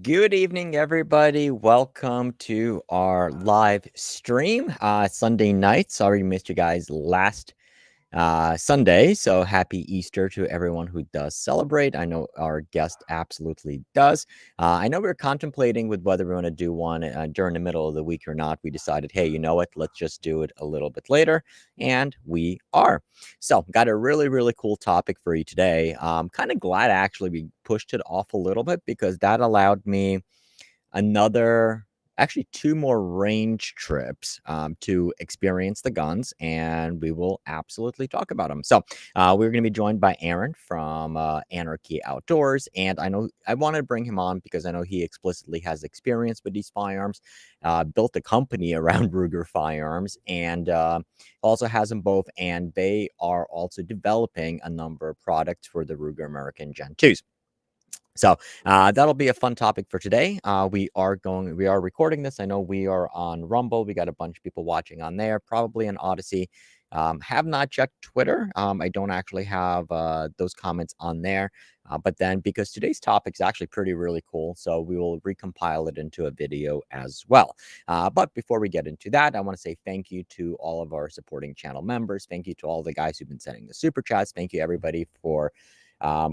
Good evening, everybody. Welcome to our live stream Sunday night. Sorry we missed you guys last Sunday. So happy Easter to everyone who does celebrate. I know our guest absolutely does. I know we were contemplating with whether we want to do one during the middle of the week or not. We decided, hey, you know what? Let's just do it a little bit later. And we are. So got a really, really cool topic for you today. Kind of glad actually we pushed it off a little bit because that allowed me actually two more range trips to experience the guns, and we will absolutely talk about them. So we're going to be joined by Aaron from Anarchy Outdoors, and I know I wanted to bring him on because I know he explicitly has experience with these firearms, built a company around Ruger firearms, and also has them both, and they are also developing a number of products for the Ruger American Gen 2s. So that'll be a fun topic for today. We are recording this. I know we are on Rumble. We got a bunch of people watching on there, probably on Odyssey. Have not checked Twitter. I don't actually have those comments on there. But then because today's topic is actually really cool, so we will recompile it into a video as well. But before we get into that, I want to say thank you to all of our supporting channel members. Thank you to all the guys who've been sending the super chats. Thank you everybody for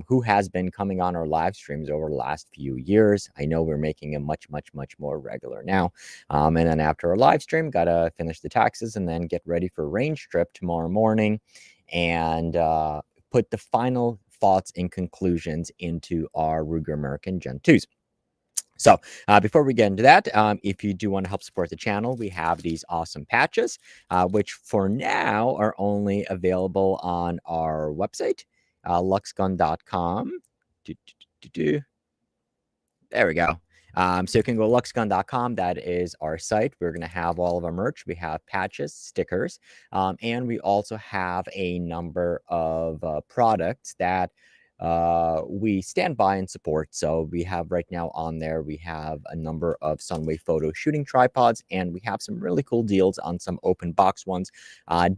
who has been coming on our live streams over the last few years. I know we're making it much more regular now. And then after our live stream, gotta finish the taxes and then get ready for range trip tomorrow morning and put the final thoughts and conclusions into our Ruger American Gen 2s. So before we get into that, if you do want to help support the channel, we have these awesome patches, which for now are only available on our website, luxgun.com. There we go. So you can go luxgun.com. That is our site. We're going to have all of our merch. We have patches, stickers, and we also have a number of products that we stand by and support. So we have right now on there, we have a number of Sunway photo shooting tripods, and we have some really cool deals on some open box ones,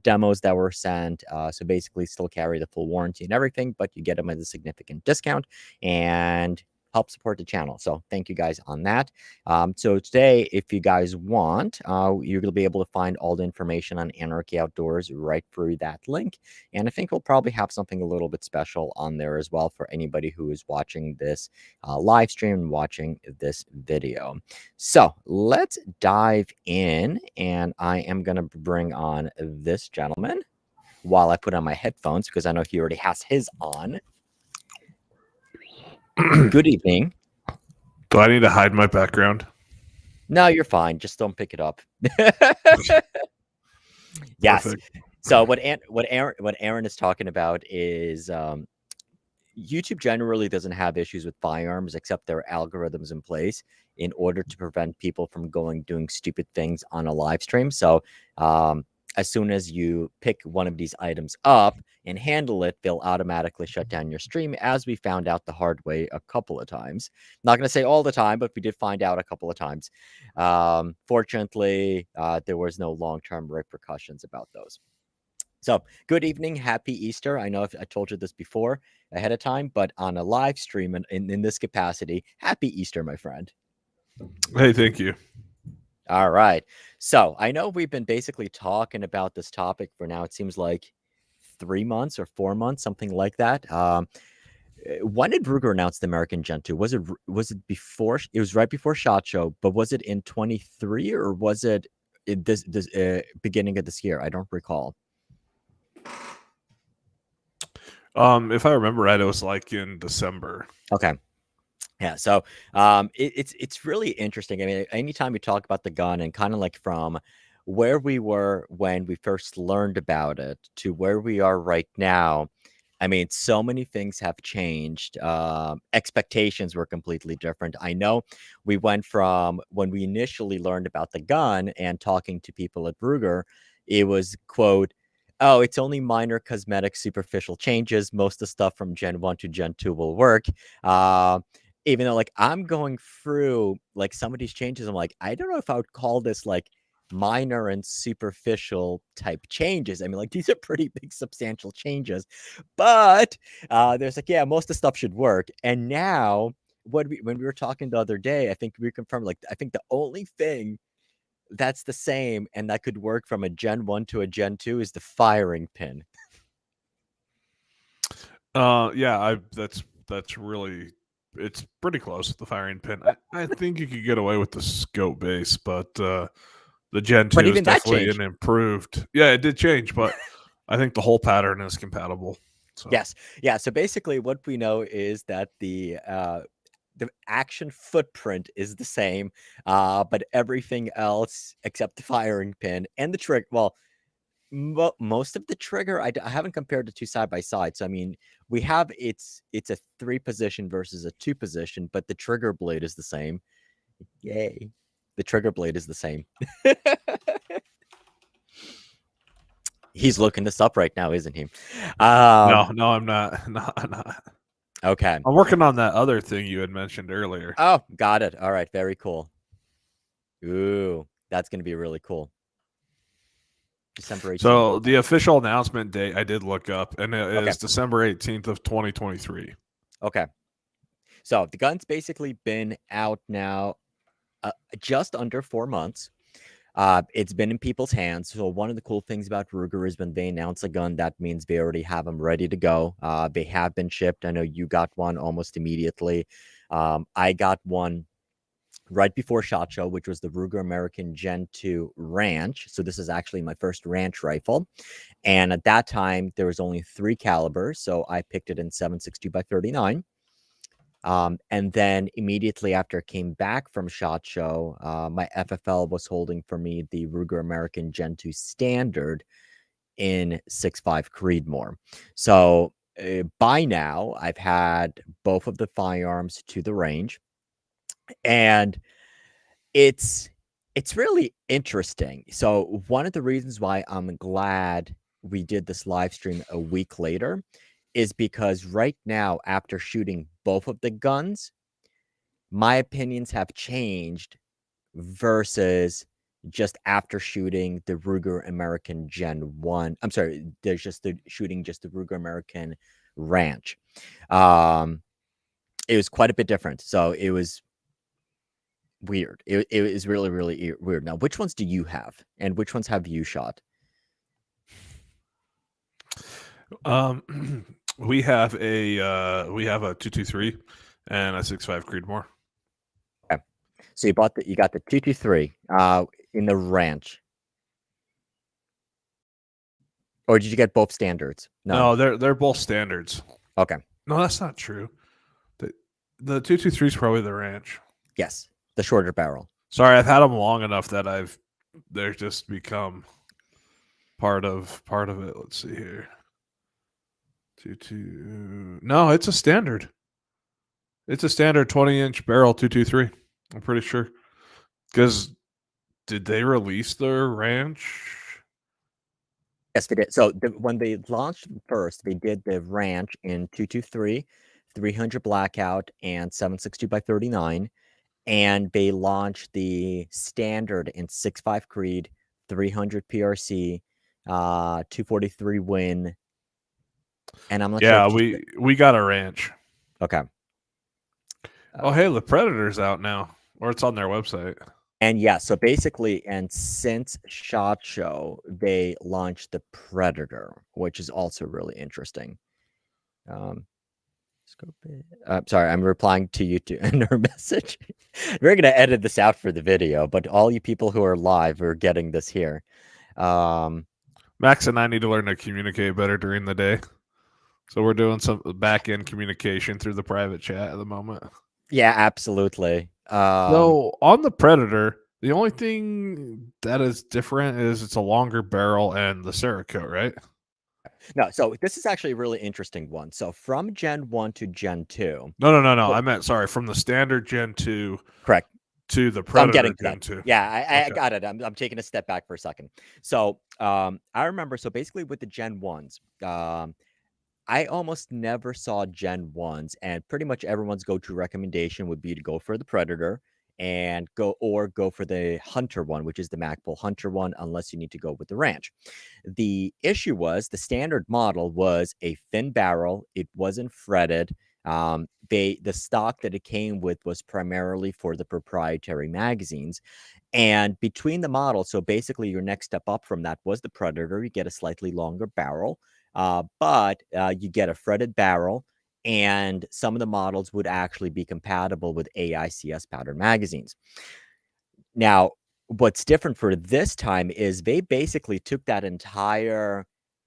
demos that were sent. So basically still carry the full warranty and everything, but you get them at a significant discount and help support the channel. So thank you guys on that. So today, if you guys want, you're going to be able to find all the information on Anarchy Outdoors right through that link. And I think we'll probably have something a little bit special on there as well for anybody who is watching this live stream and watching this video. So let's dive in, and I am going to bring on this gentleman while I put on my headphones because I know he already has his on. Good evening. Do I need to hide my background? No, you're fine. Just don't pick it up. Yes. Perfect. So what Aaron is talking about is YouTube generally doesn't have issues with firearms except there are algorithms in place in order to prevent people from doing stupid things on a live stream. So as soon as you pick one of these items up and handle it, they'll automatically shut down your stream, as we found out the hard way a couple of times. Not going to say all the time, but we did find out a couple of times. Fortunately, there was no long-term repercussions about those. So good evening, happy Easter. I know I told you this before ahead of time, but on a live stream in this capacity, happy Easter, my friend. Hey, thank you. All right. So I know we've been basically talking about this topic for now. It seems like 3 months or 4 months, something like that. When did Ruger announce the American Gen 2? Was it before? It was right before SHOT Show, but was it in 23 or was it in this beginning of this year? I don't recall. If I remember right, it was like in December. Okay. Yeah, so it's really interesting. I mean, anytime we talk about the gun and kind of like from where we were when we first learned about it to where we are right now, I mean, so many things have changed. Expectations were completely different. I know we went from when we initially learned about the gun and talking to people at Ruger, it was, quote, oh, it's only minor cosmetic superficial changes. Most of the stuff from Gen 1 to Gen 2 will work. Even though like I'm going through like some of these changes, I'm like, I don't know if I would call this like minor and superficial type changes. I mean, like these are pretty big, substantial changes, but there's like, yeah, most of the stuff should work. And now when we were talking the other day, I think we confirmed, like, I think the only thing that's the same and that could work from a Gen 1 to a Gen 2 is the firing pin. Yeah, that's really it's pretty close to the firing pin. I think you could get away with the scope base, but the Gen But 2 is even that definitely an changed. improved. Yeah, it did change, but I think the whole pattern is compatible. So Yes. Yeah, so basically what we know is that the action footprint is the same, but everything else except the firing pin and the trigger. Well, most of the trigger, I haven't compared the two side by side. So I mean, we have it's a 3 position versus a 2 position, but the trigger blade is the same. Yay! The trigger blade is the same. He's looking this up right now, isn't he? no, no, I'm not. No, I'm not. Okay. I'm working on that other thing you had mentioned earlier. Oh, got it. All right, very cool. Ooh, that's gonna be really cool. December 18th. So the official announcement date I did look up, and it Okay. is December 18th of 2023. Okay. So the gun's basically been out now just under 4 months. It's been in people's hands. So one of the cool things about Ruger is when they announce a gun, that means they already have them ready to go. They have been shipped. I know you got one almost immediately. I got one right before SHOT Show, which was the Ruger American Gen 2 Ranch. So this is actually my first ranch rifle. And at that time, there was only 3 calibers. So I picked it in 7.62 by 39. And then immediately after it came back from SHOT Show, my FFL was holding for me the Ruger American Gen 2 Standard in 6.5 Creedmoor. So by now, I've had both of the firearms to the range, and it's really interesting. So one of the reasons why I'm glad we did this live stream a week later is because right now, after shooting both of the guns, my opinions have changed versus just after shooting the Ruger American Gen 1. I'm sorry, there's just the shooting just the Ruger American Ranch. It was quite a bit different. So it was weird. It was really, really weird. Now, which ones do you have? And which ones have you shot? We have a 223 and a 6.5 Creedmoor. Okay. So you got the 223 in the ranch. Or did you get both standards? No. No, they're both standards. Okay. No, that's not true. The 223 is probably the ranch. Yes. The shorter barrel. Sorry, I've had them long enough that they're just become part of it. Let's see here. No, it's a standard. It's a standard 20-inch barrel 223. I'm pretty sure. Because did they release their ranch? Yes, they did. So when they launched first, they did the ranch in 223, 300 blackout, and 7.62 by 39. And they launched the standard in 6.5 Creed, 300 PRC, 243 Win. And I'm not sure Yeah, if we got a ranch. okay. Oh, hey, the Predator's out now, or it's on their website. And yeah, so basically, and since SHOT Show, they launched the Predator, which is also really interesting. Scope it. Sorry, I'm replying to you in our message. We're gonna edit this out for the video, but all you people who are live are getting this here. Max and I need to learn to communicate better during the day. So we're doing some back end communication through the private chat at the moment. Yeah, absolutely. So on the Predator, the only thing that is different is it's a longer barrel and the Cerakote, right? No, so this is actually a really interesting one. So from Gen 1 to Gen 2. No. I meant sorry, from the standard Gen 2 Correct. to the So I'm Predator getting to Gen that. 2. Yeah, I Okay. got it. I'm taking a step back for a second. So I remember, so basically with the Gen 1s, I almost never saw Gen 1s, and pretty much everyone's go-to recommendation would be to go for the Predator and go for the Hunter one, which is the Magpul Hunter one, unless you need to go with the Ranch. The issue was the standard model was a thin barrel, it wasn't fretted, The stock that it came with was primarily for the proprietary magazines. And between the models, so basically your next step up from that was the Predator. You get a slightly longer barrel, but you get a fretted barrel, and some of the models would actually be compatible with AICS pattern magazines. Now, what's different for this time is they basically took that entire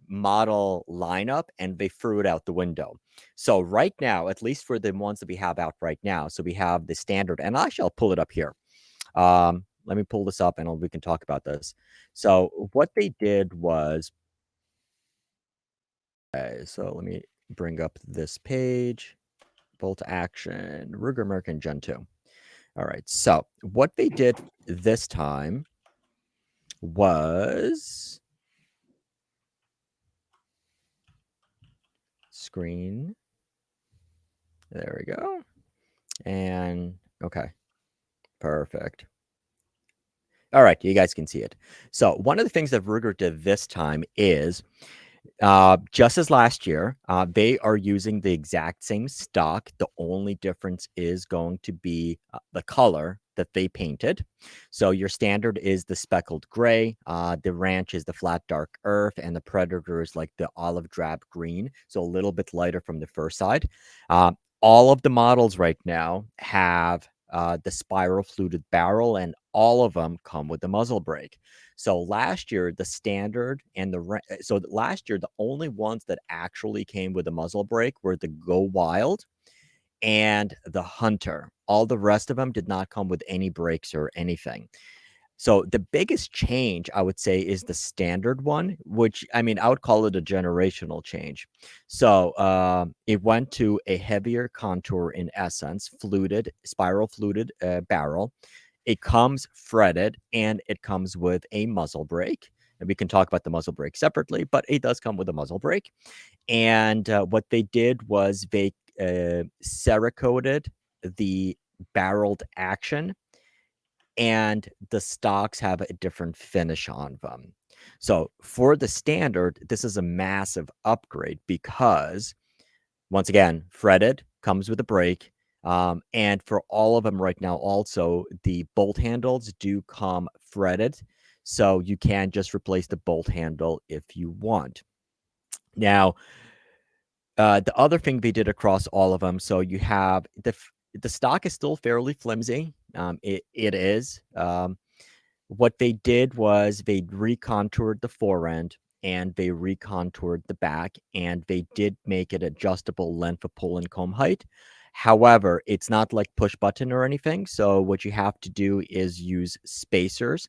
model lineup and they threw it out the window. So right now, at least for the ones that we have out right now, so we have the standard, and actually I'll pull it up here. Let me pull this up and we can talk about this. So what they did was, okay, so let me bring up this page. Bolt action, Ruger American Gen 2. All right, so what they did this time was screen. There we go. And okay, perfect. All right, you guys can see it. So one of the things that Ruger did this time is, just as last year, they are using the exact same stock. The only difference is going to be the color that they painted. So your standard is the speckled gray, the ranch is the flat dark earth, and the Predator is like the olive drab green, so a little bit lighter from the first side. All of the models right now have the spiral fluted barrel, and all of them come with the muzzle brake. So last year, the standard and last year, the only ones that actually came with a muzzle brake were the Go Wild and the Hunter. All the rest of them did not come with any brakes or anything. So the biggest change, I would say, is the standard one, which, I mean, I would call it a generational change. So it went to a heavier contour in essence, fluted, spiral fluted barrel. It comes fretted, and it comes with a muzzle brake. And we can talk about the muzzle brake separately, but it does come with a muzzle brake. And what they did was they Cerakoted the barreled action, and the stocks have a different finish on them. So for the standard, this is a massive upgrade because, once again, fretted, comes with a brake. And for all of them right now, also, the bolt handles do come fretted. So you can just replace the bolt handle if you want. Now, the other thing they did across all of them, so you have the stock is still fairly flimsy. It is. What they did was they recontoured the forend and they recontoured the back, and they did make it adjustable length of pull and comb height. However, it's not like push button or anything. So what you have to do is use spacers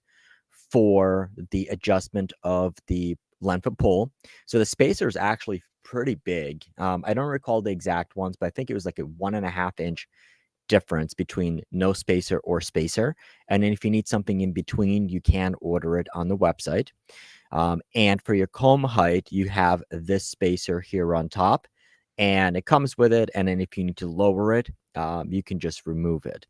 for the adjustment of the length of pull. So the spacer is actually pretty big. I don't recall the exact ones, but I think it was like a 1.5 inch difference between no spacer or spacer. And then if you need something in between, you can order it on the website. And for your comb height, you have this spacer here on top, and it comes with it. And then if you need to lower it, you can just remove it.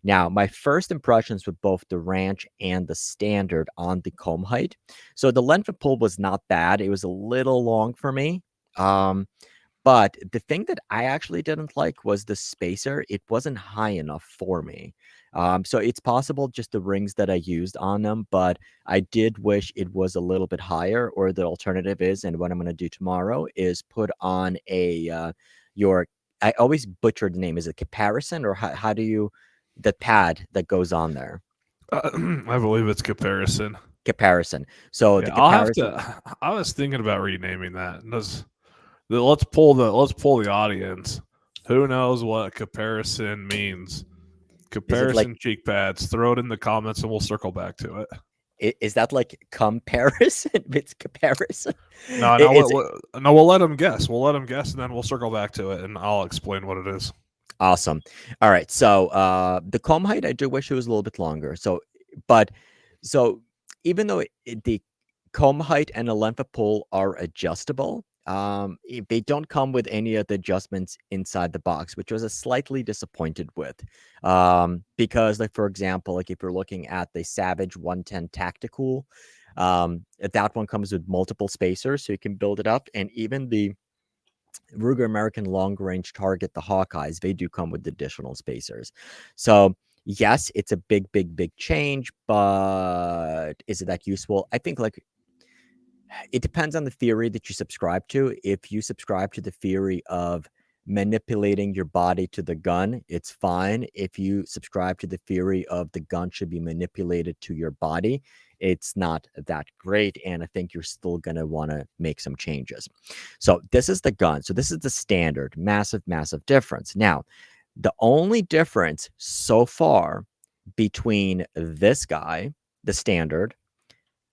Now, my first impressions with both the ranch and the standard on the comb height. So the length of pull was not bad. It was a little long for me. But the thing that I actually didn't like was the spacer. It wasn't high enough for me. So it's possible just the rings that I used on them, but I did wish it was a little bit higher. Or the alternative is, and what I'm going to do tomorrow is put on your, I always butcher the name. Is it comparison, or how do you, the pad that goes on there? I believe it's comparison. Comparison. So the Yeah, I'll have comparison. to. I was thinking about renaming that. Let's pull the audience. Who knows what comparison means? Is it like, Comparison cheek pads. Throw it in the comments, and we'll circle back to it. is that like comparison? It's comparison. No, no, Is it no. We'll let them guess. We'll let them guess, and then we'll circle back to it, and I'll explain what it is. awesome? All right. So the comb height, I do wish it was a little bit longer. But so even though the comb height and the length of pull are adjustable, they don't come with any of the adjustments inside the box, which was a slightly disappointed with. Because, like, for example, like if you're looking at the Savage 110 Tactical, that one comes with multiple spacers, so you can build it up, and even the Ruger American Long Range Target, the Hawkeyes, they do come with additional spacers. So, yes, it's a big, big, big change, but is it that useful? I think like it depends on the theory that you subscribe to. If you subscribe to the theory of manipulating your body to the gun, it's fine. If you subscribe to the theory of the gun should be manipulated to your body, it's not that great. And I think you're still going to want to make some changes. So this is the gun. So this is the standard. Massive, massive difference. Now, the only difference so far between this guy, the standard,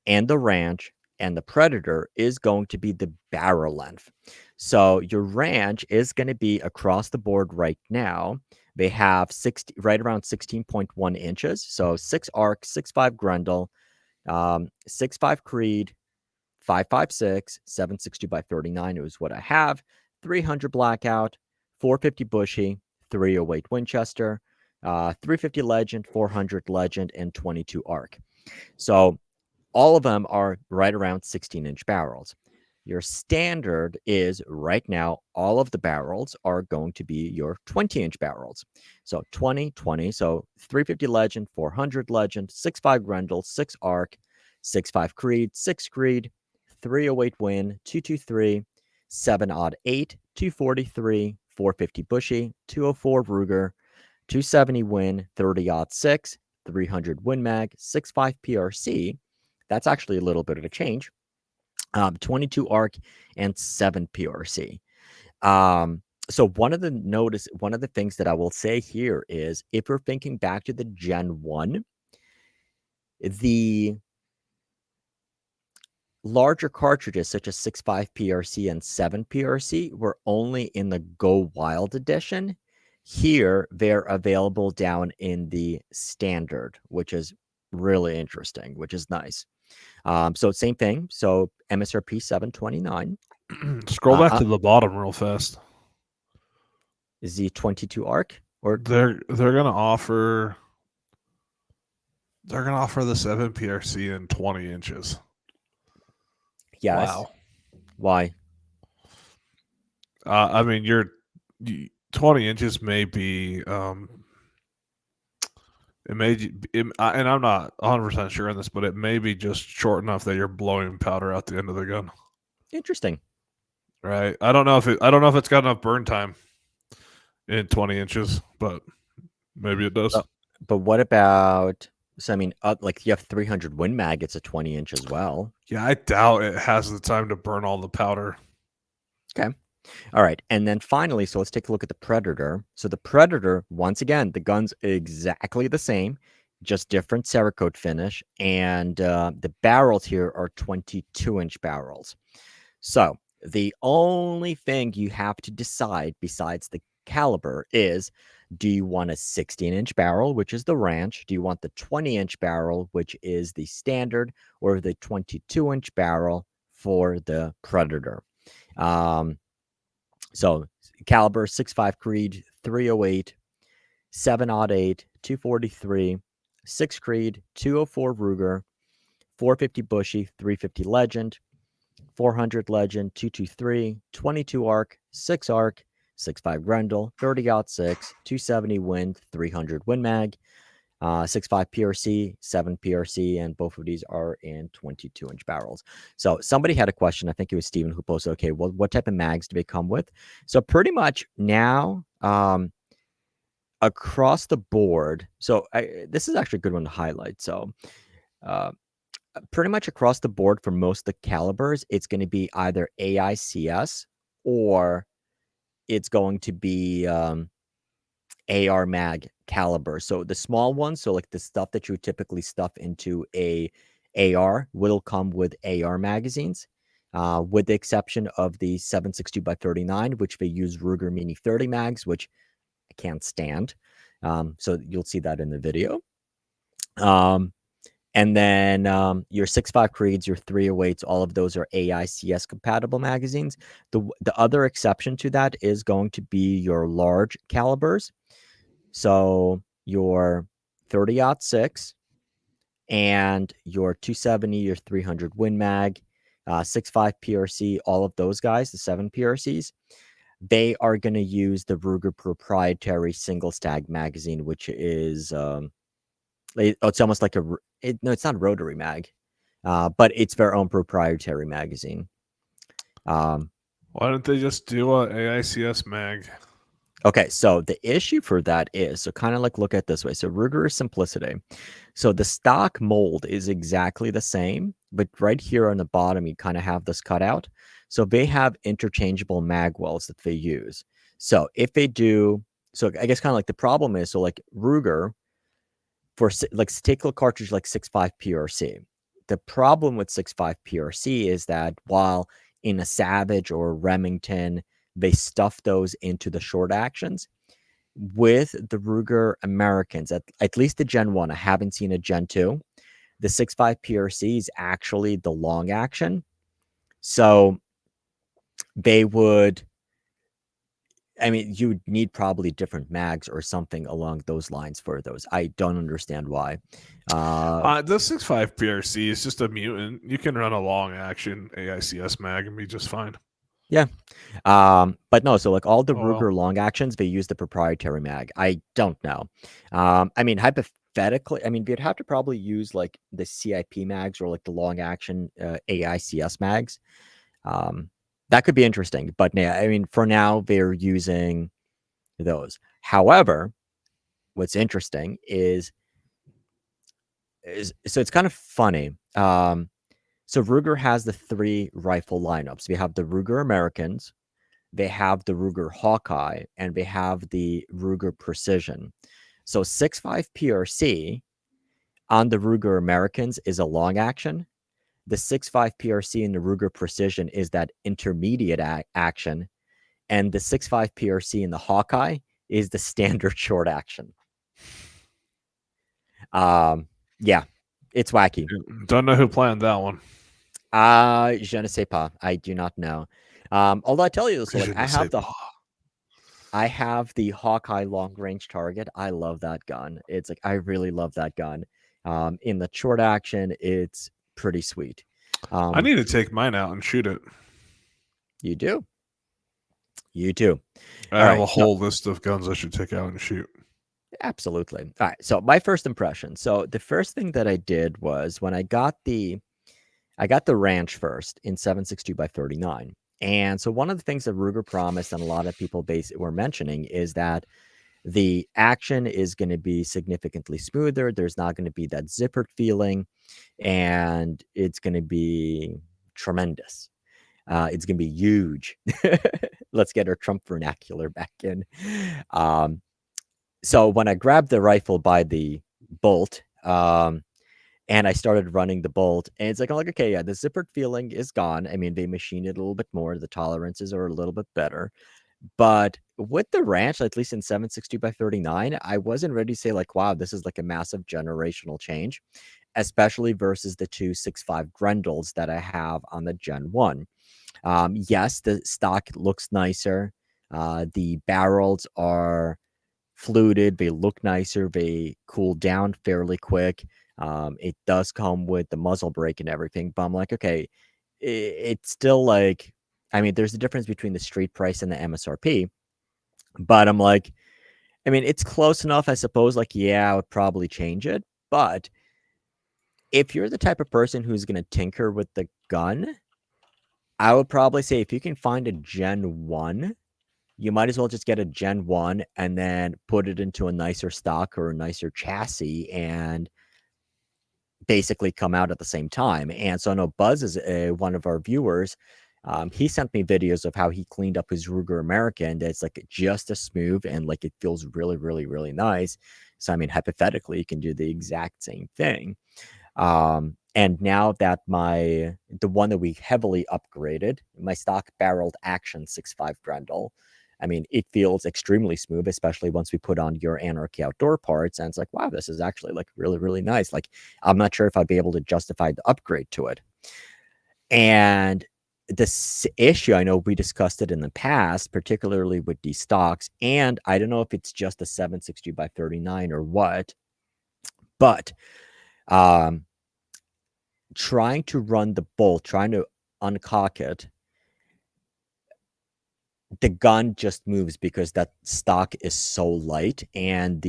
and the ranch and the predator is going to be the barrel length. So your ranch is going to be across the board right now. They have 60 right around 16.1 inches. So 6 arc, 6.5 Grendel, 6.5 Creed, 5.56, 7.62 by 39 is what I have. 300 Blackout, 450 Bushy, 308 Winchester, 350 Legend, 400 Legend, and 22 Arc. So all of them are right around 16-inch barrels. Your standard is right now, all of the barrels are going to be your 20-inch barrels. So 20, 20. So 350 Legend, 400 Legend, 6.5 Grendel, 6 Arc, 6.5 Creed, 6 Creed, 308 Win, 223, 7 odd 8, 243, 450 Bushy, 204 Ruger, 270 Win, 30 odd 6, 300 Win Mag, 6.5 PRC. That's actually a little bit of a change. 22 arc and 7 PRC. So one of the things that I will say here is if you're thinking back to the Gen 1, the larger cartridges such as 6.5 PRC and 7 PRC were only in the Go Wild edition. Here, they're available down in the standard, which is really interesting, which is nice. So same thing. So MSRP 729. Scroll back to the bottom real fast. Is the 22 arc or They're gonna offer the 7 PRC in 20 inches. yes? Wow. Why? I mean, 20 inches may be it may and I'm not 100% sure on this, but it may be just short enough that you're blowing powder out the end of the gun. Interesting. Right. I don't know if it's got enough burn time in 20 inches, but maybe it does. But what about? So I mean, like you have 300 Win Mag. It's a 20-inch as well. Yeah, I doubt it has the time to burn all the powder. Okay. All right. And then finally, so let's take a look at the Predator. So the Predator, once again, the gun's exactly the same, just different Cerakote finish. And the barrels here are 22-inch barrels. So the only thing you have to decide besides the caliber is, do you want a 16-inch barrel, which is the ranch? Do you want the 20-inch barrel, which is the standard, or the 22-inch barrel for the Predator? So caliber 6.5 Creed, 308, 7 odd 8, 243, 6 Creed, 204 Ruger, 450 Bushy, 350 Legend, 400 Legend, 223, 22 Arc, 6 Arc, 6.5 Grendel, 30-06, 270 Wind, 300 Win Mag, 6.5 PRC, 7 PRC, and both of these are in 22-inch barrels. So somebody had a question, I think it was Steven, who posted, okay, well, what type of mags do they come with? So pretty much now, across the board, so this is actually a good one to highlight. So pretty much across the board for most of the calibers, it's going to be either AICS or it's going to be AR mag caliber. So the small ones, so like the stuff that you would typically stuff into a AR, will come with AR magazines, with the exception of the 7.62 by 39, which they use Ruger Mini 30 mags, which I can't stand. So you'll see that in the video. And then your 6.5 Creeds, your 308s, all of those are AICS compatible magazines. The other exception to that is going to be your large calibers. So your 30-06 and your 270, your 300 Win Mag, 6.5 PRC, all of those guys, the 7 PRCs. they are going to use the Ruger proprietary single stag magazine, which is it's almost like no, it's not a rotary mag, but it's their own proprietary magazine. Um, Why don't they just do a AICS mag? okay, so the issue for that is, so kind of like look at it this way. So Ruger is simplicity. So the stock mold is exactly the same, but right here on the bottom, you kind of have this cutout. So they have interchangeable mag wells that they use. So if they do, so I guess kind of like the problem is, so like Ruger, for like take a cartridge like 6.5 PRC. The problem with 6.5 PRC is that while in a Savage or Remington, they stuff those into the short actions. With the Ruger Americans, at least the Gen 1, I haven't seen a Gen 2. The 6.5 PRC is actually the long action. So they would, I mean, you would need probably different mags or something along those lines for those. I don't understand why. The 6.5 PRC is just a mutant. You can run a long action AICS mag and be just fine. Yeah. But no, so like all the Oh well. Ruger long actions, they use the proprietary mag. I don't know. I mean, hypothetically, I mean, we'd have to probably use like the CIP mags or like the long action AICS mags. That could be interesting, but yeah, I mean, for now, they're using those. However, what's interesting is so it's kind of funny. So Ruger has the 3 rifle lineups. We have the Ruger Americans, they have the Ruger Hawkeye, and they have the Ruger Precision. So 6.5 PRC on the Ruger Americans is a long action. The 6.5 PRC in the Ruger Precision is that intermediate action. And the 6.5 PRC in the Hawkeye is the standard short action. Yeah, it's wacky. Don't know who planned that one. Je ne sais pas. I do not know. Although I tell you, so like Je ne sais pas. I have the Hawkeye long range target. I love that gun. It's like I really love that gun. In the short action, it's pretty sweet. I need to take mine out and shoot it. You do. You do. I All have right. a So whole list of guns I should take out and shoot. absolutely. All right. So my first impression. So the first thing that I did was when I got the ranch first in 7.62 by 39. And so one of the things that Ruger promised and a lot of people were mentioning is that the action is going to be significantly smoother. There's not going to be that zippered feeling, and it's going to be tremendous. It's going to be huge. Let's get our Trump vernacular back in. So when I grabbed the rifle by the bolt, and I started running the bolt, and it's like, I'm like, okay, yeah, the zippered feeling is gone. I mean, they machine it a little bit more. The tolerances are a little bit better. But with the ranch, at least in 7.62 by 39, I wasn't ready to say, like, wow, this is like a massive generational change, especially versus the 2.65 Grendels that I have on the Gen 1. Yes, the stock looks nicer. The barrels are fluted, they look nicer, they cool down fairly quick. It does come with the muzzle brake and everything, but I'm like, okay, it's still like, I mean, there's a difference between the street price and the MSRP, but I'm like, I mean, it's close enough, I suppose. Like, yeah, I would probably change it, but if you're the type of person who's going to tinker with the gun, I would probably say if you can find a Gen 1, you might as well just get a Gen 1 and then put it into a nicer stock or a nicer chassis and basically come out at the same time. And so I know Buzz is one of our viewers. He sent me videos of how he cleaned up his Ruger American. It's like just as smooth and like it feels really, really, really nice. So I mean, hypothetically, you can do the exact same thing. And now that the one that we heavily upgraded, my stock barreled action 6.5 Grendel, I mean, it feels extremely smooth, especially once we put on your Anarchy Outdoor parts. And it's like, wow, this is actually like really, really nice. Like, I'm not sure if I'd be able to justify the upgrade to it. And this issue, I know we discussed it in the past, particularly with these stocks. And I don't know if it's just a 7.62 by 39 or what, but trying to run the bolt, trying to uncock it, the gun just moves because that stock is so light, and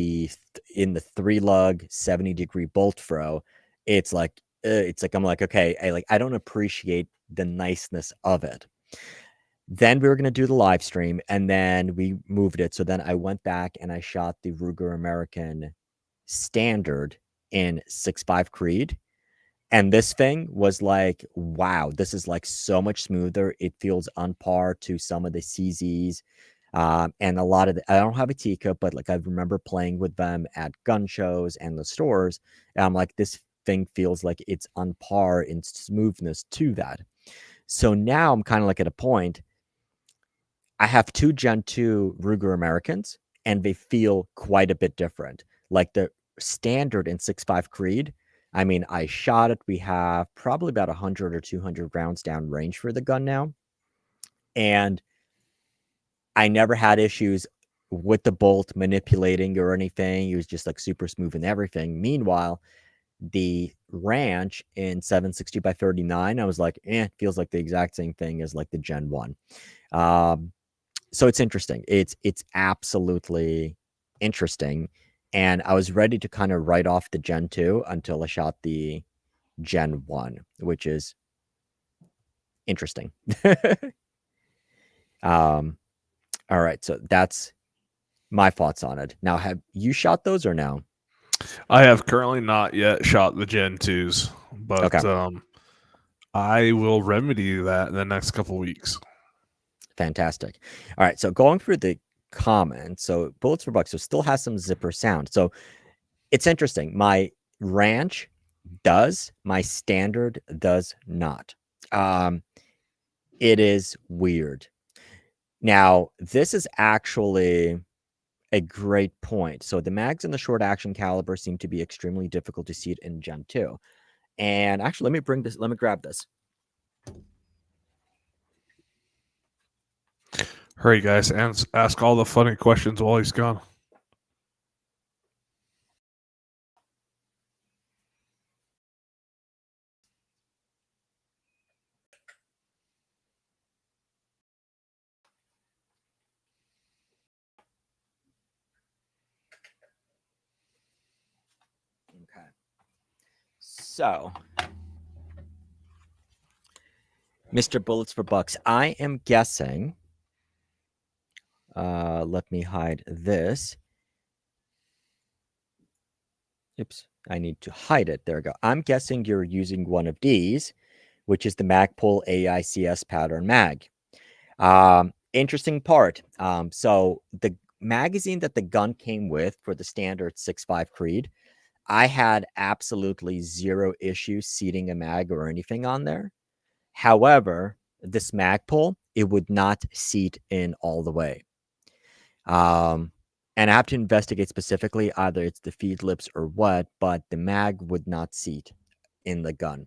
in the 3 lug 70-degree bolt throw, it's like I'm like, okay, I don't appreciate the niceness of it. Then we were going to do the live stream, and then we moved it. So then I went back and I shot the Ruger American Standard in 6.5 Creed. And this thing was like, wow, this is like so much smoother. It feels on par to some of the CZs. And a lot of I don't have a teacup, but like I remember playing with them at gun shows and the stores. And I'm like, this thing feels like it's on par in smoothness to that. So now I'm kind of like at a point. I have 2 Gen 2 Ruger Americans, and they feel quite a bit different. Like the standard in 6.5 Creed, I mean, I shot it. We have probably about 100 or 200 rounds down range for the gun now. And I never had issues with the bolt manipulating or anything. It was just like super smooth and everything. Meanwhile, the ranch in 760 by 39, I was like, feels like the exact same thing as like the Gen 1. So it's interesting. It's absolutely interesting. And I was ready to kind of write off the Gen 2 until I shot the Gen 1, which is interesting. um, all right, so that's my thoughts on it. Now, have you shot those or no? I have currently not yet shot the Gen 2s, Okay, but I will remedy that in the next couple weeks. fantastic. All right, so going through the comments, so Bullets for Bucks, so still has some zipper sound. So it's interesting. My ranch does, my standard does not. Um, it is weird. Now, this is actually a great point. So the mags in the short action caliber seem to be extremely difficult to see it in Gen 2. And actually, let me grab this. Hurry, guys, and ask all the funny questions while he's gone. Okay. So, Mr. Bullets for Bucks, I am guessing. Let me hide this. Oops, I need to hide it. There we go. I'm guessing you're using one of these, which is the Magpul AICS pattern mag. Interesting part. So the magazine that the gun came with for the standard 6.5 Creed, I had absolutely zero issue seating a mag or anything on there. However, this Magpul, it would not seat in all the way. And I have to investigate specifically, either it's the feed lips or what, but the mag would not seat in the gun.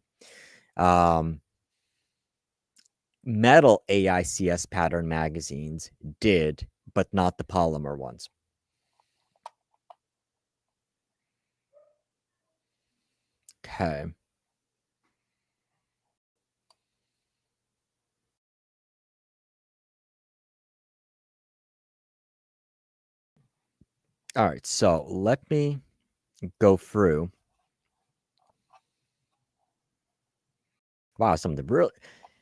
Metal AICS pattern magazines did, but not the polymer ones. Okay. All right, so let me go through. Wow, some of the real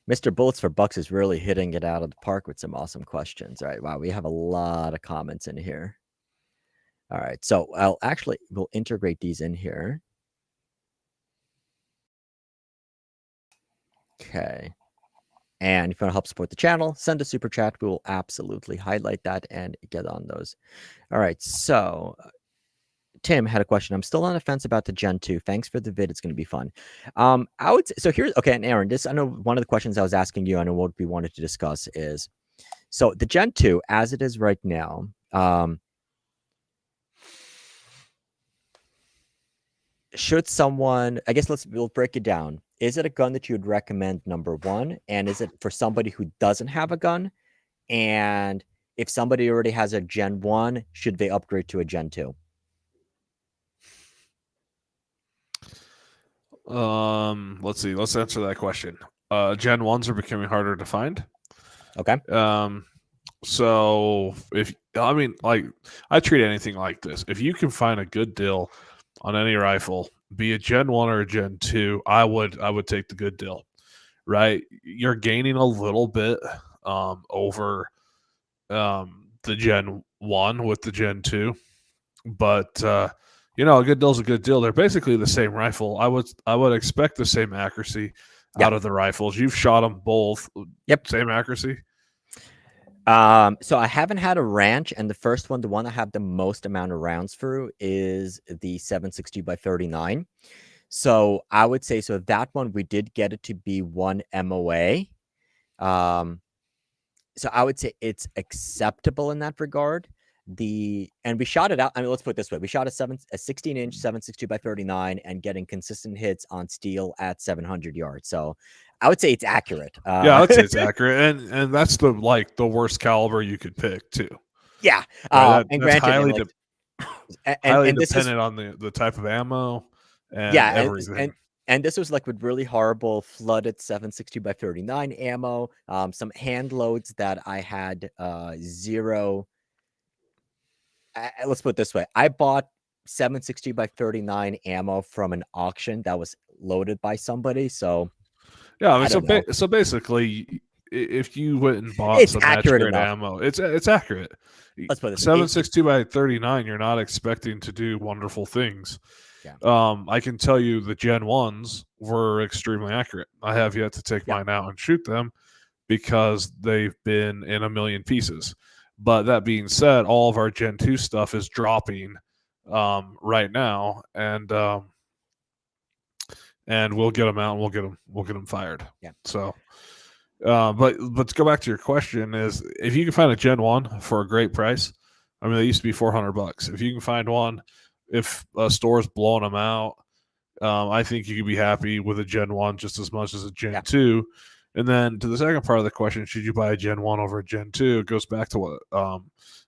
Mr. Bullets for Bucks is really hitting it out of the park with some awesome questions. All right, wow, we have a lot of comments in here. All right, so we'll integrate these in here. Okay. And if you want to help support the channel, send a super chat. We will absolutely highlight that and get on those. All right, so Tim had a question. I'm still on the fence about the Gen 2. Thanks for the vid. It's going to be fun. I would say, so here's okay. And Aaron, I know one of the questions I was asking you, and what we wanted to discuss is, so the Gen 2, as it is right now, should someone, I guess we'll break it down. Is it a gun that you would recommend, number one? And is it for somebody who doesn't have a gun? And if somebody already has a Gen 1, should they upgrade to a Gen 2? Let's see. Let's answer that question. Gen 1s are becoming harder to find. Okay. So if I mean, like, I treat anything like this. If you can find a good deal on any rifle, be it Gen 1 or a Gen 2, I would take the good deal. Right? You're gaining a little bit over the Gen 1 with the Gen 2, but a good deal's a good deal. They're basically the same rifle. I would expect the same accuracy Yeah. out of the rifles. You've shot them both, Yep. same accuracy. So I haven't had a ranch, and the first one, the one I have the most amount of rounds through, is the 760 by 39. So I would say, so that one we did get it to be 1 MOA. So I would say it's acceptable in that regard. And we shot it out. I mean, let's put it this way: we shot a 16-inch 762 by 39, and getting consistent hits on steel at 700 yards. So I would say it's accurate. Yeah, I'd say it's accurate, and that's the worst caliber you could pick too. Yeah. Right, And that's granted, and highly like, highly and this is, dependent on the type of ammo and yeah, everything. and this was like with really horrible flooded 760 by 39 ammo. Some hand loads that I had zero. Let's put it this way: I bought 760 by 39 ammo from an auction that was loaded by somebody. So Yeah, I mean, I don't know. so basically, if you went and bought It's some match accurate grade enough. ammo, it's accurate. Let's put it this way. 7.62 by 39, you're not expecting to do wonderful things. Yeah. I can tell you the Gen 1s were extremely accurate. I have yet to take Yeah. mine out and shoot them because they've been in a million pieces. But that being said, all of our Gen 2 stuff is dropping right now, and we'll get them out and we'll get them fired. Yeah. So, but to go back to your question, is if you can find a Gen 1 for a great price, I mean, they used to be $400. If you can find one, if a store's blowing them out, I think you could be happy with a Gen 1 just as much as a Gen 2. And then to the second part of the question, should you buy a Gen 1 over a Gen 2? It goes back to what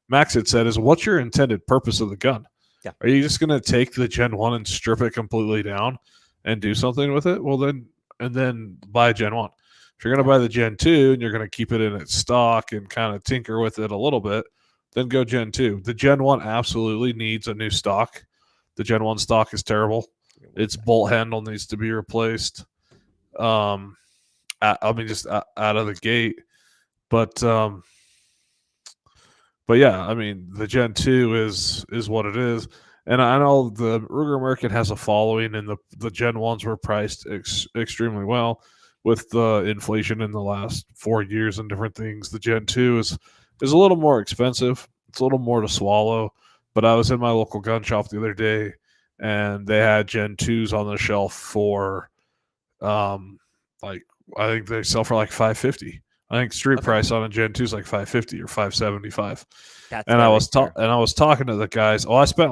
Max had said, is what's your intended purpose of the gun? Yeah. Are you just going to take the Gen 1 and strip it completely down and do something with it? Well, then buy a Gen 1. If you're going to buy the Gen 2 and you're going to keep it in its stock and kind of tinker with it a little bit, then go Gen 2. The Gen 1 absolutely needs a new stock. The Gen 1 stock is terrible. Its bolt handle needs to be replaced. Just out of the gate. But yeah, I mean, the Gen 2 is what it is. And I know the Ruger American has a following, and the Gen 1s were priced extremely well. With the inflation in the last 4 years and different things, the Gen 2 is a little more expensive. It's a little more to swallow. But I was in my local gun shop the other day, and they had Gen 2s on the shelf for like, I think they sell for like $550. I think street price on a Gen 2 is like $550 or $575. That's and I was fair. and I was talking to the guys. Oh, I spent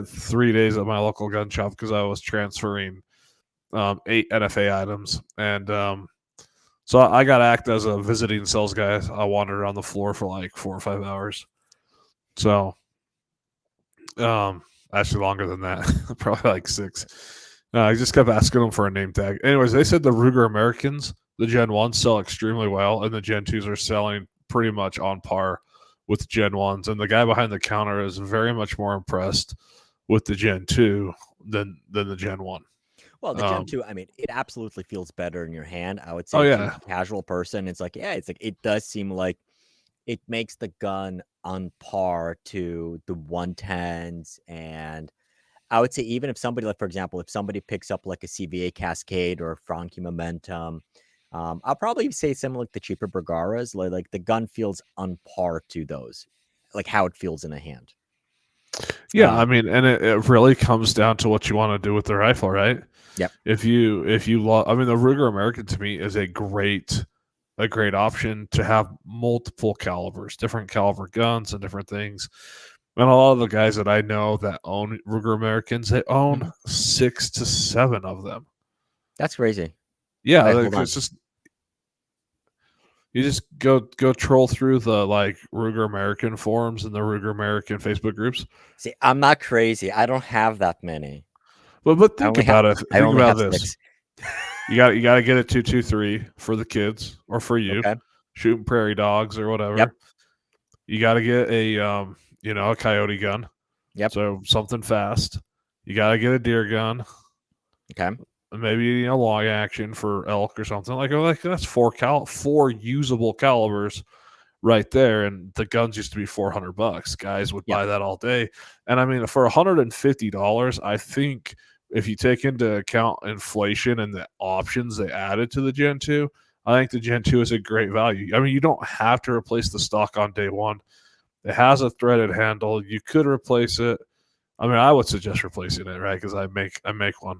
3 days at my local gun shop because I was transferring 8 NFA items, and so I got to act as a visiting sales guy. I wandered around the floor for like 4 or 5 hours. So actually longer than that, probably like 6. I just kept asking them for a name tag. Anyways, they said the Ruger Americans, the Gen 1s, sell extremely well, and the Gen 2s are selling pretty much on par with Gen 1s. And the guy behind the counter is very much more impressed with the Gen 2 than the Gen 1. Well, the Gen 2, I mean, it absolutely feels better in your hand. I would say Oh, to yeah. a casual person, it's like, it does seem like it makes the gun on par to the 110s. And I would say, even if somebody, like, for example, if somebody picks up like a CVA Cascade or a Franchi Momentum, I'll probably say similar like the cheaper Bergaras, like the gun feels on par to those, like how it feels in a hand. Yeah, I mean, and it really comes down to what you want to do with the rifle, right? Yep. If you love, I mean, the Ruger American to me is a great option to have multiple calibers, different caliber guns and different things. And a lot of the guys that I know that own Ruger Americans, they own 6 to 7 of them. That's crazy. Yeah, it's just, you just go troll through the like Ruger American forums and the Ruger American Facebook groups. See, I'm not crazy. I don't have that many. But think about it. Think about this. 6. You got to get a 223 for the kids or for you. Okay. shooting prairie dogs or Yep. whatever, you got to get a coyote gun. Yep. So something fast. You got to get a deer gun, Okay. maybe long action for elk or something. Like that's four usable calibers right there, and the guns used to be $400. Guys would Yep. buy that all day, and I mean for $150, I think if you take into account inflation and the options they added to the Gen 2, I think the Gen 2 is a great value. I mean, you don't have to replace the stock on day one. It has a threaded handle. You could replace it. I mean, I would suggest replacing it, right? Because I make one.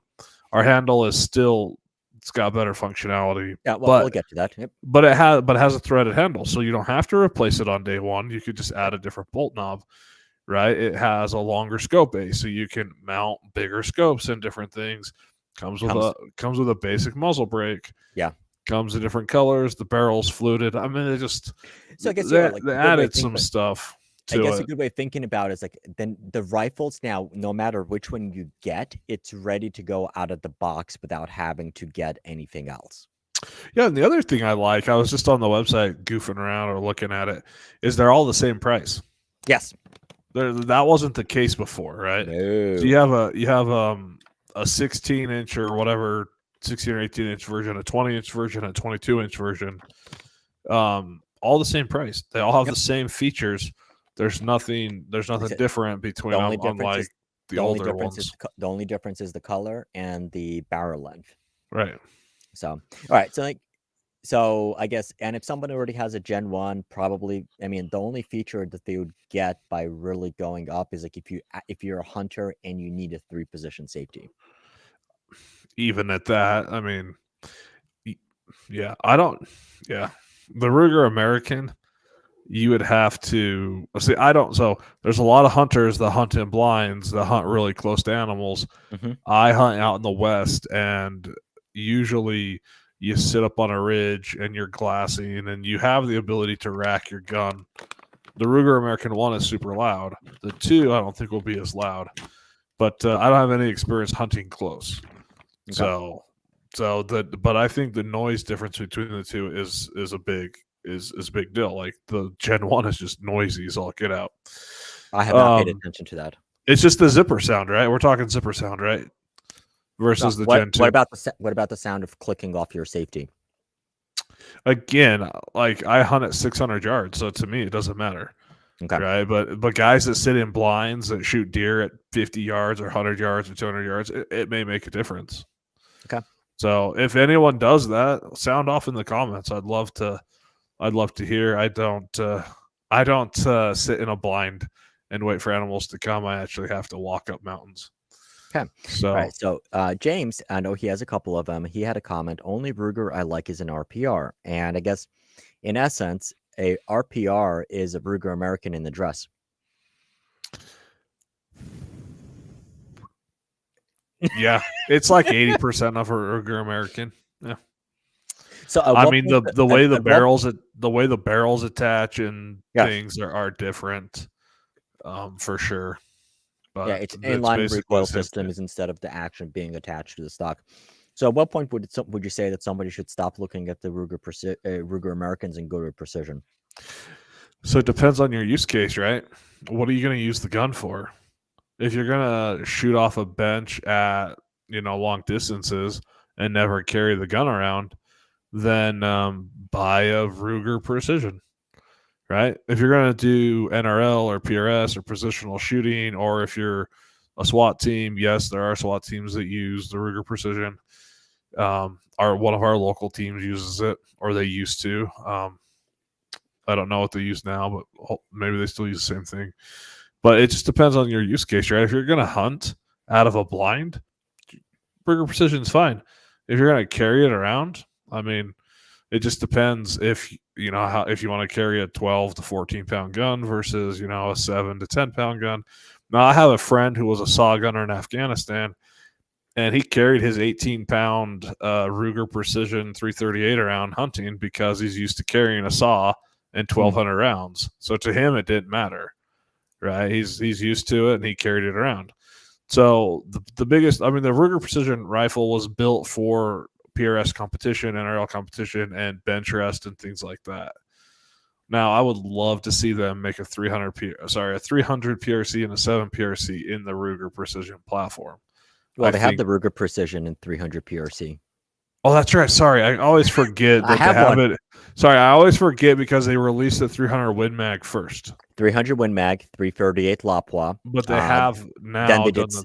Our handle is still, it's got better functionality, Yeah. Well, we'll but get to that. Yep. it has a threaded handle, so you don't have to replace it on day one. You could just add a different bolt knob, right? It has a longer scope base, so you can mount bigger scopes and different things. Comes. Comes with a basic muzzle brake. Yeah. Comes in different colors. The barrel's fluted. I mean, So I guess like they a good way of added thinking. some stuff I to guess a it. good way of thinking about it is like then the rifles now, no matter which one you get, it's ready to go out of the box without having to get anything else. Yeah, and the other thing I like, I was just on the website goofing around or looking at it, is they're all the same price. Yes. That wasn't the case before, right? So No. you have a 16-inch or whatever, 16 or 18-inch version, a 20-inch version, a 22-inch version, all the same price. They all have Yep. the same features. There's nothing Like I said, different between the only them, difference unlike is the the only older difference is ones, the only difference is the color and the barrel length. right? So, all right. So I guess, and if someone already has a Gen 1, probably, I mean, the only feature that they would get by really going up is like if you're a hunter and you need a 3-position safety. Even at that, I mean, yeah, I don't, yeah, the Ruger American. You would have to see. I don't. So there's a lot of hunters that hunt in blinds that hunt really close to animals. Mm-hmm. I hunt out in the West, and usually you sit up on a ridge and you're glassing, and you have the ability to rack your gun. The Ruger American 1 is super loud. The 2, I don't think will be as loud, but I don't have any experience hunting close. Okay. But I think the noise difference between the two is a big deal. Like the Gen 1 is just noisy as all get out. I have not paid attention to that. It's just the zipper sound, right? We're talking zipper sound, right? Versus the Gen 2. What about the sound of clicking off your safety? Again, like I hunt at 600 yards, so to me it doesn't matter. Okay. Right? But guys that sit in blinds that shoot deer at 50 yards or 100 yards or 200 yards, it may make a difference. Okay. So if anyone does that, sound off in the comments. I'd love to hear. I don't sit in a blind and wait for animals to come. I actually have to walk up mountains. Okay. So All right. So James, I know he has a couple of them. He had a comment. Only Ruger I like is an RPR, and I guess in essence, a RPR is a Ruger American in the dress. yeah, it's like 80% of a Ruger American. Yeah. So I mean the way the barrels attach and things are different, for sure. But yeah, it's inline recoil systems instead of the action being attached to the stock. So at what point would you say that somebody should stop looking at the Ruger Americans and go to precision? So it depends on your use case, right? What are you going to use the gun for? If you're going to shoot off a bench at, long distances and never carry the gun around, then buy a Ruger Precision, right? If you're going to do NRL or PRS or positional shooting, or if you're a SWAT team, yes, there are SWAT teams that use the Ruger Precision. One of our local teams uses it, or they used to. I don't know what they use now, but maybe they still use the same thing. But it just depends on your use case, right? If you're going to hunt out of a blind, Ruger Precision is fine. If you're going to carry it around, I mean, it just depends if you want to carry a 12 to 14 pound gun versus a 7 to 10 pound gun. Now I have a friend who was a saw gunner in Afghanistan, and he carried his 18-pound Ruger Precision 338 around hunting because he's used to carrying a saw and 1,200 rounds. So to him, it didn't matter, right? He's used to it, and he carried it around. So the biggest, I mean, the Ruger Precision rifle was built for PRS competition, NRL competition, and bench rest and things like that. Now, I would love to see them make a 300 PRC and a 7 PRC in the Ruger Precision platform. Well, I they have think. the Ruger Precision in 300 PRC. Oh, that's right. Sorry, I always forget I that they have have one. it. Sorry, I always forget because they released the 300 Win Mag first, 300 Win Mag, 338 Lapua. but they have Then now they did done the.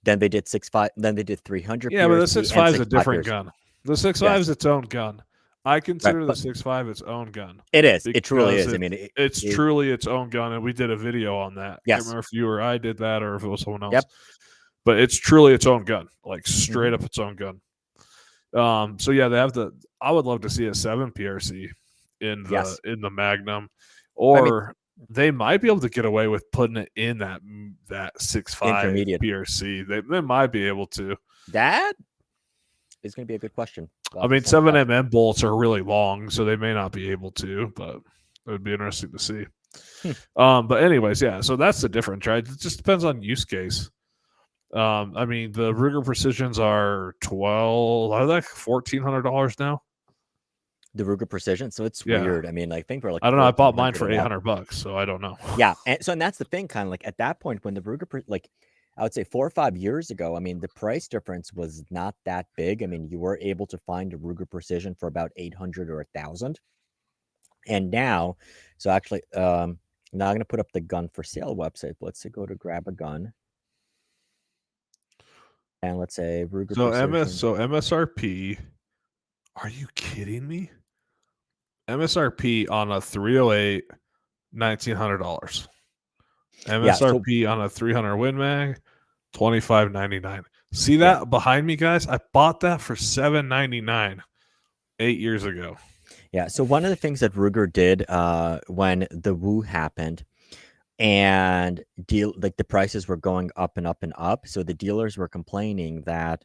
then they did 6.5. Then they did 300 Yeah, but the PRC and 6.5 is a 6.5 different PRC. gun. The 6.5 Yes, is its own gun. I right. consider the But 6.5 its own gun it is. It truly because is. I mean, it's truly its own gun, and we did a video on that. I can't yes. remember if you or I did that or if it was someone else, Yep. but it's truly its own gun, like Hmm. straight up its own gun. So yeah, they have the. I would love to see a 7 PRC Yes. in the Magnum, I mean, or they might be able to get away with putting it in that 6.5 intermediate. PRC. They might be able to. That is going to be a good question. We'll I have to mean, send it up. 7mm bolts are really long, so they may not be able to, but it would be interesting to see. Hmm. But anyways, yeah. So that's the difference, right? It just depends on use case. I mean, the Ruger Precisions are $1,400 now. The Ruger Precision. So it's Yeah, weird. I mean, I think we're like I don't know. I bought mine 1,400 for a while. $800, so I don't know. Yeah, and that's the thing. Kind of like at that point when the Ruger, like I would say 4 or 5 years ago. I mean, the price difference was not that big. I mean, you were able to find a Ruger Precision for about 800 or 1,000. And now, so actually, now I'm gonna put up the gun for sale website. Let's go to grab a gun, and let's say Ruger Precision. So MSRP. Are you kidding me? MSRP on a 308, $1,900. Yeah, so MSRP on a 300 Win Mag, $25.99. See yeah, that behind me, guys? I bought that for $7.99 8 years ago. yeah. So one of the things that Ruger did when the Woo happened, and like the prices were going up and up and up, so the dealers were complaining that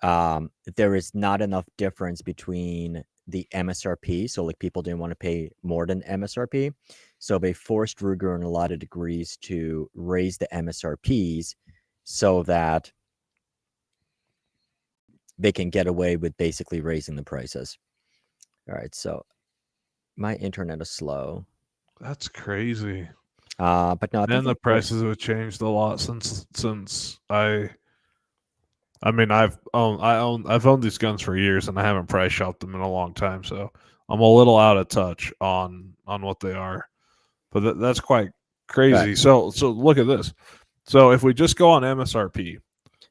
there is not enough difference between the MSRP. So like people didn't want to pay more than MSRP. So they forced Ruger in a lot of degrees to raise the MSRPs so that they can get away with basically raising the prices. All right. So my internet is slow. That's crazy. But no, I think And the like prices have changed a lot since I mean I've owned these guns for years and I haven't price shopped them in a long time, so I'm a little out of touch on what they are. But that's quite crazy. right. So look at this. So if we just go on MSRP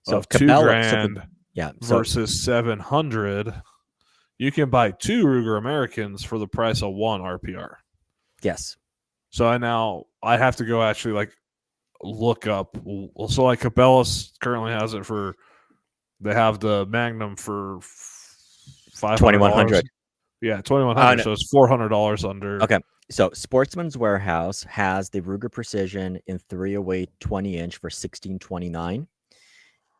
So of 2 Cabela, so grand yeah, so versus 700, you can buy 2 Ruger Americans for the price of 1 RPR. yes. So I have to go actually like look up. So like Cabela's currently has it for. They have the Magnum for $500. 2,100. Yeah, 2,100. No. So it's $400 under. Okay. So Sportsman's Warehouse has the Ruger Precision in 308 20-inch for 1629,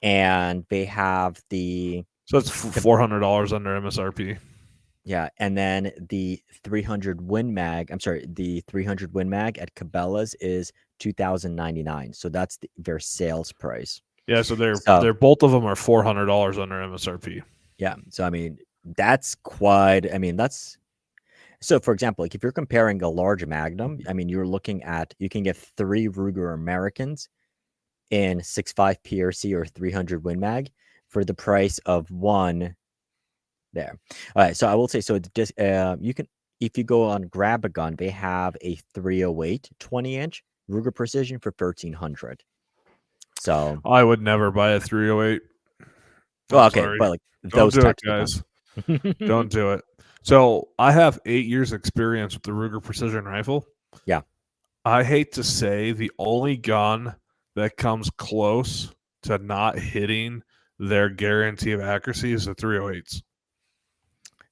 and they have the So it's $400 under MSRP. yeah, and then the 300 Win Mag. I'm sorry, the 300 Win Mag at Cabela's is 2,099. So that's their sales price. Yeah, so they're both of them are $400 under MSRP. Yeah, so I mean that's quite. I mean that's so. For example, like if you're comparing a large Magnum, I mean you're looking at you can get 3 Ruger Americans in 6.5 PRC or 300 Win Mag for the price of 1 there. All right, so I will say so. Just you can if you go on Grab a Gun, they have a 308 20-inch Ruger Precision for 1,300. So I would never buy a 308. well, I'm okay, sorry. but like Don't those do it, types of guys. guns. Don't do it. So I have 8 years experience with the Ruger Precision Rifle. Yeah. I hate to say the only gun that comes close to not hitting their guarantee of accuracy is the 308s.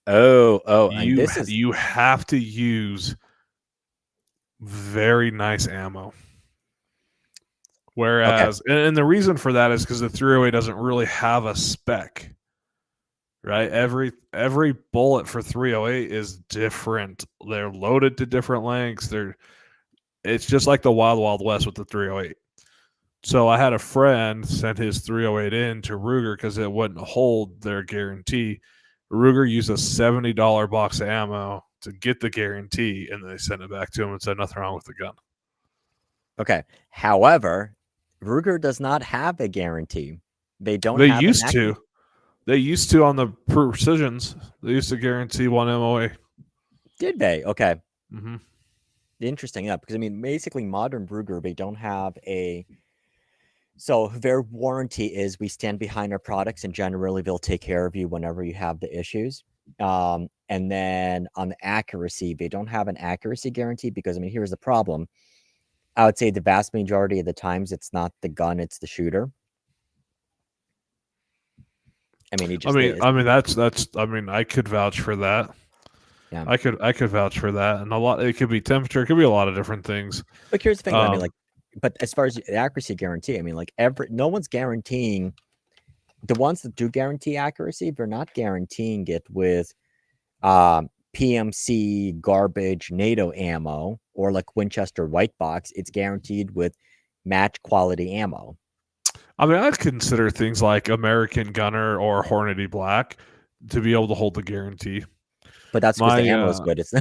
And this is You have to use very nice ammo. Whereas, and the reason for that is because the 308 doesn't really have a spec, right? Every bullet for 308 is different. They're loaded to different lengths. It's just like the Wild Wild West with the 308. So I had a friend send his 308 in to Ruger because it wouldn't hold their guarantee. Ruger used a $70 box of ammo to get the guarantee, and they sent it back to him and said nothing wrong with the gun. Okay. However, Ruger does not have a guarantee. They don't They have an used accuracy. to. They used to on the Precisions. They used to guarantee 1 MOA. Did they? Okay. Mm-hmm. Interesting. Yeah, because I mean, basically, modern Ruger, they don't have a. So their warranty is we stand behind our products, and generally they'll take care of you whenever you have the issues. And then on the accuracy, they don't have an accuracy guarantee because I mean, here's the problem. I would say the vast majority of the times it's not the gun, it's the shooter. I mean, he just is. I mean that's. I mean, I could vouch for that. Yeah. I could vouch for that, and a lot. It could be temperature. It could be a lot of different things. But here's the thing. I mean, like, Um, but as far as the accuracy guarantee, I mean, like, no one's guaranteeing the ones that do guarantee accuracy. They're not guaranteeing it with PMC garbage NATO ammo or like Winchester white box. It's guaranteed with match quality ammo. I mean, I'd consider things like American Gunner or Hornady Black to be able to hold the guarantee. But that's because the My ammo is good. It's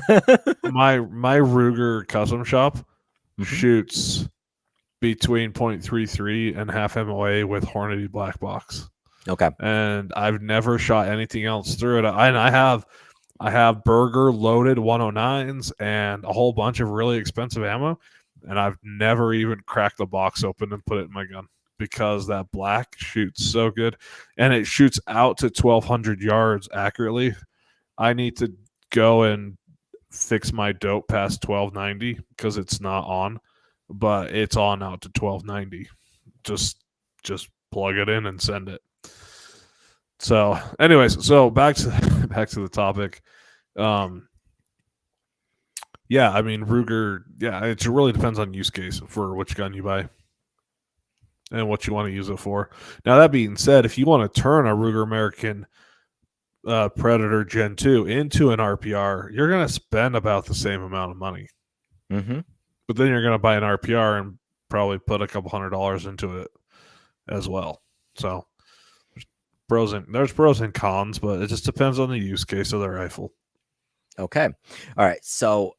my Ruger custom shop Mhm. shoots between 0.33 and half MOA with Hornady Black Box, Okay. and I've never shot anything else through it. And I have Burger loaded 109s and a whole bunch of really expensive ammo, and I've never even cracked the box open and put it in my gun because that black shoots so good, and it shoots out to 1,200 yards accurately. I need to go and fix my dope past 1290 because it's not on, but it's on out to 1290. Just plug it in and send it. So, anyways, so back to back to the topic. Um, yeah, I mean Ruger. Yeah, it really depends on use case for which gun you buy and what you want to use it for. Now that being said, if you want to turn a Ruger American Predator Gen 2 into an RPR, you're going to spend about the same amount of money. Mm-hmm. But then you're going to buy an RPR and probably put a couple $100 into it as well. So there's pros and cons, but it just depends on the use case of the rifle. Okay. All right. So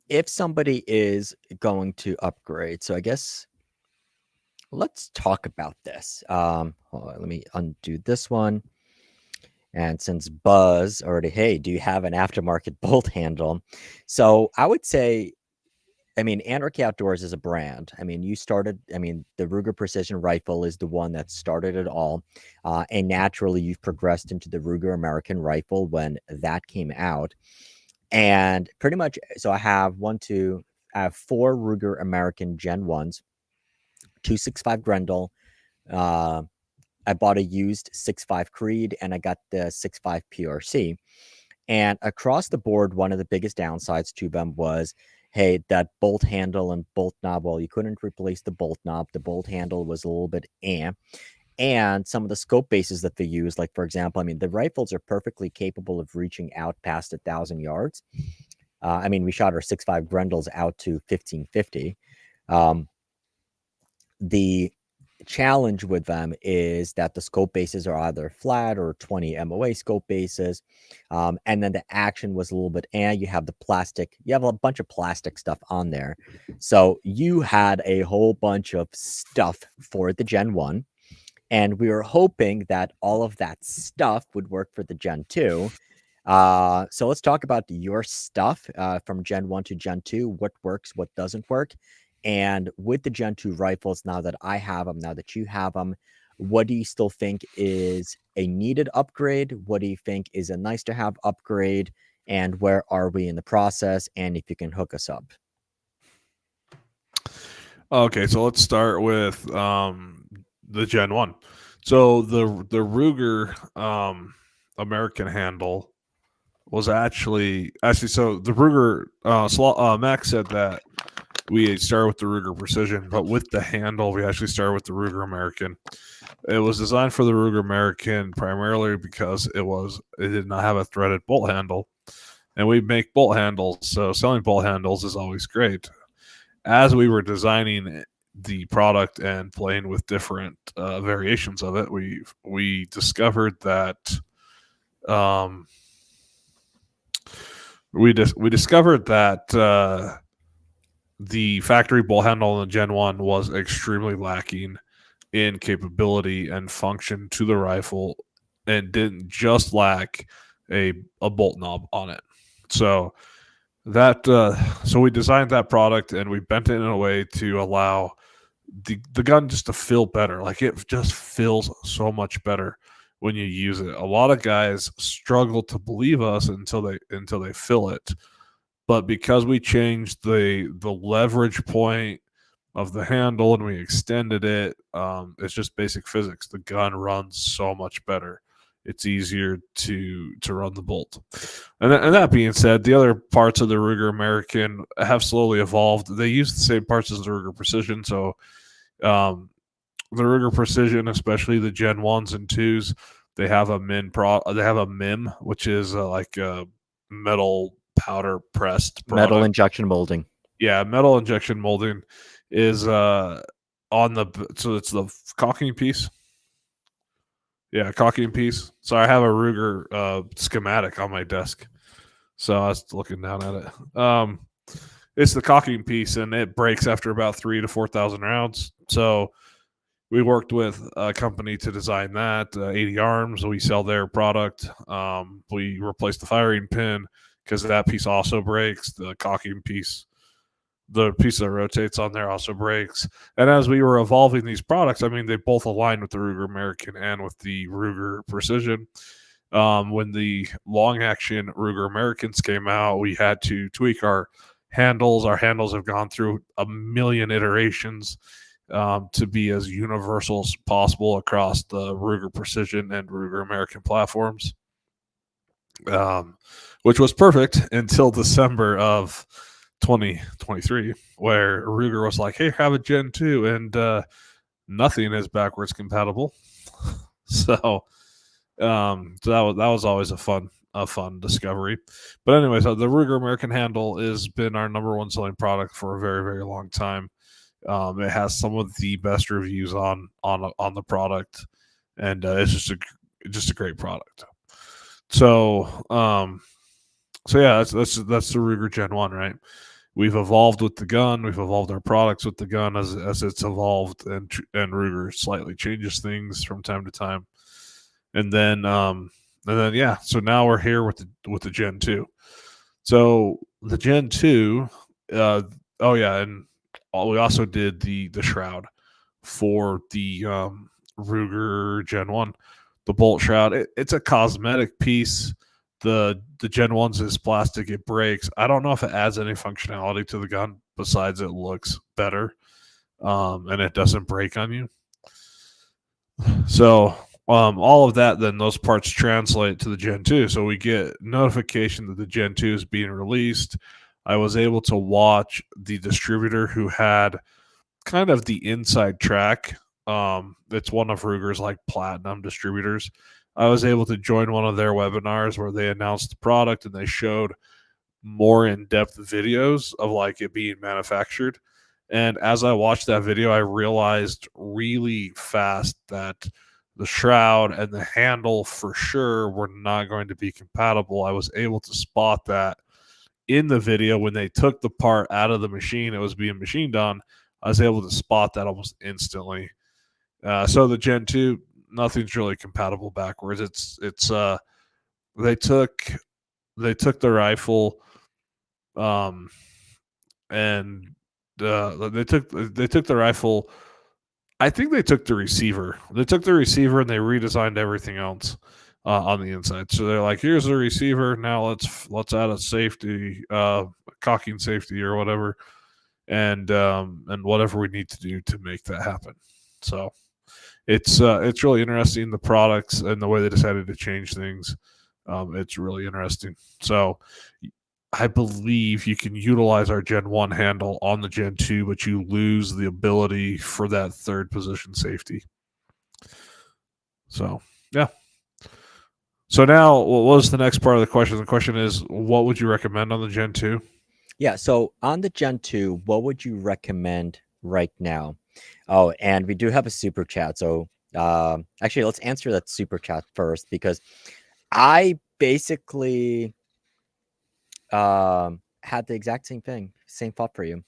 if somebody is going to upgrade, so I guess let's talk about this. Hold on, let me undo this one. And since Buzz already, hey, do you have an aftermarket bolt handle? So I would say, I mean, Anarchy Outdoors is a brand. I mean, the Ruger Precision Rifle is the one that started it all. And naturally, you've progressed into the Ruger American Rifle when that came out. And pretty much, so I have I have 4 Ruger American Gen 1s, 265 Grendel. I bought a used 6.5 Creed and I got the 6.5 PRC. And across the board, one of the biggest downsides to them was, hey, that bolt handle and bolt knob, well, you couldn't replace the bolt knob. The bolt handle was a little bit and some of the scope bases that they use, like, for example, I mean, the rifles are perfectly capable of reaching out past 1,000 yards. I mean, we shot our 6.5 Grendels out to 1550. The challenge with them is that the scope bases are either flat or 20 MOA scope bases. And then the action was a little bit, and you have a bunch of plastic stuff on there. So you had a whole bunch of stuff for the Gen 1. And we were hoping that all of that stuff would work for the Gen 2. So let's talk about your stuff from Gen 1 to Gen 2, what works, what doesn't work. And with the Gen 2 rifles, now that I have them, now that you have them, what do you still think is a needed upgrade? What do you think is a nice to have upgrade? And where are we in the process? And if you can hook us up. Okay, so let's start with the Gen 1. So the Ruger American handle was actually so the Ruger Max said that we started with the Ruger Precision, but with the handle we actually started with the Ruger American. It was designed for the Ruger American primarily because it did not have a threaded bolt handle, and we make bolt handles, so selling bolt handles is always great. As we were designing the product and playing with different variations of it, we discovered that we discovered that the factory bull handle in the Gen 1 was extremely lacking in capability and function to the rifle, and didn't just lack a bolt knob on it. So that so we designed that product and we bent it in a way to allow the gun just to feel better. Like it just feels so much better when you use it. A lot of guys struggle to believe us until they feel it. But because we changed the leverage point of the handle and we extended it, it's just basic physics. The gun runs so much better. It's easier to run the bolt. And that being said, the other parts of the Ruger American have slowly evolved. They use the same parts as the Ruger Precision, so um, the Ruger Precision, especially the Gen 1s and 2s, they have a MIM, which is like a metal powder pressed Metal product. injection molding. Yeah, metal injection molding is on the so it's the caulking piece. Yeah, caulking piece. So I have a Ruger schematic on my desk. So I was looking down at it. It's the caulking piece, and it breaks after about 3 to 4,000 rounds. So we worked with a company to design that. 80 Arms, we sell their product. We replaced the firing pin because that piece also breaks. The caulking piece, the piece that rotates on there, also breaks. And as we were evolving these products, I mean, they both aligned with the Ruger American and with the Ruger Precision. When the long action Ruger Americans came out, we had to tweak our handles. Our handles have gone through a million iterations to be as universal as possible across the Ruger Precision and Ruger American platforms, which was perfect until December of 2023, where Ruger was like, "Hey, have a Gen 2," and nothing is backwards compatible. So that was always a fun discovery. But anyways, the Ruger American handle has been our number one selling product for a very, very long time. It has some of the best reviews on the product, and it's just a great product. So so yeah, that's the Ruger Gen 1, right? We've evolved with the gun. We've evolved our products with the gun as it's evolved, and Ruger slightly changes things from time to time. And then yeah, so now we're here with the Gen 2. So the Gen 2, oh yeah, and we also did the shroud for the Ruger Gen 1, the bolt shroud. It's a cosmetic piece. The Gen 1's is plastic, it breaks. I don't know if it adds any functionality to the gun besides it looks better, and it doesn't break on you. So all of that, then those parts translate to the Gen 2. So we get notification that the Gen 2 is being released. I was able to watch the distributor who had kind of the inside track. It's one of Ruger's like platinum distributors. I was able to join one of their webinars where they announced the product and they showed more in-depth videos of like it being manufactured. And as I watched that video, I realized really fast that the shroud and the handle for sure were not going to be compatible. I was able to spot that in the video when they took the part out of the machine it was being machined on. I was able to spot that almost instantly. So the Gen 2, nothing's really compatible backwards. It's they took the rifle, and they took the rifle. I think they took the receiver. They took the receiver and they redesigned everything else on the inside. So they're like, here's the receiver. Now let's add a safety, cocking safety or whatever, and whatever we need to do to make that happen. So it's really interesting, the products and the way they decided to change things. It's really interesting. So I believe you can utilize our Gen 1 handle on the Gen 2, but you lose the ability for that third position safety. So, yeah. So now, what was the next part of the question? The question is, what would you recommend on the Gen 2? Yeah, so on the Gen 2, what would you recommend right now? Oh, and we do have a super chat. So actually, let's answer that super chat first because I basically had the exact same thing, same thought for you.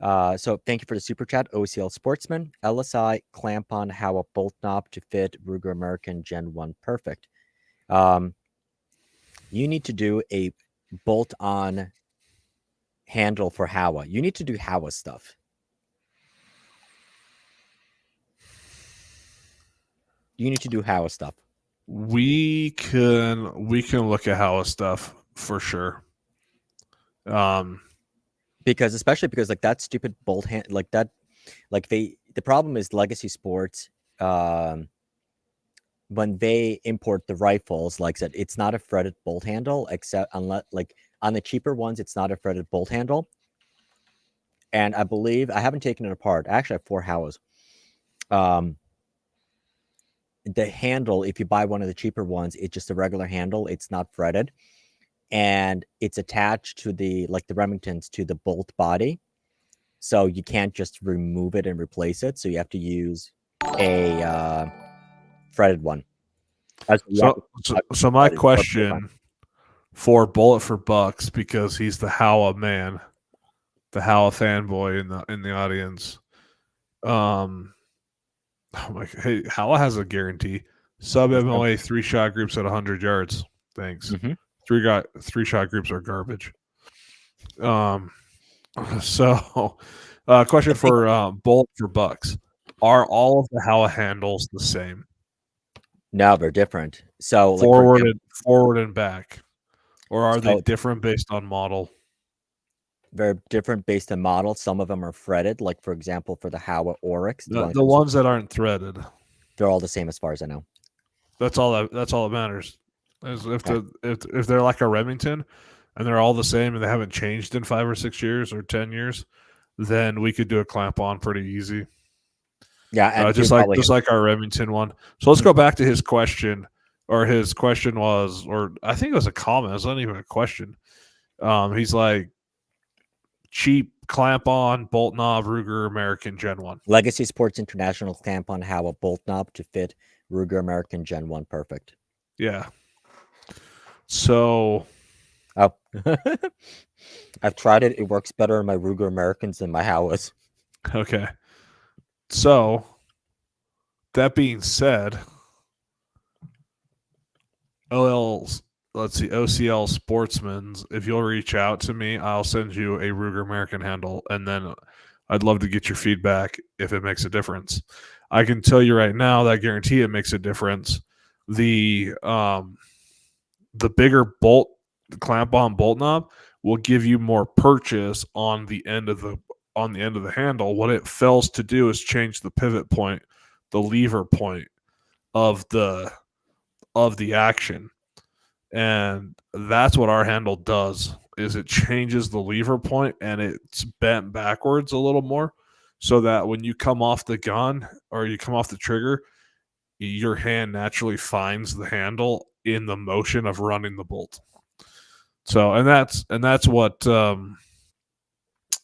So thank you for the super chat, OCL Sportsman. LSI clamp on how a bolt knob to fit Ruger American Gen 1 perfect. You need to do a bolt on handle for Howa. You need to do Howa stuff. You need to do Howa stuff. We can look at Howa stuff for sure. Because especially because like that stupid bolt hand, like that, like the problem is Legacy Sports. When they import the rifles, like I said, it's not a threaded bolt handle, except unless like on the cheaper ones, it's not a threaded bolt handle. And I believe I haven't taken it apart. I actually have 4 Howas. The handle, if you buy one of the cheaper ones, it's just a regular handle. It's not threaded, and it's attached to the like the Remingtons to the bolt body, so you can't just remove it and replace it. So you have to use a threaded one. So my question for Bullet for Bucks, because he's the Howa man, the Howa fanboy in the audience. Oh my, hey, Howa has a guarantee. Sub MOA 3-shot groups at 100 yards. Thanks. Mm-hmm. 3-shot groups are garbage. So question for Bullet for Bucks. Are all of the Howa handles the same? No, they're different. So forward and back. Or are they different based on model? They're different based on model. Some of them are threaded, like for example, for the Howa Oryx. The ones that aren't threaded, they're all the same as far as I know. That's all that matters. If they're like a Remington and they're all the same and they haven't changed in 5 or 6 years or 10 years, then we could do a clamp on pretty easy. Yeah, and just like our Remington one. So let's go back to his question, or his question was, or I think it was a comment. It's not even a question. He's like, cheap clamp on bolt knob Ruger American Gen 1. Legacy Sports International clamp on Howa bolt knob to fit Ruger American Gen 1 perfect. Yeah. So I've tried it. It works better in my Ruger Americans than my Howas. Okay. So that being said, OCL Sportsman's, if you'll reach out to me, I'll send you a Ruger American handle, and then I'd love to get your feedback if it makes a difference. I can tell you right now that I guarantee it makes a difference. The bigger bolt, the clamp-on bolt knob, will give you more purchase on the end of the handle. What it fails to do is change the pivot point, the lever point of the action. And that's what our handle does, is it changes the lever point and it's bent backwards a little more, so that when you come off the gun or you come off the trigger, your hand naturally finds the handle in the motion of running the bolt. So and that's what and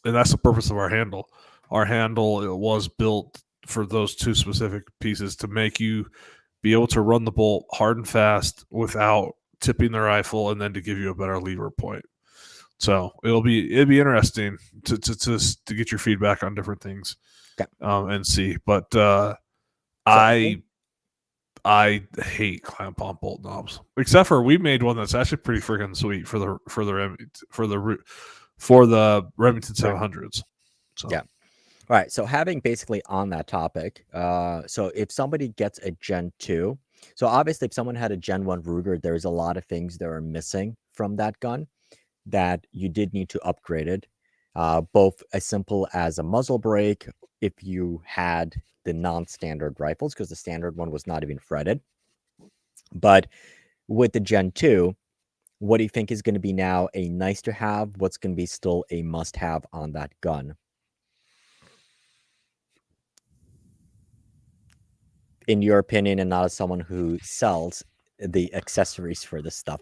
that's the purpose of our handle. Our handle, it was built for those two specific pieces, to make you be able to run the bolt hard and fast without tipping the rifle, and then to give you a better lever point. So it'll be interesting to get your feedback on different things, and see. But I hate clamp on bolt knobs, except for we made one that's actually pretty freaking sweet for the Remington 700s. So. Yeah. All right. So having basically on that topic, so if somebody gets a Gen 2, so obviously if someone had a Gen 1 Ruger, there's a lot of things that are missing from that gun that you did need to upgrade it. Both as simple as a muzzle brake, if you had the non-standard rifles, because the standard one was not even threaded. But with the Gen 2, what do you think is going to be now a nice to have? What's going to be still a must have on that gun? In your opinion, and not as someone who sells the accessories for this stuff.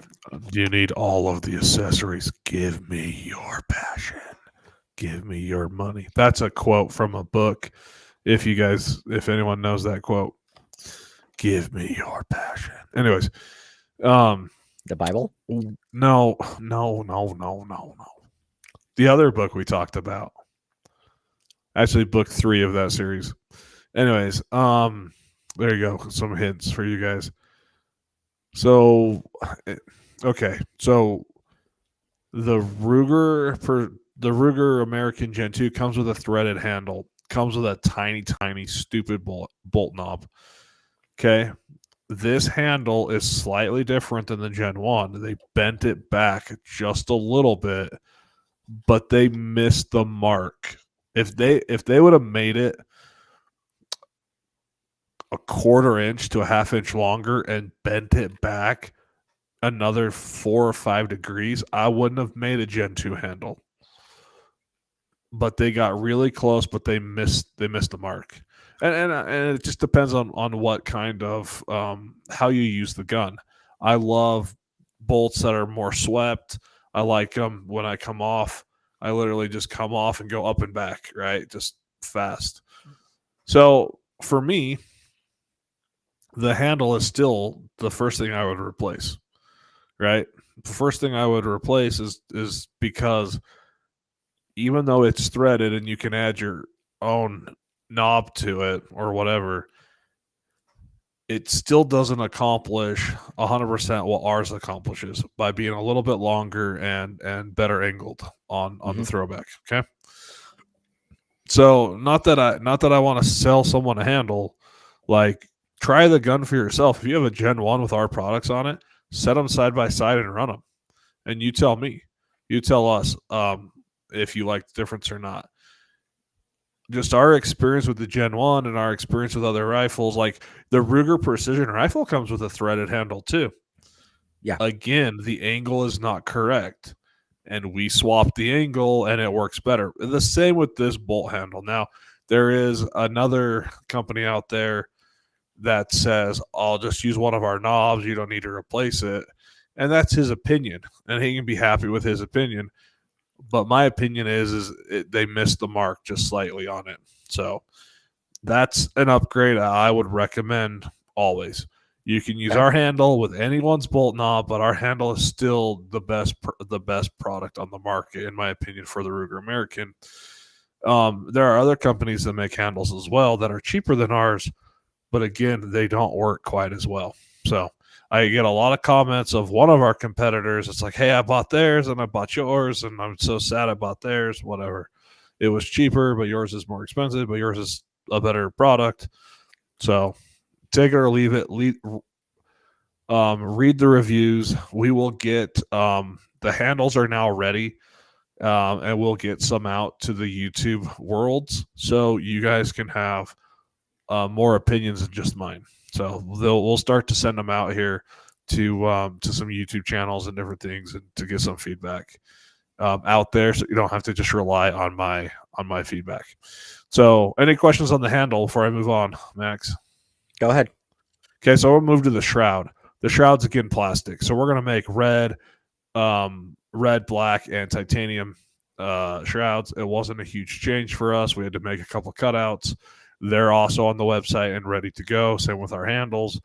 You need all of the accessories. Give me your passion. Give me your money. That's a quote from a book. If anyone knows that quote, give me your passion. Anyways, The Bible? No, no, no, no, no, no. The other book we talked about. Actually, book 3 of that series. Anyways, there you go. Some hints for you guys. So, okay, so the Ruger American Gen 2 comes with a threaded handle, comes with a tiny, tiny, stupid bolt knob. Okay, this handle is slightly different than the Gen 1. They bent it back just a little bit, but they missed the mark. If they would have made it a quarter inch to a half inch longer and bent it back another 4 or 5 degrees, I wouldn't have made a Gen 2 handle. But they got really close, but they missed the mark. And it just depends on what kind of how you use the gun. I love bolts that are more swept. I like them when I come off. I literally just come off and go up and back, right? Just fast. So for me, the handle is still the first thing I would replace, right? The first thing I would replace is because even though it's threaded and you can add your own knob to it or whatever, it still doesn't accomplish 100% what ours accomplishes by being a little bit longer and better angled on the Hmm. throwback. Okay, so not that I want to sell someone a handle. Like, try the gun for yourself. If you have a Gen 1 with our products on it, set them side by side and run them, and you tell me, you tell us if you like the difference or not. Just our experience with the Gen 1 and our experience with other rifles, like the Ruger Precision rifle comes with a threaded handle too. Yeah. Again, the angle is not correct. And we swapped the angle and it works better. The same with this bolt handle. Now, there is another company out there that says, I'll just use one of our knobs. You don't need to replace it. And that's his opinion. And he can be happy with his opinion. But my opinion is they missed the mark just slightly on it. So that's an upgrade I would recommend always. You can use Okay. our handle with anyone's bolt knob, but our handle is still the best product on the market, in my opinion, for the Ruger American. There are other companies that make handles as well that are cheaper than ours, but again, they don't work quite as well. So I get a lot of comments of one of our competitors. It's like, hey, I bought theirs and I bought yours, and I'm so sad I bought theirs. Whatever. It was cheaper, but yours is more expensive, but yours is a better product. So take it or leave it. Read the reviews. We will get the handles are now ready, and we'll get some out to the YouTube worlds so you guys can have more opinions than just mine. So we'll start to send them out here to some YouTube channels and different things, and to get some feedback out there, so you don't have to just rely on my feedback. So, any questions on the handle before I move on, Max? Go ahead. Okay, so we'll move to the shroud. The shroud's again plastic, so we're gonna make red, black, and titanium shrouds. It wasn't a huge change for us. We had to make a couple cutouts. They're also on the website and ready to go. Same with our handles.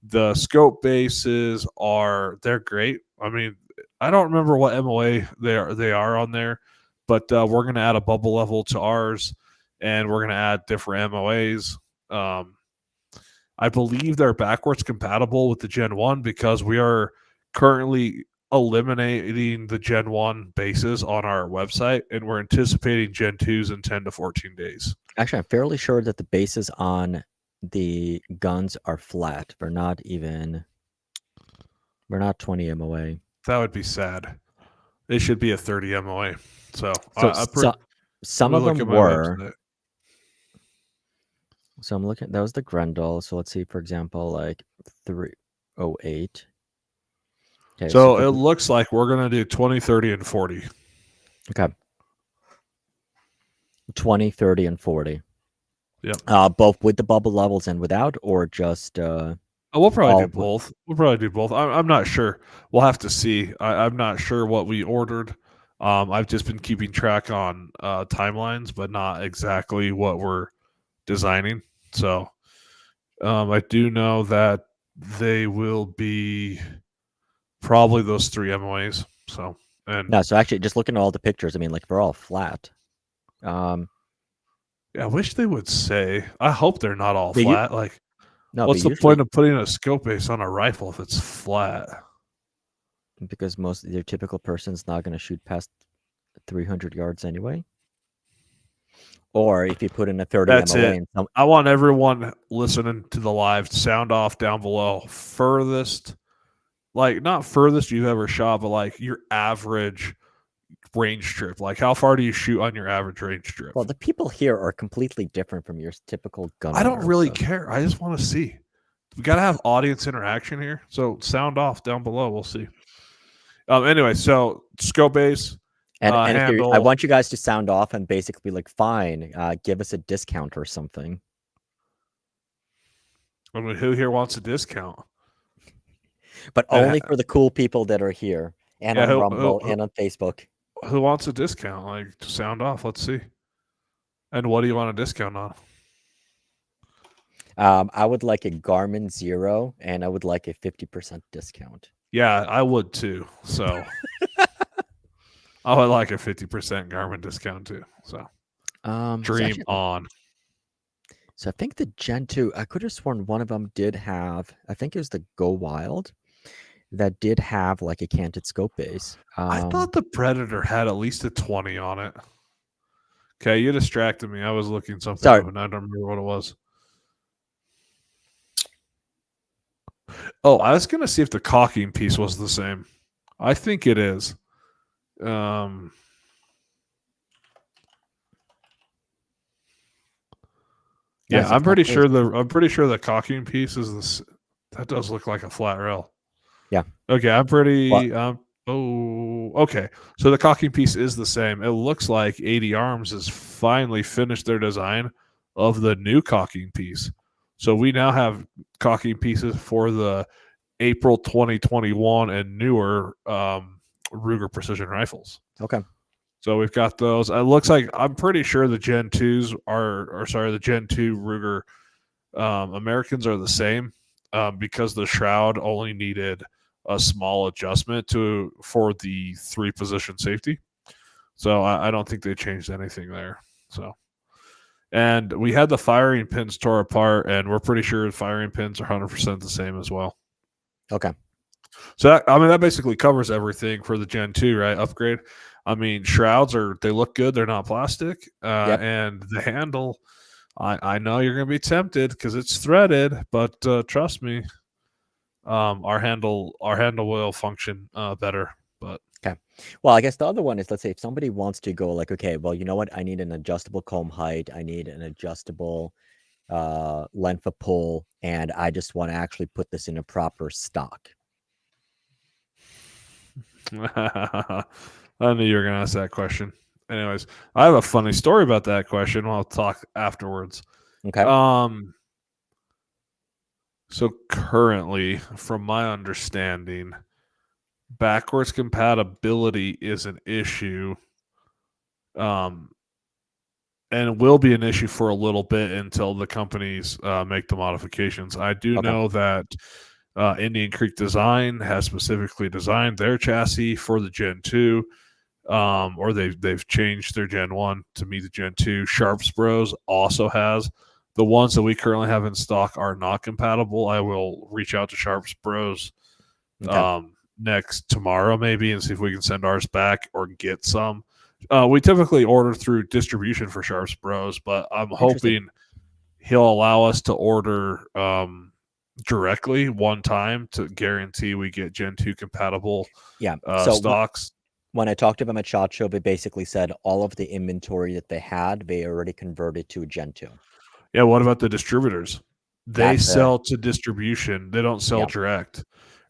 The scope bases they're great. I mean, I don't remember what MOA they are on there, but we're gonna add a bubble level to ours, and we're gonna add different MOAs. I believe they're backwards compatible with the Gen 1 because we are currently eliminating the Gen 1 bases on our website, and we're anticipating Gen 2s in 10 to 14 days. Actually, I'm fairly sure that the bases on the guns are flat. We're not 20 MOA. That would be sad. It should be a 30 MOA. So, So, let some me of look them at my were. website. So I'm looking. That was the Grendel. So let's see, for example, like 308. Okay, so So, it looks like we're going to do 20, 30, and 40. okay, 20, 30, and 40. Yep. Both with the bubble levels and without, or just We'll probably all do both. I'm not sure. We'll have to see. I'm not sure what we ordered. I've just been keeping track on timelines, but not exactly what we're designing. So I do know that they will be probably those 3 MOAs. So, and No, so actually, just looking at all the pictures, I mean, like, they're all flat. I wish they would say. I hope they're not all But you flat. Like, no, but what's the point usually of putting a scope base on a rifle if it's flat? because most your typical person's not going to shoot past 300 yards anyway. Or if you put in a 30 That's MOA it. and some, I want everyone listening to the live to sound off down below. Furthest, like not furthest you've ever shot, but like your average range trip. Like how far do you shoot on your average range trip? well, the people here are completely different from your typical gun I don't owner. really So. care. I just want to see. We got to have audience interaction here. So sound off down below. We'll see. Anyway, so scope base, And if you're, I handle. want you guys to sound off and basically be like, fine, give us a discount or something. I mean, who here wants a discount? But And only for the cool people that are here and yeah, on Rumble and on Facebook. who wants a discount? Like sound off. Let's see. And what do you want a discount on? I would like a Garmin Zero, and I would like a 50% discount. Yeah, I would too. So I would like a 50% Garmin discount too. So dream on. So I think the Gen 2, I could have sworn one of them did have, I think it was the Go Wild, that did have like a canted scope base. I thought the Predator had at least a 20 on it. Okay, you distracted me. I was looking something up and I don't remember what it was. Oh, I was going to see if the cocking piece was the same. I think it is. Yeah, I'm pretty sure the cocking piece is this. That does look like a flat rail. Yeah. Okay, I'm pretty. Okay. So the cocking piece is the same. It looks like 80 Arms has finally finished their design of the new cocking piece. So we now have cocking pieces for the April 2021 and newer Ruger precision rifles. Okay. So we've got those. It looks like I'm pretty sure the Gen 2s the Gen 2 Ruger Americans are the same because the shroud only needed a small adjustment for the 3-position safety. So I don't think they changed anything there. So, and we had the firing pins tore apart, and we're pretty sure the firing pins are 100% the same as well. Okay. So that basically covers everything for the Gen 2, right? Upgrade. I mean, shrouds they look good. They're not plastic. And the handle, I know you're going to be tempted because it's threaded, but trust me, our handle will function better. But okay. Well, I guess the other one is, let's say if somebody wants to go like, okay, well, you know what? I need an adjustable comb height. I need an adjustable length of pull, and I just want to actually put this in a proper stock. I knew you were going to ask that question. Anyways, I have a funny story about that question. I'll talk afterwards. Okay. So currently, from my understanding, backwards compatibility is an issue. And will be an issue for a little bit until the companies make the modifications. I do know that Indian Creek Design has specifically designed their chassis for the Gen 2, or they've changed their Gen 1 to meet the Gen 2. Sharps Bros also has. The ones that we currently have in stock are not compatible. I will reach out to Sharps Bros next tomorrow maybe and see if we can send ours back or get some. We typically order through distribution for Sharps Bros, but I'm hoping he'll allow us to order directly one time to guarantee we get Gen 2 compatible stocks. When I talked to them at SHOT Show, they basically said all of the inventory that they had, they already converted to Gen 2. Yeah, what about the distributors? They sell to distribution. They don't sell direct,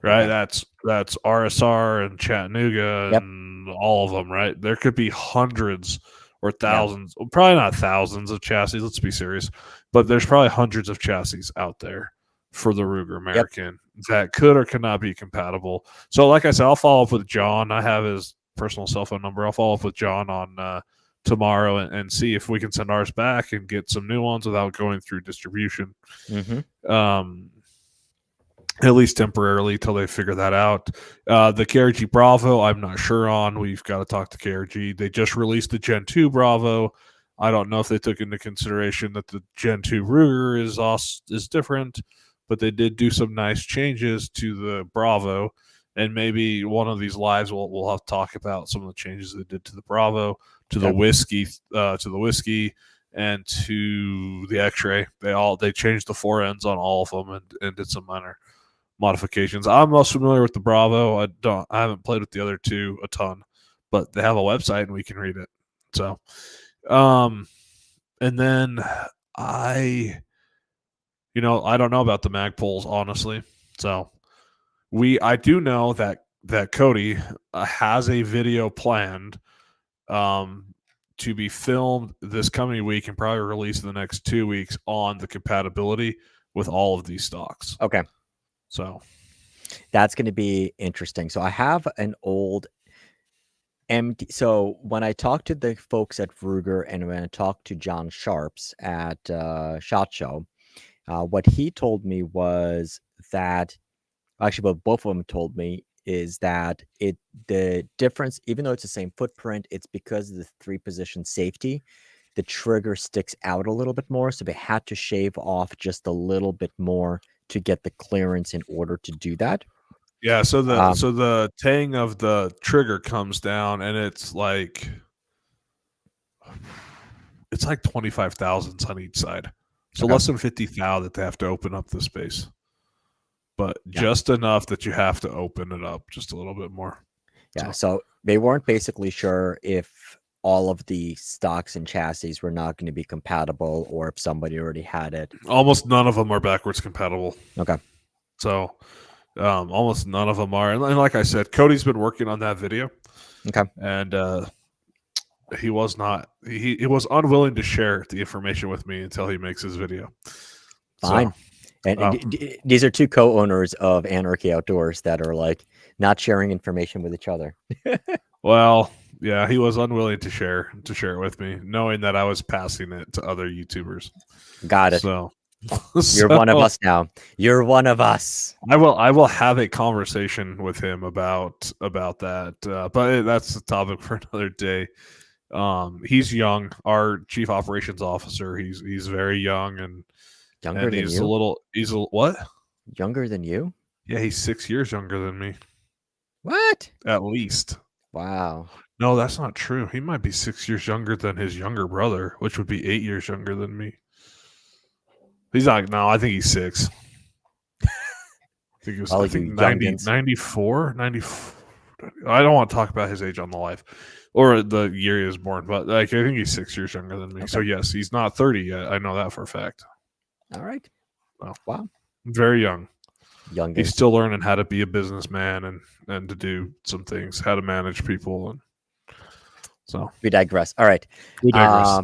right? Okay. That's RSR and Chattanooga and all of them, right? There could be hundreds or thousands, probably not thousands of chassis, let's be serious, but there's probably hundreds of chassis out there for the Ruger American that could or could not be compatible. So like I said, I'll follow up with John. I have his personal cell phone number. I'll follow up with John on tomorrow and see if we can send ours back and get some new ones without going through distribution. at least temporarily till they figure that out. The KRG Bravo, I'm not sure on. We've got to talk to KRG. They just released the Gen 2 Bravo. I don't know if they took into consideration that the Gen 2 Ruger is different, but they did do some nice changes to the Bravo. And maybe one of these lives we'll have to talk about some of the changes they did to the Bravo, to the Okay. whiskey, and to the X-ray. They changed the fore ends on all of them and did some minor modifications. I'm most familiar with the Bravo. I haven't played with the other two a ton, but they have a website and we can read it. So, and then I I don't know about the Magpoles honestly. So I do know that Cody has a video planned to be filmed this coming week and probably released in the next 2 weeks on the compatibility with all of these stocks. Okay. So That's going to be interesting. So I have an old empty. So when I talked to the folks at Ruger and when I talked to John Sharps at SHOT Show, what he told me was that actually, what both of them told me is that the difference, even though it's the same footprint, it's because of the 3-position safety. The trigger sticks out a little bit more, so they had to shave off just a little bit more to get the clearance in order to do that. yeah, so the tang of the trigger comes down and it's like 25 thousandths on each side. So Okay. less than 50 thou that they have to open up the space. But Yeah. just enough that you have to open it up just a little bit more. Yeah. So they weren't basically sure if all of the stocks and chassis were not going to be compatible or if somebody already had it. Almost none of them are backwards compatible. Okay. So almost none of them are. And like I said, Cody's been working on that video. Okay. And he was unwilling to share the information with me until he makes his video. Fine. So, And these are two co-owners of Anarchy Outdoors that are like not sharing information with each other. well, yeah, he was unwilling to share it with me, knowing that I was passing it to other YouTubers. Got it. So You're one of us now. You're one of us. I will have a conversation with him about that, but that's a topic for another day. He's young. Our chief operations officer. He's very young and Younger than he's you? He's a what? Younger than you? Yeah, he's 6 years younger than me, What? at least. Wow. No, that's not true. He might be 6 years younger than his younger brother, which would be 8 years younger than me. He's not. No, I think he's 6. I think he was. Well, I you think 90, youngins. 94, 94. I don't want to talk about his age on the live or the year he was born, but like I think he's 6 years younger than me. Okay. So yes, he's not 30 yet. I know that for a fact. All right. Well, Wow. very young. Youngins. He's still learning how to be a businessman and to do some things, how to manage people, and so We digress. All right. we digress.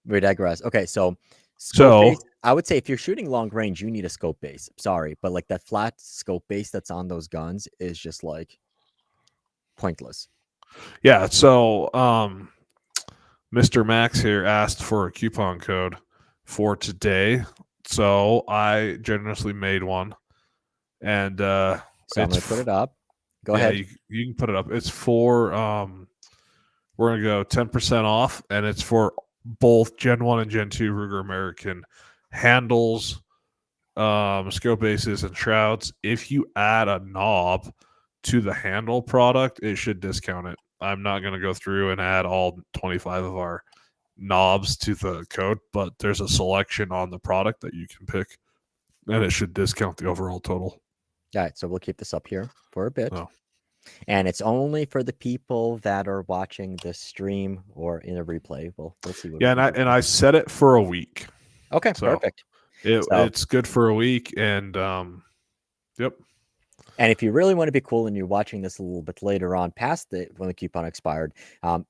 We digress. Okay, so scope base, I would say if you're shooting long range, you need a scope base. Sorry, but like that flat scope base that's on those guns is just like pointless. Yeah. So, Mr. Max here asked for a coupon code for today, so I generously made one, and So I'm gonna put it up. Go yeah, ahead. you can put it up. It's for we're gonna go 10% off, and it's for both Gen 1 and Gen 2 Ruger American handles, scope bases, and shrouds. If you add a knob to the handle product, it should discount it. I'm not going to go through and add all 25 of our knobs to the code, but there's a selection on the product that you can pick, and it should discount the overall total. All right, so we'll keep this up here for a bit. Oh. And it's only for the people that are watching the stream or in a replay. We'll see what. Yeah, and I set it for a week. Okay, so, perfect. It's good for a week, and yep. And if you really want to be cool and you're watching this a little bit later on, past when the coupon expired,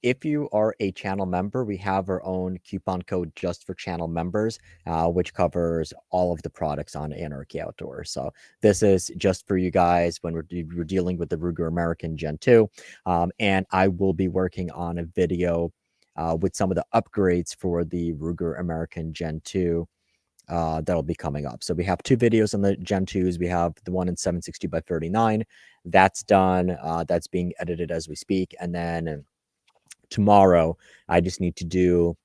if you are a channel member, we have our own coupon code just for channel members, which covers all of the products on Anarchy Outdoors. So this is just for you guys when we're dealing with the Ruger American Gen 2. And I will be working on a video with some of the upgrades for the Ruger American Gen 2 that'll be coming up. So we have 2 videos on the Gen 2s. We have the one in 760 by 39. That's done. That's being edited as we speak. And then tomorrow, I just need to do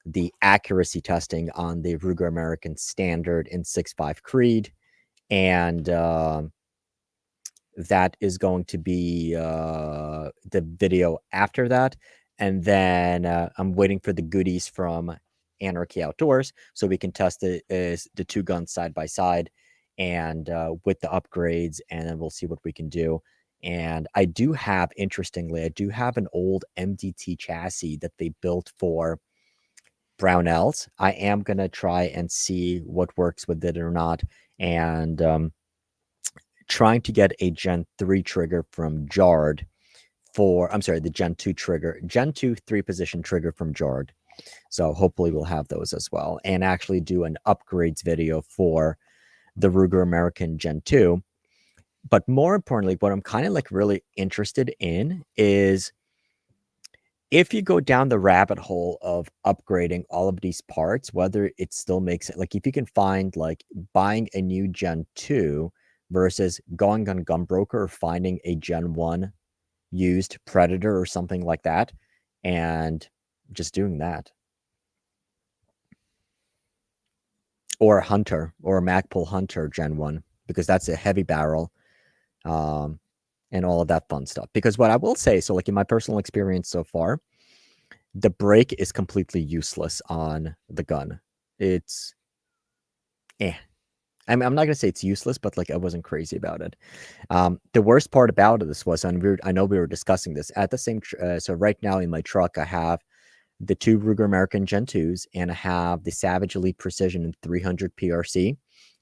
the accuracy testing on the Ruger American Standard in 6.5 Creed. And that is going to be the video after that. And then I'm waiting for the goodies from Anarchy Outdoors so we can test the 2 guns side by side and with the upgrades, and then we'll see what we can do. And I do have, interestingly, I do have an old MDT chassis that they built for Brownells. I am going to try and see what works with it or not. And trying to get a Gen 3 trigger from Jard the Gen 2 trigger, Gen 2 3-position trigger from Jard. So hopefully we'll have those as well, and actually do an upgrades video for the Ruger American Gen 2. But more importantly, what I'm kind of like really interested in is if you go down the rabbit hole of upgrading all of these parts, whether it still makes it, like if you can find like buying a new Gen 2 versus going on Gunbroker or finding a Gen 1 used Predator or something like that, and just doing that. Or a Hunter, or a Magpul Hunter Gen 1, because that's a heavy barrel, and all of that fun stuff. Because what I will say, so like in my personal experience so far, the brake is completely useless on the gun. It's I'm not gonna say it's useless, but like I wasn't crazy about it. The worst part about this was, and I know we were discussing this at the same. So right now in my truck, I have the 2 Ruger American Gen 2s, and I have the Savage Elite Precision in 300 PRC,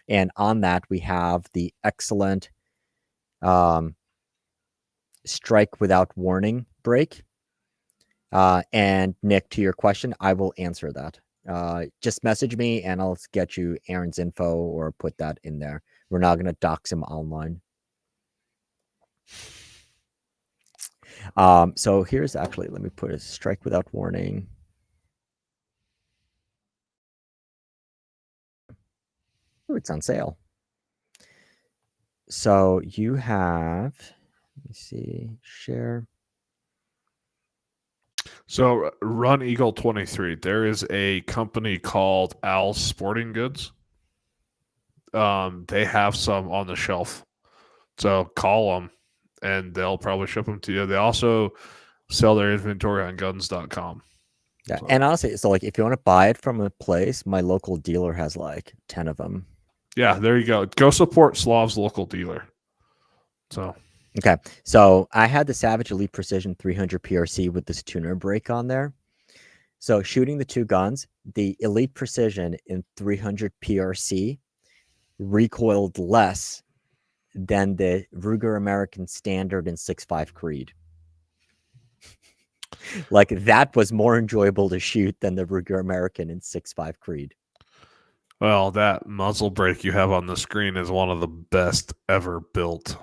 and on that we have the excellent Strike Without Warning brake. And Nick, to your question, I will answer that. Just message me and I'll get you Aaron's info or put that in there. We're not going to dox him online. So here's actually, let me put a Strike Without Warning. Ooh, it's on sale. So you have, let me see, share. So Run Eagle 23. There is a company called Al's Sporting Goods. They have some on the shelf. So call them and they'll probably ship them to you. They also sell their inventory on guns.com. Yeah, So. and honestly, so like if you want to buy it from a place, my local dealer has like 10 of them. Yeah, there you go. Go support Slav's local dealer. So okay, so I had the Savage Elite Precision 300 PRC with this tuner brake on there. So shooting the 2 guns, the Elite Precision in 300 PRC recoiled less than the Ruger American Standard in 6.5 Creed. Like that was more enjoyable to shoot than the Ruger American in 6.5 Creed. Well, that muzzle brake you have on the screen is one of the best ever built.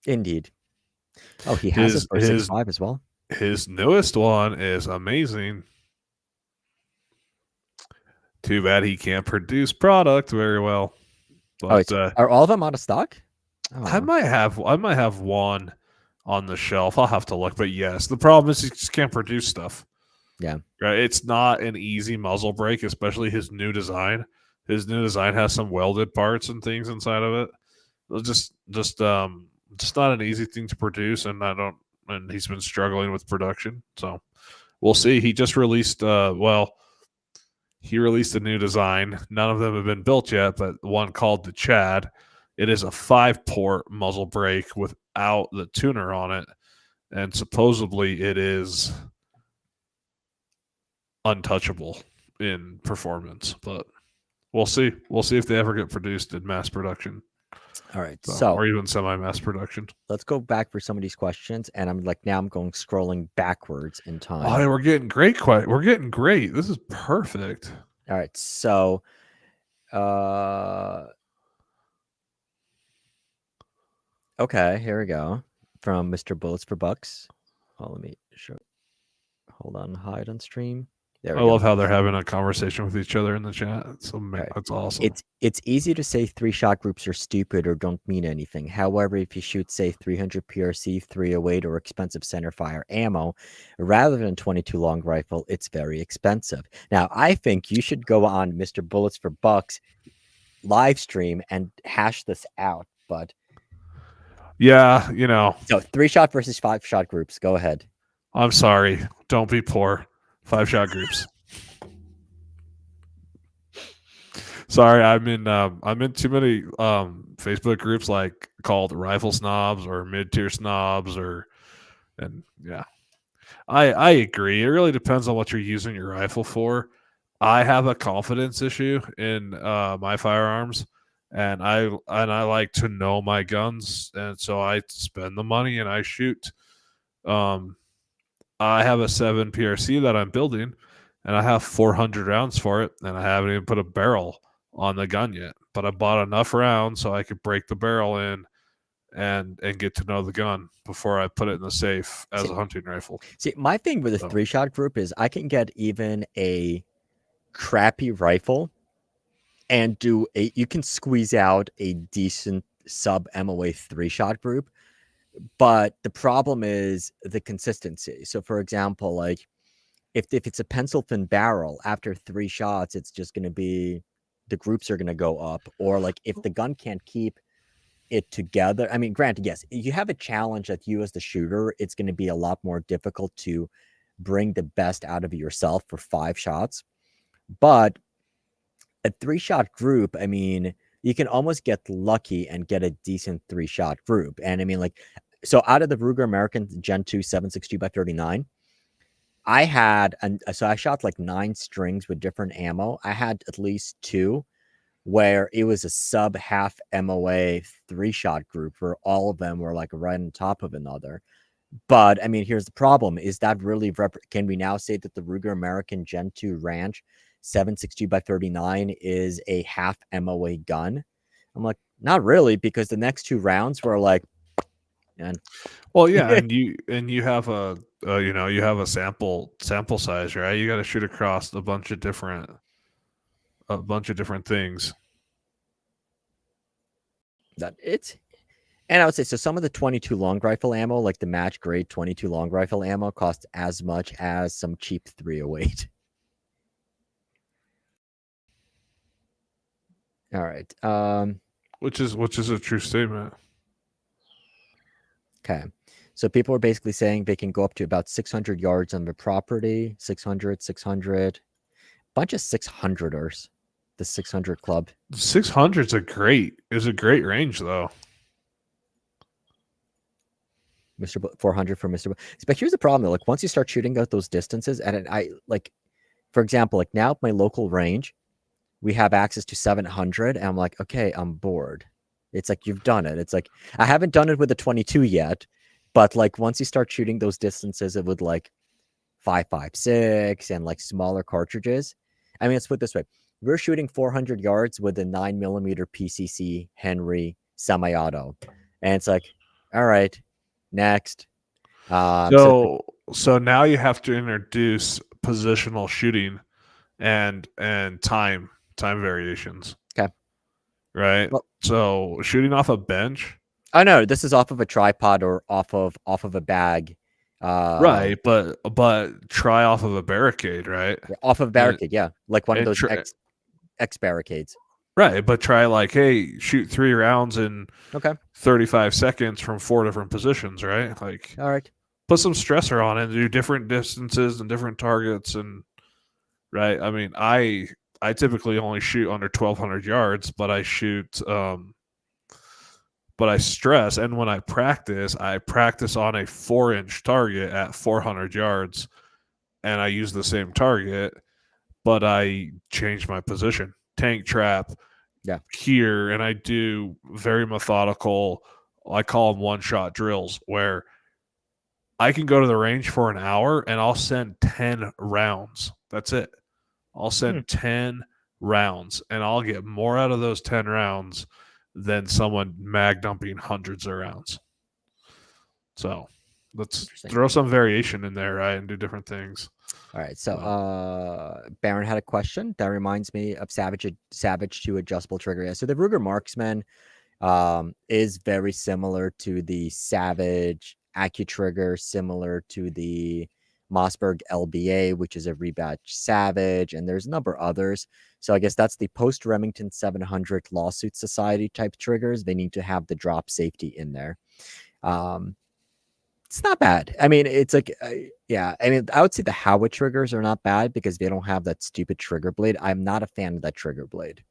Indeed. Oh, he has it for 6.5 as well. His newest one is amazing. Too bad he can't produce product very well. But are all of them out of stock? Oh. I might have one on the shelf. I'll have to look, but yes, the problem is he just can't produce stuff. Yeah, right. It's not an easy muzzle brake, especially his new design. His new design has some welded parts and things inside of it. Just not an easy thing to produce, and he's been struggling with production. So we'll see. He just released he released a new design. None of them have been built yet, but one called the Chad. It is a 5-port muzzle brake without the tuner on it, and supposedly it is untouchable in performance. But we'll see. We'll see if they ever get produced in mass production. All right, so or even semi-mass production. Let's go back for some of these questions, and I'm going scrolling backwards in time. Oh, we're getting great. We're getting great. This is perfect. All right, so okay, here we go from Mr. Bullets for Bucks. Oh, let me show. Hold on, hide on stream. There I we go. love how they're having a conversation with each other in the chat. All right. That's awesome. It's easy to say 3-shot groups are stupid or don't mean anything. However, if you shoot, say, 300 PRC, 308, or expensive centerfire ammo rather than 22 long rifle, it's very expensive. Now, I think you should go on Mr. Bullets for Bucks live stream and hash this out. But Yeah, so 3-shot versus 5-shot groups. Go ahead. I'm sorry. Don't be poor. 5-shot groups. Sorry, I'm in too many Facebook groups like called rifle snobs or mid tier snobs and yeah. I agree. It really depends on what you're using your rifle for. I have a confidence issue in my firearms, and I like to know my guns, and so I spend the money and I shoot. Um, I have a 7 PRC that I'm building, and I have 400 rounds for it, and I haven't even put a barrel on the gun yet. But I bought enough rounds so I could break the barrel in and get to know the gun before I put it in the safe as a hunting rifle. See, my thing with a So 3-shot group is I can get even a crappy rifle and you can squeeze out a decent sub MOA 3-shot group, but the problem is the consistency. So for example, like if it's a pencil thin barrel, after 3 shots it's just going to be, the groups are going to go up. Or like if the gun can't keep it together, I mean, granted, yes, you have a challenge that you as the shooter, it's going to be a lot more difficult to bring the best out of yourself for 5 shots. But a 3-shot group, I mean, you can almost get lucky and get a decent 3-shot group. And I mean, like, so out of the Ruger American Gen 2 7.62 by 39, I had, and so I shot like 9 strings with different ammo. I had at least 2 where it was a sub half MOA 3-shot group where all of them were like right on top of another. But I mean, here's the problem: is that really can we now say that the Ruger American Gen 2 Ranch 7.62 by 39 is a half MOA gun? I'm like, not really, because the next 2 rounds were like, and well, yeah, and you have a you have a sample size, right? You got to shoot across a bunch of different things. that it's. And I would say, so some of the 22 long rifle ammo, like the match grade 22 long rifle ammo, costs as much as some cheap 308. All right. Which is a true statement. Okay. So people are basically saying they can go up to about 600 yards on the property, 600, bunch of 600ers, the 600 club. 600 is a great range though. Mr. 400 for Mr. But here's the problem though, like once you start shooting out those distances, and I like, for example, like now at my local range, we have access to 700, and I'm like, okay, I'm bored. It's like, you've done it. It's like, I haven't done it with the 22 yet, but like once you start shooting those distances, it would like 5.56 and like smaller cartridges. I mean, let's put it this way: we're shooting 400 yards with a 9mm PCC Henry semi-auto, and it's like, all right, next. So now you have to introduce positional shooting and time variations. Okay. Right. Well, so shooting off a bench. Oh no, this is off of a tripod or off of a bag. Right, but try off of a barricade, right? Off of a barricade, yeah, like one of those try, X barricades. Right, but try like, hey, shoot 3 rounds in 35 seconds from 4 different positions, right? Like, all right, put some stressor on it, and do different distances and different targets, and right. I mean, I typically only shoot under 1,200 yards, but I shoot, but I stress, and when I practice on a 4-inch target at 400 yards, and I use the same target, but I change my position, tank trap, here, and I do very methodical, I call them one-shot drills, where I can go to the range for an hour and I'll send 10 rounds. That's it. I'll send 10 rounds, and I'll get more out of those 10 rounds than someone mag dumping hundreds of rounds. So let's throw some variation in there, right, and do different things. All right. So, So Baron had a question that reminds me of Savage 2 adjustable trigger. Yeah. So the Ruger Marksman is very similar to the Savage AccuTrigger, similar to the Mossberg LBA, which is a rebatch Savage, and there's a number of others. So I guess that's the post Remington 700 Lawsuit Society type triggers. They need to have the drop safety in there. Um, it's not bad. I mean, it's like, yeah. I mean, I would say the Howitt triggers are not bad because they don't have that stupid trigger blade. I'm not a fan of that trigger blade.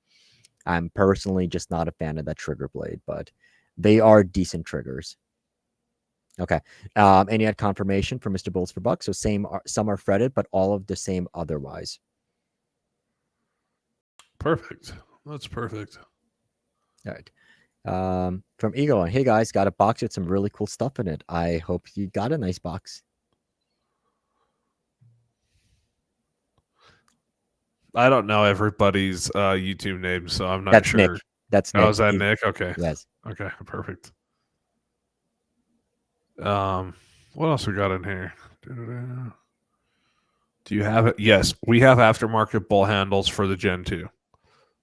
I'm personally just not a fan of that trigger blade, but they are decent triggers. Okay. And you had confirmation from Mr. Bulls for Bucks. So some are fretted, but all of the same otherwise. perfect. That's perfect. All right. From Ego, hey guys, got a box with some really cool stuff in it. I hope you got a nice box. I don't know everybody's YouTube name, so I'm not That's Nick. sure. That's Oh, Nick. is that Nick? Okay. Yes. Okay, perfect. What else we got in here? Do you have it? Yes, we have aftermarket ball handles for the Gen 2.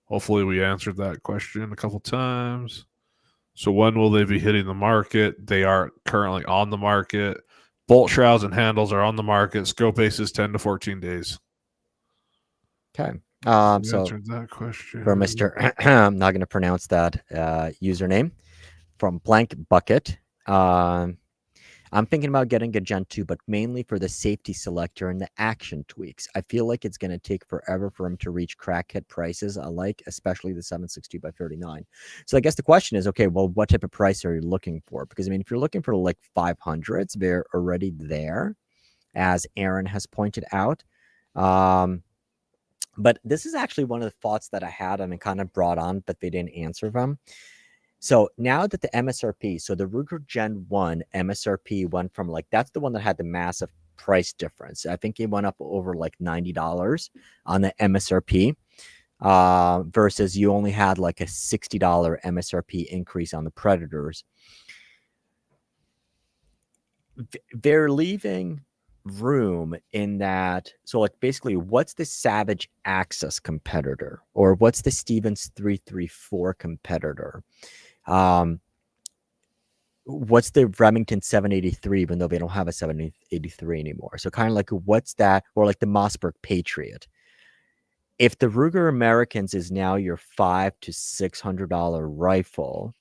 Hopefully, we answered that question a couple times. So, when will they be hitting the market? They are currently on the market. Bolt shrouds and handles are on the market. Scope base is 10 to 14 days. Okay. We So answered that question. for Mr. I'm not going to pronounce that username from Blank Bucket. I'm thinking about getting a Gen 2, but mainly for the safety selector and the action tweaks. I feel like it's going to take forever for him to reach crackhead prices I like, especially the 762 by 39. So I guess the question is, okay, well, what type of price are you looking for? Because, I mean, if you're looking for like 500s, they're already there, as Aaron has pointed out. But this is actually one of the thoughts that I had and kind of brought on, but they didn't answer them. So now that the MSRP, so the Ruger Gen 1 MSRP went from like, that's the one that had the massive price difference. I think it went up over like $90 on the MSRP versus you only had like a $60 MSRP increase on the Predators. They're leaving room in that. So like basically what's the Savage Axis competitor or what's the Stevens 334 competitor? What's the Remington 783, even though they don't have a 783 anymore? So kind of like what's that, or like the Mossberg Patriot. If the Ruger Americans is now your $500 to $600 rifle,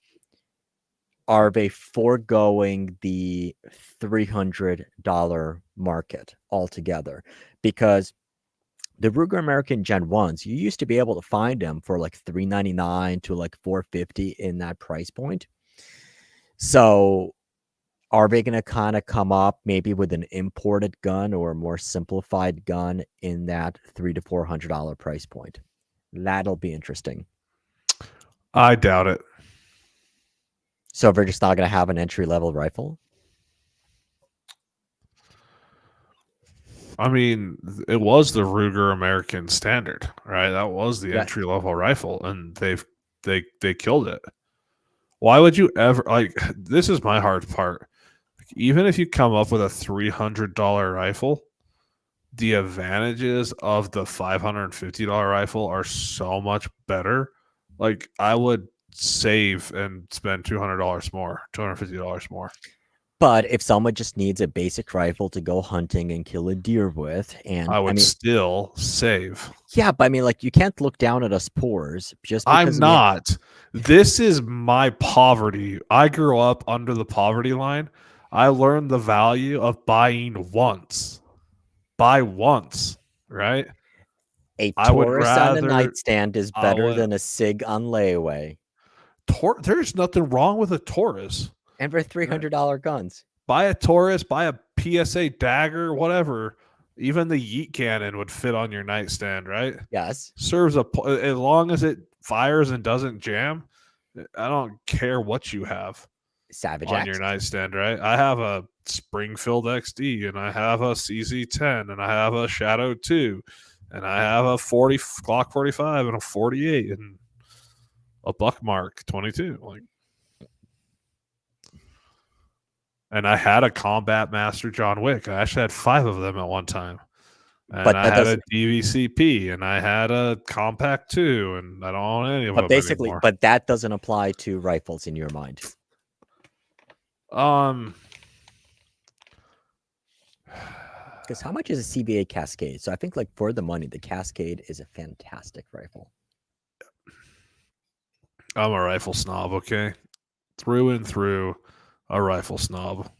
are they foregoing the $300 market altogether? Because the Ruger American Gen 1s, you used to be able to find them for like $399 to like $450 in that price point. So are they going to kind of come up maybe with an imported gun or a more simplified gun in that $300 to $400 price point? That'll be interesting. I doubt it. So they're just not going to have an entry level rifle. I mean, it was the Ruger American Standard, right? That was the Yeah. entry level rifle, and they killed it. Why would you ever like? This is my hard part. Even if you come up with a $300 rifle, the advantages of the $550 rifle are so much better. Like I would save and spend $200 more, $250 more. But if someone just needs a basic rifle to go hunting and kill a deer with, and I I would mean, still save. yeah, but I mean, like, you can't look down at us poors just because I'm not. This is my poverty. I grew up under the poverty line. I learned the value of buying once. Buy once, right? a I would Taurus on a rather nightstand is I better would than a SIG on layaway. There's nothing wrong with a Taurus. And for $300 guns. Buy a Taurus, buy a PSA dagger, whatever. Even the Yeet cannon would fit on your nightstand, right? Yes. Serves as long as it fires and doesn't jam. I don't care what you have Savage on your Axis. nightstand, right? I have a Springfield XD, and I have a CZ10, and I have a Shadow 2, and I have a 40 Glock 45 and a 48 and a Buckmark 22. Like, and I had a Combat Master John Wick. I actually had 5 of them at one time. and But I that had a doesn't. DVCP, and I had a Compact 2, and I don't own any of But them basically, anymore. but that doesn't apply to rifles in your mind. Um, Because how much is a CBA Cascade? So I think like for the money, the Cascade is a fantastic rifle. I'm a rifle snob, okay? Through and through, a rifle snob.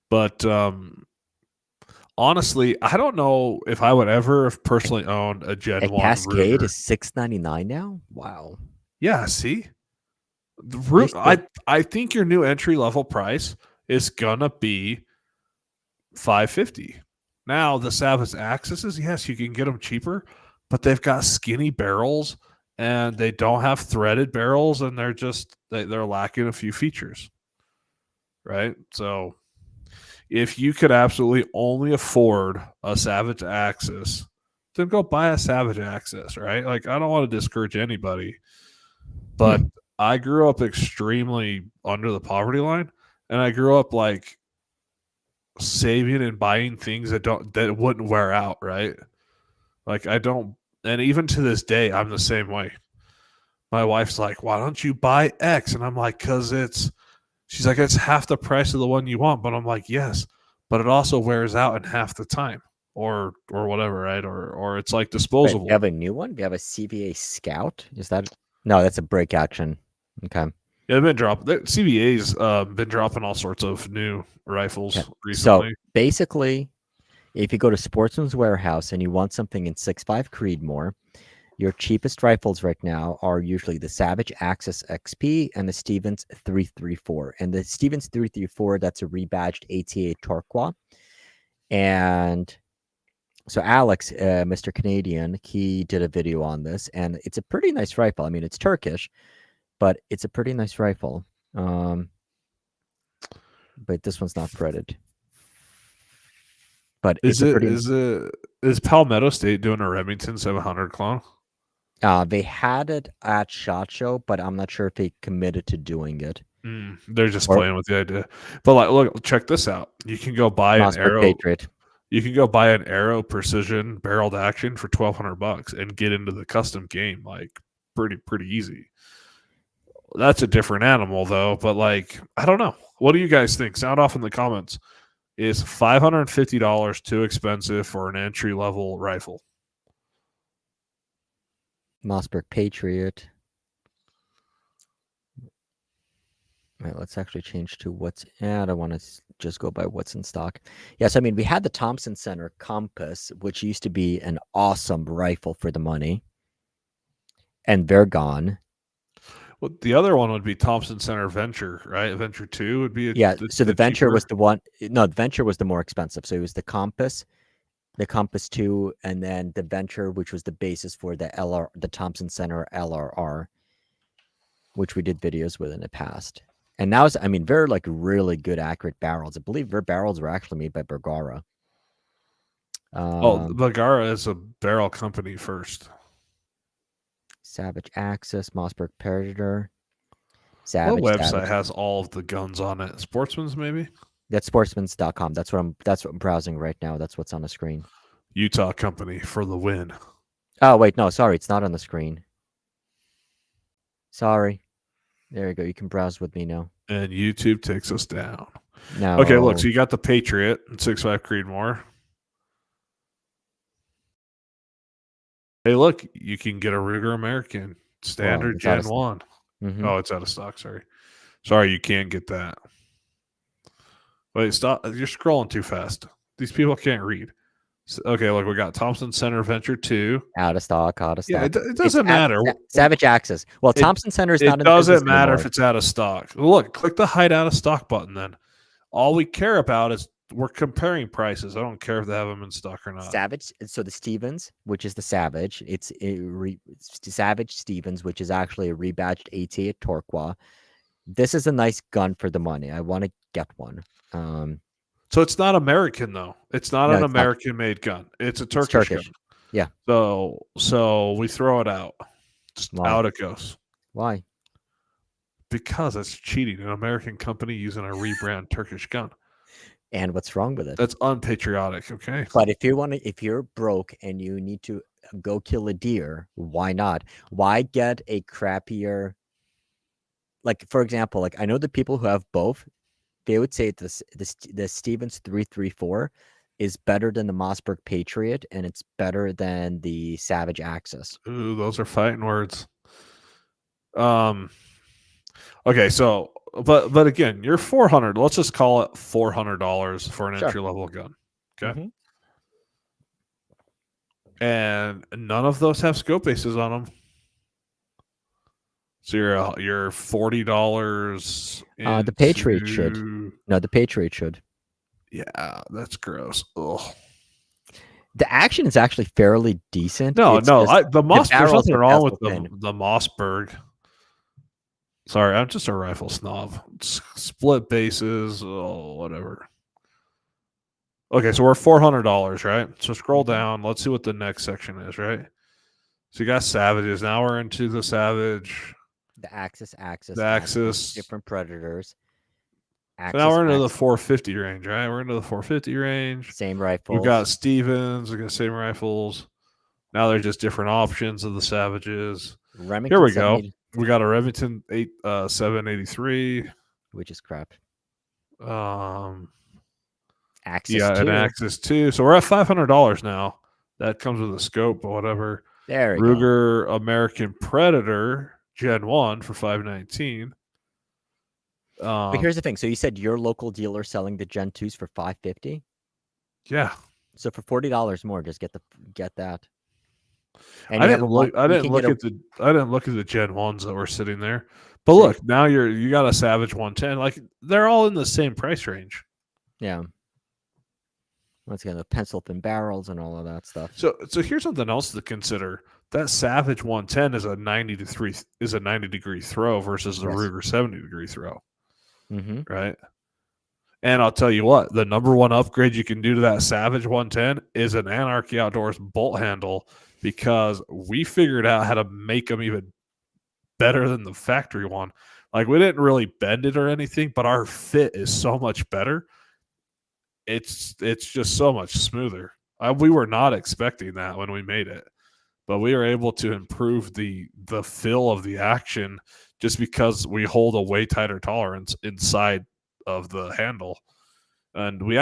But honestly, I don't know if I would ever have personally owned a A Gen 1 Cascade Ruger. is $699 now. Wow. Yeah, see? They still I think your new entry level price is gonna be 550. Now the Savage Axis, yes, you can get them cheaper, but they've got skinny barrels and they don't have threaded barrels, and they're lacking a few features, right? So if you could absolutely only afford a Savage Axis, then go buy a Savage Axis, right? Like, I don't want to discourage anybody, but I grew up extremely under the poverty line, and I grew up like saving and buying things that wouldn't wear out, right? Like, I don't, and even to this day, I'm the same way. My wife's like, "Why don't you buy X?" And I'm like, "Cause she's like, it's half the price of the one you want." But I'm like, yes, but it also wears out in half the time, or whatever, right? Or it's like Wait, we disposable. have a new one? We have a CBA Scout? Is that no, that's a break action. Okay. Yeah, they've been dropping. CBA's been dropping all sorts of new Okay. rifles So recently. basically, if you go to Sportsman's Warehouse and you want something in 6.5 Creedmoor, your cheapest rifles right now are usually the Savage Axis XP and the Stevens 334. And the Stevens 334, that's a rebadged ATA Torqua. And so Alex, Mr. Canadian, he did a video on this, and it's a pretty nice rifle. I mean, it's Turkish, but it's a pretty nice rifle. But this one's not threaded. But Is it's a it pretty. is it is Palmetto State doing a Remington 700 clone? They had it at SHOT Show, but I'm not sure if they committed to doing it. They're just Or playing with the idea. But like, look, check this out. You can go buy an Mossberg arrow. Patriot. You can go buy an arrow precision barreled action for $1,200 and get into the custom game like pretty easy. That's a different animal though, but like, I don't know. What do you guys think? Sound off in the comments. Is $550 too expensive for an entry level rifle? Mossberg Patriot. All right, let's actually change to what's. I don't want to just go by what's in stock. Yes, I mean, we had the Thompson Center Compass, which used to be an awesome rifle for the money, and they're gone. Well, the other one would be Thompson Center Venture, right? Venture 2 would be Yeah, so the Venture cheaper. was the one. No, the Venture was the more expensive. So it was the Compass 2, and then the Venture, which was the basis for the the Thompson Center LRR, which we did videos with in the past. And now, I mean, they're like really good, accurate barrels. I believe their barrels were actually made by Bergara. Bagara is a barrel company first. Savage Axis, Mossberg Predator, What Savage. website has all of the guns on it? Sportsman's, maybe? That's sportsmans.com. That's what I'm browsing right now. That's what's on the screen. Utah company for the win. Oh, wait, no, sorry, it's not on the screen. Sorry. There you go. You can browse with me now. And YouTube takes us down. No. Okay, look, so you got the Patriot and 6.5 Creedmoor. Hey, look, you can get a Ruger American standard Gen 1. Mm-hmm. Oh, it's out of stock. Sorry, you can't get that. Wait, stop. You're scrolling too fast. These people can't read. Okay, look, we got Thompson Center Venture 2. Out of stock. Yeah, it doesn't matter. Savage Axis. Well, Thompson Center is not in the business anymore. It doesn't matter if it's out of stock. Look, click the hide out of stock button then. All we care about is we're comparing prices. I don't care if they have them in stock or not. Savage. So the Stevens, which is the Savage, it's Savage Stevens, which is actually a rebadged AT at Torqua. This is a nice gun for the money. I want to get one. So it's not American though. It's not an American-made gun. It's a Turkish gun. Yeah. So we throw it out. Just out it goes. Why? Because it's cheating. An American company using a rebrand Turkish gun. And what's wrong with it? That's unpatriotic. Okay. But if you're broke and you need to go kill a deer, why not? Why get a crappier, like, for example, like I know the people who have both, they would say the Stevens 334 is better than the Mossberg Patriot, and it's better than the Savage Axis. Ooh, those are fighting words. Okay, so but again, you're 400. Let's just call it $400 for an Sure. entry level gun. Okay. Mm-hmm. And none of those have scope bases on them. So you're $40 The Patriot should. into No, the Patriot should. yeah, that's gross. Ugh. The action is actually fairly decent. No, It's no, just the Moss. There's barrels nothing are wrong with bezel thin. the Mossberg. Sorry, I'm just a rifle snob. Split bases, oh, whatever. Okay, so we're $400, right? So scroll down. Let's see what the next section is, right? So you got Savages. Now we're into the Savage. The Axis, The Axis. different predators. So now we're into the 450 range, right? We're into the 450 range. Same rifles. We've got Stevens. We've got same rifles. Now they're just different options of the Savages. Remington Here we go. 780, We got a Remington 783. which is crap. Axis Axis 2. an Axis 2. So we're at $500 now. That comes with a scope or whatever. There we Ruger American Predator Gen 1 for $519. But here's the thing. So you said your local dealer selling the Gen 2s for $550? Yeah. So for $40 more, just get that. And I didn't look at the Gen 1s that were sitting there. But look, now you got a Savage 110. Like they're all in the same price range. Yeah. Once again, the pencil thin barrels and all of that stuff. So here's something else to consider. That Savage 110 is a 90-degree throw versus the Ruger 70-degree throw. Mm-hmm. Right? And I'll tell you what, the number one upgrade you can do to that Savage 110 is an Anarchy Outdoors bolt handle, because we figured out how to make them even better than the factory one. Like, we didn't really bend it or anything, but our fit is so much better. It's just so much smoother. We were not expecting that when we made it, but we were able to improve the feel of the action just because we hold a way tighter tolerance inside of the handle. And we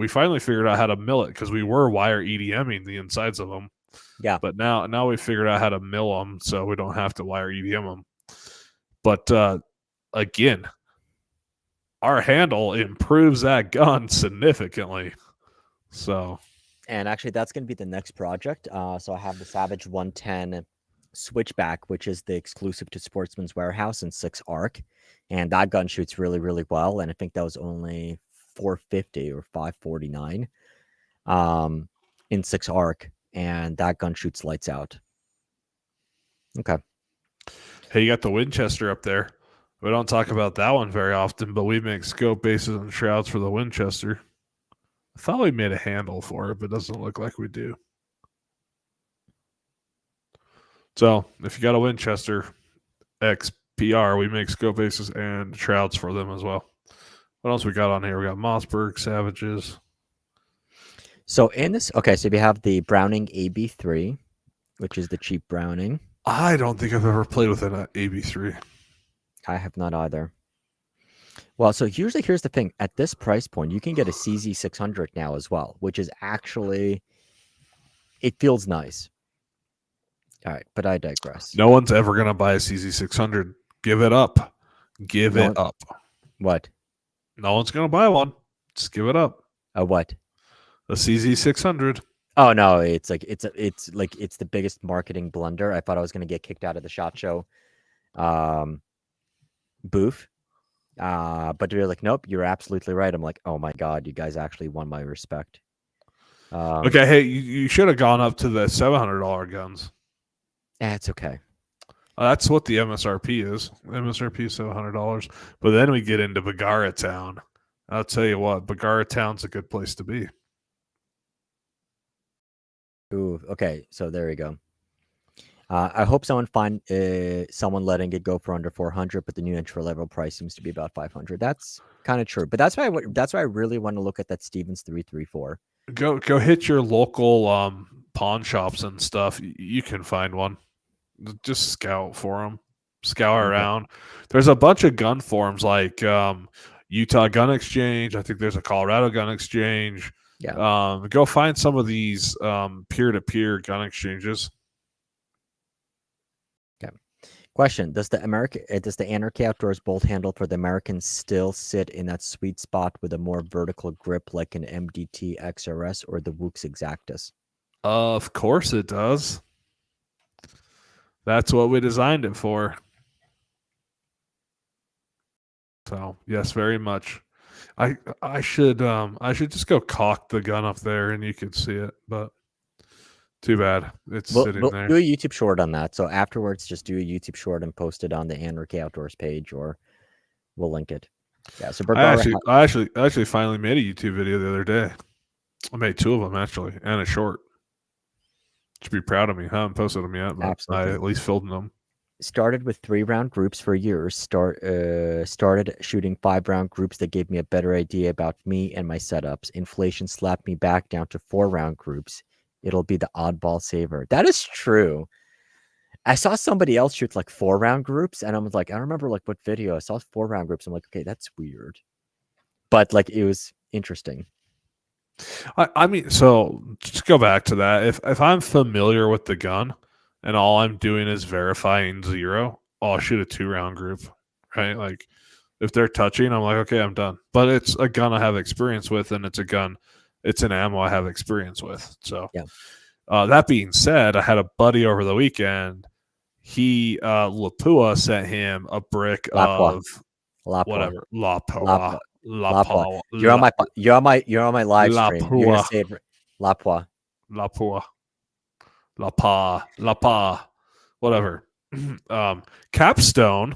finally figured out how to mill it, because we were wire EDMing the insides of them. Yeah. But now we figured out how to mill them so we don't have to wire EDM them. But again, our handle improves that gun significantly. So, and actually that's going to be the next project. So I have the Savage 110 Switchback, which is the exclusive to Sportsman's Warehouse in 6 arc, and that gun shoots really, really well. And I think that was only $450 or $549 in 6 arc, and that gun shoots lights out. Okay. Hey, you got the Winchester up there. We don't talk about that one very often, but we make scope bases and shrouds for the Winchester. I thought we made a handle for it, but it doesn't look like we do. So if you got a Winchester XPR, we make scope bases and shrouds for them as well. What else we got on here? We got Mossberg, Savages. So in this, okay, so we have the Browning AB3, which is the cheap Browning. I don't think I've ever played with an AB3. I have not either. Well, so here's the thing. At this price point, you can get a CZ600 now as well, which is actually, it feels nice. All right, but I digress. No one's ever going to buy a CZ600. Give it up. Give it up. What? No one's going to buy one. Just give it up. A what? A CZ600. Oh no, it's the biggest marketing blunder. I thought I was going to get kicked out of the SHOT Show booth. But they're like, nope, you're absolutely right. I'm like, oh my God, you guys actually won my respect. Okay, hey, you should have gone up to the $700 guns. It's okay. That's what the MSRP is. MSRP is $700. But then we get into Bagara Town. I'll tell you what, Bagara Town's a good place to be. Ooh, okay, so there you go. I hope someone letting it go for under 400, but the new entry level price seems to be about 500. That's kind of true, but that's why I really want to look at that Stevens 334. Go hit your local pawn shops and stuff. You can find one. Just scout for them. Scout Okay. around. There's a bunch of gun forums like Utah Gun Exchange. I think there's a Colorado Gun Exchange. Yeah. Go find some of these peer-to-peer gun exchanges. Okay. Question: does the Anarchy Outdoors bolt handle for the Americans still sit in that sweet spot with a more vertical grip like an MDT XRS or the Woox Exactus? Of course it does. That's what we designed it for. So yes, very much. I should just go cock the gun up there and you could see it, but too bad it's sitting We'll there. do a YouTube short on that. So afterwards, just do a YouTube short and post it on the Anarchy Outdoors page, or we'll link it. Yeah. So I actually finally made a YouTube video the other day. I made 2 of them actually, and a short. Should be proud of me. I haven't posted them yet, but absolutely I at least filmed them. started with 3-round groups for years. Started shooting 5-round groups that gave me a better idea about me and my setups. Inflation slapped me back down to 4-round groups. It'll be the oddball saver. That is true. I saw somebody else shoot like 4-round groups, and I was like, I don't remember like what video I saw 4-round groups. I'm like, okay, that's weird, but like it was interesting. I mean, so just go back to that. If I'm familiar with the gun and all I'm doing is verifying 0, I'll shoot a 2-round group, right? Like if they're touching, I'm like, okay, I'm done. But it's a gun I have experience with, and it's an ammo I have experience with. So Yeah. That being said, I had a buddy over the weekend. He Lapua sent him a brick Lapua. of Lapua. whatever Lapua. Lapua. You're on my live stream. You're gonna say it. Lapua. Lapua. Lapa. Whatever. Capstone.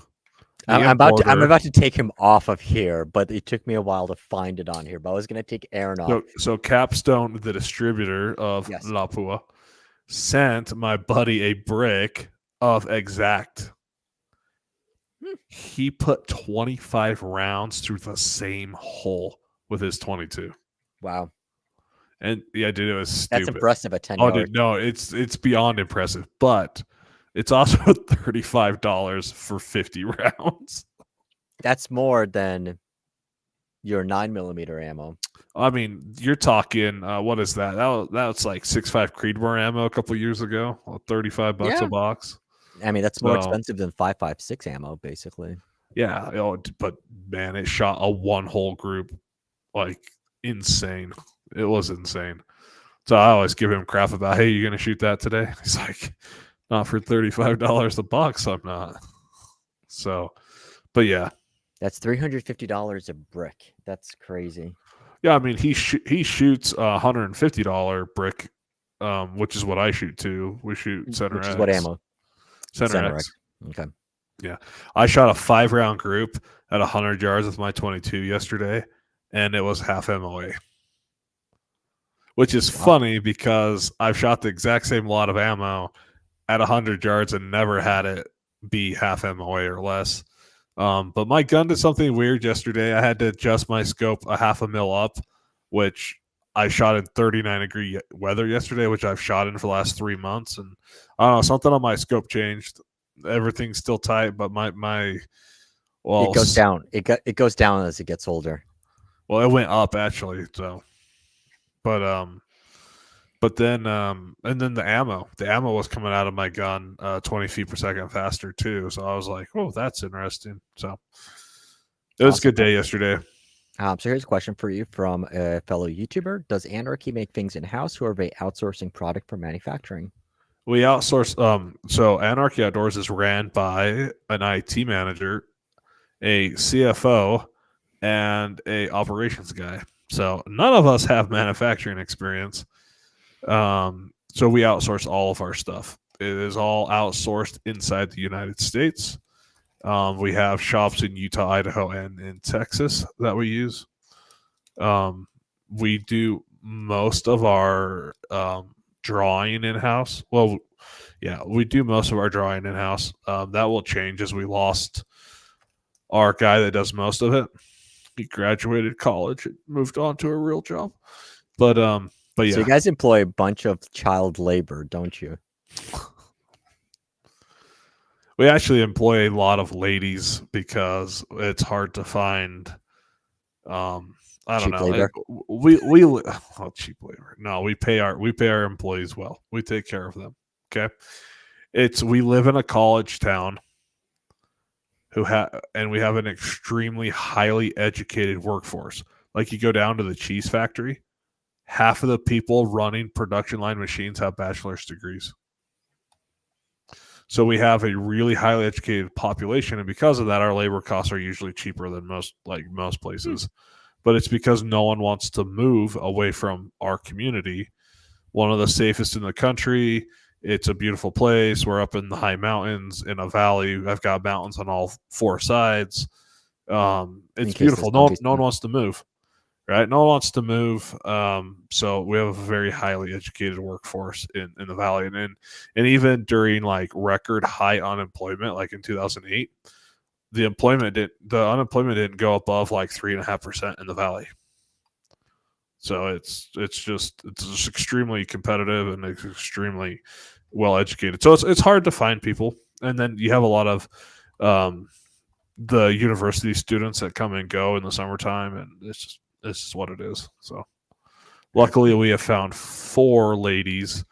I'm about to take him off of here, but it took me a while to find it on here. But I was gonna take Aaron off. So Capstone, the distributor of Lapua, sent my buddy a brick of Exact. He put 25 rounds through the same hole with his 22. Wow. And yeah, dude, it was stupid. That's impressive at 10 yards. Oh, dude, no, it's beyond impressive. But it's also $35 for 50 rounds. That's more than your 9mm ammo. I mean, you're talking, what is that? That's like 6.5 Creedmoor ammo a couple years ago, $35 a box. I mean, that's more expensive than 5.56 ammo, basically. Yeah, but man, it shot a one-hole group like insane. It was insane. So I always give him crap about, hey, you gonna shoot that today? He's like, not for $35 a box, I'm not. So, but yeah, that's $350 a brick. That's crazy. Yeah, I mean he shoots a $150 brick, which is what I shoot too. We shoot Center X. Which is what ammo? Center X. Okay. Yeah, I shot a 5-round group at 100 yards with my 22 yesterday, and it was half MOA. Which is funny because I've shot the exact same lot of ammo at 100 yards and never had it be half MOA or less. But my gun did something weird yesterday. I had to adjust my scope a half a mil up, which I shot in 39-degree weather yesterday, which I've shot in for the last 3 months. And I don't know, something on my scope changed. Everything's still tight, but my well, it goes down. It goes down as it gets older. Well, it went up actually. So, but then and then the ammo was coming out of my gun 20 feet per second faster too. So I was like, oh, that's interesting. So it was a good day yesterday. So here's a question for you from a fellow YouTuber. Does Anarchy make things in-house, or are they outsourcing product for manufacturing? We outsource. So Anarchy Outdoors is ran by an IT manager, a CFO, and a operations guy. So none of us have manufacturing experience. So we outsource all of our stuff. It is all outsourced inside the United States. We have shops in Utah, Idaho, and in Texas that we use. We do most of our drawing in-house. Well, Yeah, we do most of our drawing in house. That will change as we lost our guy that does most of it. He graduated college and moved on to a real job. But So you yeah, guys employ a bunch of child labor, don't you? we actually employ a lot of ladies because it's hard to find. Um, I don't Cheap know. labor. Oh, cheap labor. No, we pay our employees well. We take care of them. Okay, it's we live in a college town and we have an extremely highly educated workforce. Like you go down to the cheese factory, half of the people running production line machines have bachelor's degrees. So we have a really highly educated population, and because of that, our labor costs are usually cheaper than most Hmm. places. But it's because no one wants to move away from our community. One of the safest in the country. It's a beautiful place. We're up in the high mountains in a valley. I've got mountains on all four sides. In It's case the beautiful. No, zombies no one come. wants to move, right? No one wants to move. So we have a very highly educated workforce in the valley, and even during like record high unemployment, like in 2008, the unemployment didn't go above like 3.5% in the valley. So it's just extremely competitive and it's extremely well educated. So it's hard to find people, and then you have a lot of um, the university students that come and go in the summertime, and it's just what it is. So luckily, Mhm. we have found four ladies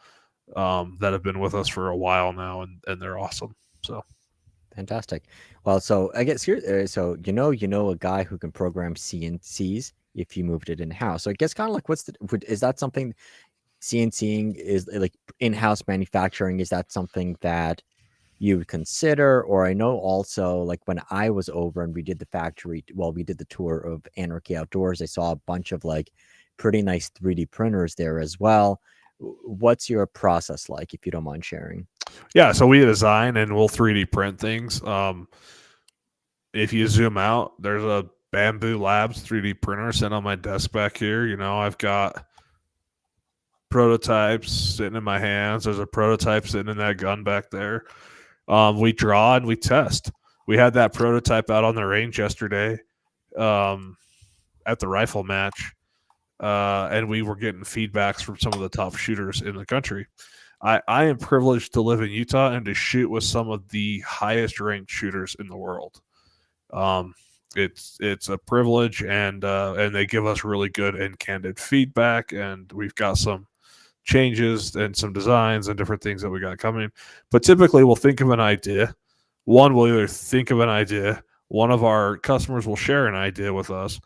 that have been with us for a while now, and they're awesome. So Fantastic. Well, so I guess here, so you know a guy who can program CNCs if you moved it in house. So I guess kind of like, is that something CNCing is like in-house manufacturing? Is that something that you would consider? Or I know also like when I was over and we did the factory, well, we did the tour of Anarchy Outdoors, I saw a bunch of like pretty nice 3D printers there as well. What's your process like, if you don't mind sharing? yeah, so we design and we'll 3D print things. If you zoom out, there's a Bamboo Labs 3D printer sitting on my desk back here. I've got prototypes sitting in my hands. There's a prototype sitting in that gun back there. We draw and we test. We had that prototype out on the range yesterday um, at the rifle match, and we were getting feedbacks from some of the top shooters in the country. I am privileged to live in Utah and to shoot with some of the highest ranked shooters in the world. Um, it's a privilege, and they give us really good and candid feedback, and we've got some changes and some designs and different things that we got coming. But typically, we'll think of an idea. One will either think of an idea, one of our customers will share an idea with us,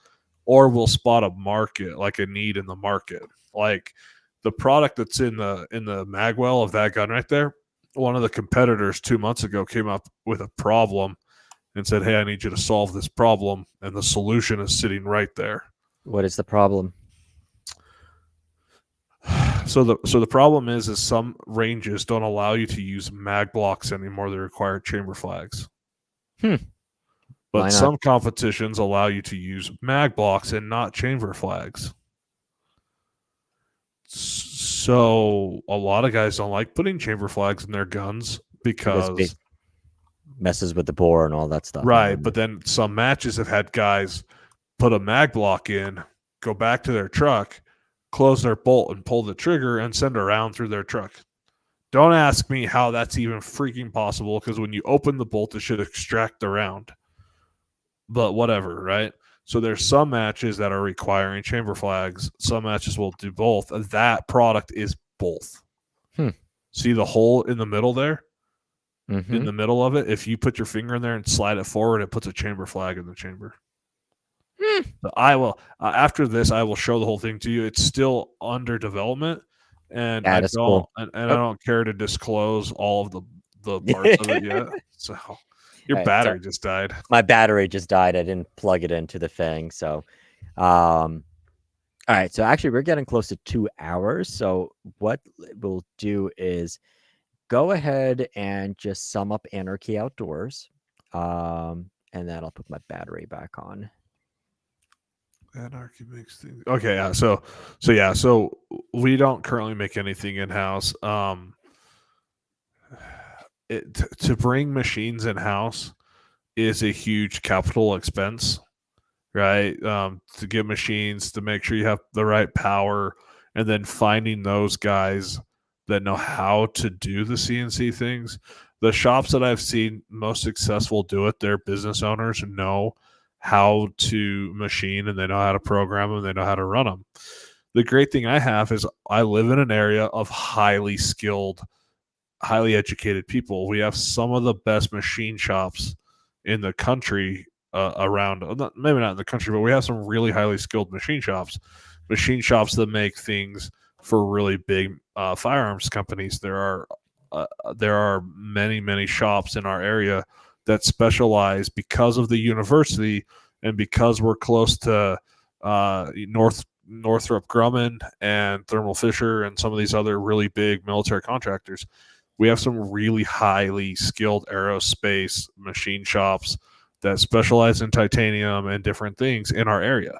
or we'll spot a market, like a need in the market. Like the product that's in the magwell of that gun right there. One of the competitors 2 months ago came up with a problem and said, "Hey, I need you to solve this problem," and the solution is sitting right there. What is the problem? So the problem is some ranges don't allow you to use mag blocks anymore. They require chamber flags. Hmm. But Why not? some competitions allow you to use mag blocks and not chamber flags. So a lot of guys don't like putting chamber flags in their guns Because because messes with the bore and all that stuff. I right, remember. but then some matches have had guys put a mag block in, go back to their truck, close their bolt and pull the trigger and send a round through their truck. Don't ask me how that's even freaking possible because when you open the bolt, it should extract the round. But whatever, right? So there's some matches that are requiring chamber flags. Some matches will do both. That product is both. Hmm. See the hole in the middle there? In Mm-hmm. the middle of it, if you put your finger in there and slide it forward, it puts a chamber flag in the chamber. Hmm. So I will after this, I will show the whole thing to you. It's still under development, and I That is don't cool. and I Oh. don't care to disclose all of the parts of it All yet. So your right. So battery just died. my battery just died. I didn't plug it into the thing. So, all right. So actually, we're getting close to 2 hours. So what we'll do is go ahead and just sum up Anarchy Outdoors. And then I'll put my battery back on. Anarchy makes things okay. Yeah. So we don't currently make anything in house. To bring machines in house is a huge capital expense, right? To get machines, to make sure you have the right power, and then finding those guys that know how to do the CNC things. The shops that I've seen most successful do it, their business owners know how to machine and they know how to program them, they know how to run them. The great thing I have is I live in an area of highly skilled, highly educated people. We have some of the best machine shops in the country around, maybe not in the country, but we have some really highly skilled machine shops that make things for really big firearms companies. There are many shops in our area that specialize because of the university and because we're close to Northrop Grumman and Thermo Fisher and some of these other really big military contractors. We have some really highly skilled aerospace machine shops that specialize in titanium and different things in our area.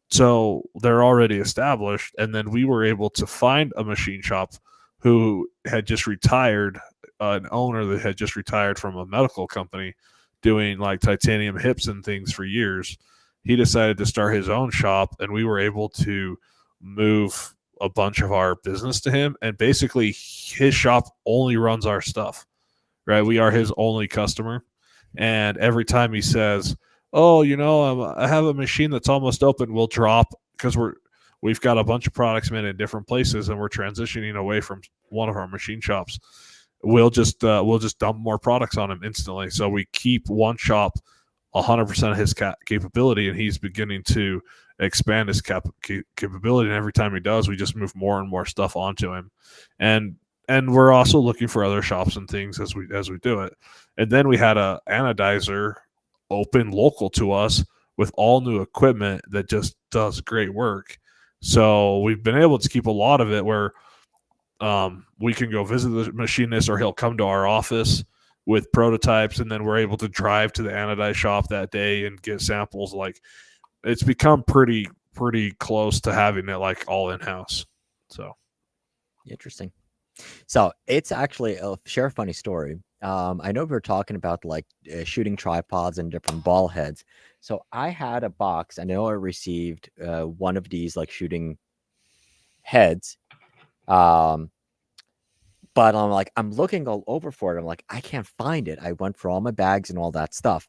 So they're already established. And then we were able to find a machine shop who had just retired, an owner that had just retired from a medical company doing like titanium hips and things for years. He decided to start his own shop, and we were able to move a bunch of our business to him. And basically, his shop only runs our stuff, right? We are his only customer. And every time he says, "Oh, I have a machine that's almost open," we'll drop because we've got a bunch of products made in different places, and we're transitioning away from one of our machine shops. We'll just dump more products on him instantly. So we keep one shop 100% of his capability, and he's beginning to expand his capability. And every time he does, we just move more and more stuff onto him. And we're also looking for other shops and things as we do it. And then we had a anodizer open local to us with all new equipment that just does great work. So we've been able to keep a lot of it where we can go visit the machinist, or he'll come to our office with prototypes, and then we're able to drive to the anodized shop that day and get samples. Like, it's become pretty close to having it like all in house. So Interesting. So it's actually share a funny story. I know we were talking about like shooting tripods and different ball heads. So I had a box. I know I received one of these like shooting heads. Um, but I'm looking all over for it. I'm like, I can't find it. I went for all my bags and all that stuff.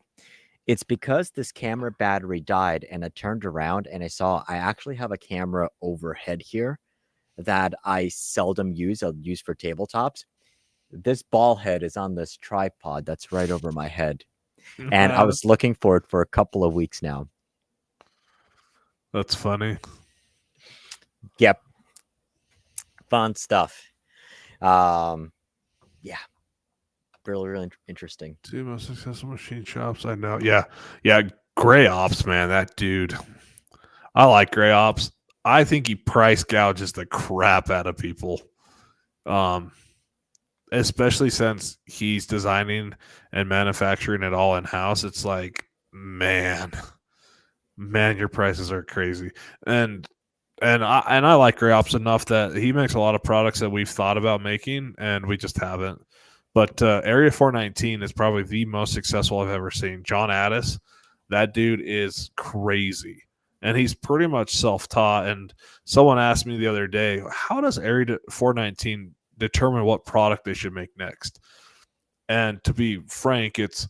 It's because this camera battery died, and I turned around and I saw I actually have a camera overhead here that I seldom use. I'll use for tabletops. This ball head is on this tripod that's right over my head. And I was looking for it for a couple of weeks now. That's funny. Yep. Fun stuff. Yeah. Really interesting. Two most successful machine shops I know. Yeah. Gray Ops, man, that dude. I like Gray Ops. I think he price gouges the crap out of people. Especially since he's designing and manufacturing it all in house. It's like, man, your prices are crazy. And I like Gray Ops enough that he makes a lot of products that we've thought about making, and we just haven't. But Area 419 is probably the most successful I've ever seen. John Addis, that dude is crazy. And he's pretty much self-taught. And someone asked me the other day, how does Area 419 determine what product they should make next? And to be frank, it's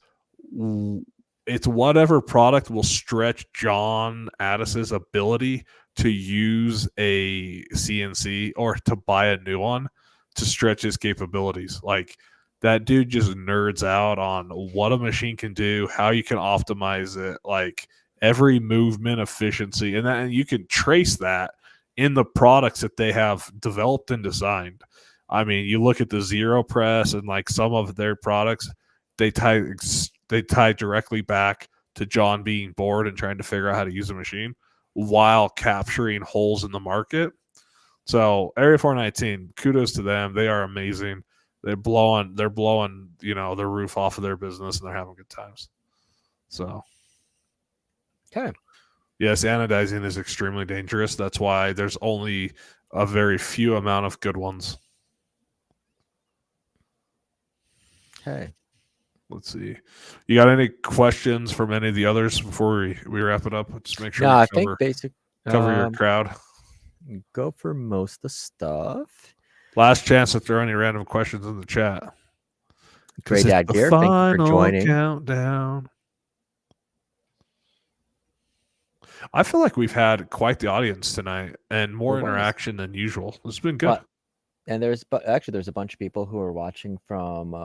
whatever product will stretch John Addis's ability to use a CNC or to buy a new one to stretch his capabilities. Like, that dude just nerds out on what a machine can do, how you can optimize it, like every movement efficiency. And you can trace that in the products that they have developed and designed. I mean, you look at the Zero Press and like some of their products, they tie directly back to John being bored and trying to figure out how to use a machine while capturing holes in the market. So Area 419, kudos to them. They are amazing. They're blowing, the roof off of their business, and they're having good times. So, okay. Yes, anodizing is extremely dangerous. That's why there's only a very few amount of good ones. Okay. Let's see. You got any questions from any of the others before we wrap it up? Just make sure No, we I think basic. cover your Um, crowd. go for most of the stuff. Last chance to throw any random questions in the chat because Great it's Dad the Gear, thank you for final joining. countdown. I feel like we've had quite the audience tonight and more It was. interaction than usual. It's been good. But and actually there's a bunch of people who are watching from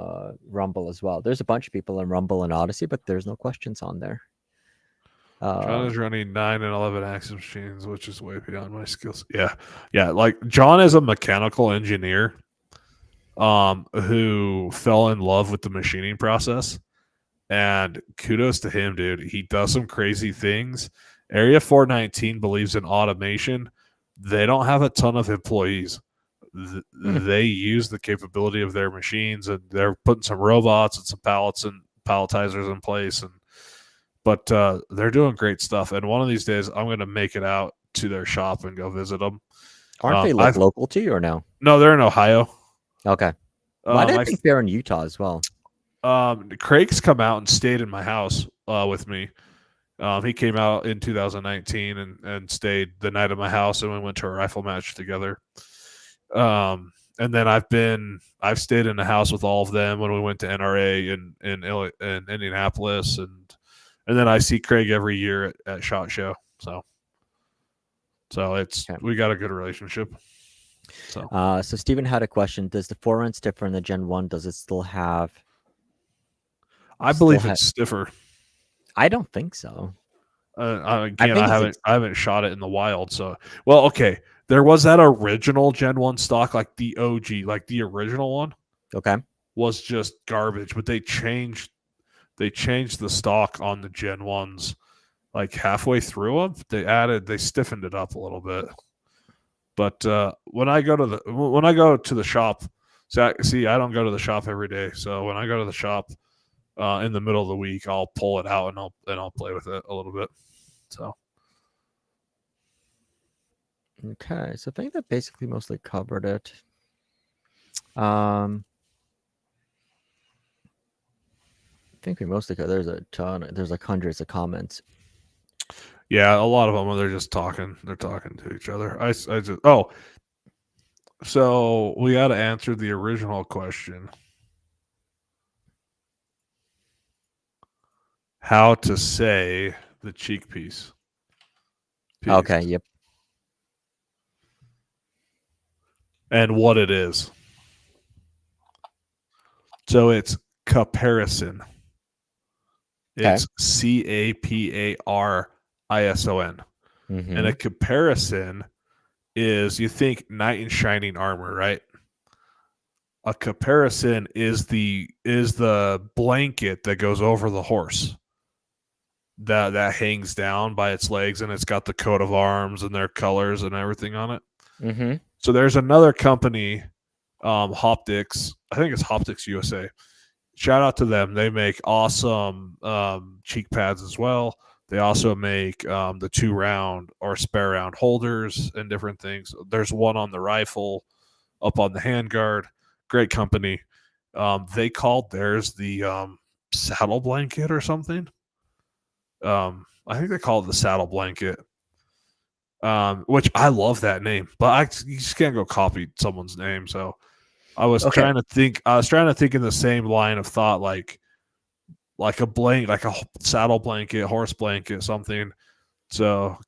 Rumble as well. There's a bunch of people in Rumble and Odyssey, but there's no questions on there. John is running 9 and 11 axis machines, which is way beyond my skills. Yeah. Like John is a mechanical engineer, who fell in love with the machining process, and kudos to him, dude. He does some crazy things. Area 419 believes in automation. They don't have a ton of employees. They use the capability of their machines, and they're putting some robots and some pallets and palletizers in place, but they're doing great stuff. And one of these days, I'm going to make it out to their shop and go visit them. Aren't they like local to you or no? No, they're in Ohio. Okay. Why did I think they're in Utah as well? Craig's come out and stayed in my house with me. He came out in 2019 and stayed the night at my house, and we went to a rifle match together. And then I've stayed in the house with all of them when we went to NRA in Indianapolis, and then I see Craig every year at SHOT Show. So it's we got a good relationship. So Steven had a question: does the 4-inch differ in the Gen 1? Does it still have? I believe it's stiffer. I don't think so. Again, I haven't shot it in the wild. So, well, okay. There was that original Gen 1 stock, like the OG, like the original one. Okay. Was just garbage, but they changed the stock on the Gen 1s like halfway through them. They stiffened it up a little bit. But when I go to the shop, see, I don't go to the shop every day. So when I go to the shop in the middle of the week, I'll pull it out and I'll play with it a little bit. So. Okay, so I think that basically mostly covered it. I think we mostly covered. There's a ton. There's like hundreds of comments. Yeah, a lot of them they're just talking. They're talking to each other. So we got to answer the original question. How to say the cheek piece. Okay, yep. And what it is. So it's caparison. It's CAPARISON. Mm-hmm. And a caparison is, you think knight in shining armor, right? A caparison is the blanket that goes over the horse that hangs down by its legs, and it's got the coat of arms and their colors and everything on it. Mm-hmm. So there's another company, Hoptics. I think it's Hoptics USA. Shout out to them. They make awesome cheek pads as well. They also make the 2-round or spare round holders and different things. There's one on the rifle, up on the handguard. Great company. They called theirs the saddle blanket or something. I think they call it the saddle blanket, which I love that name, but you just can't go copy someone's name. So I was trying to think. I was trying to think in the same line of thought, like a blanket, like a saddle blanket, horse blanket, something. So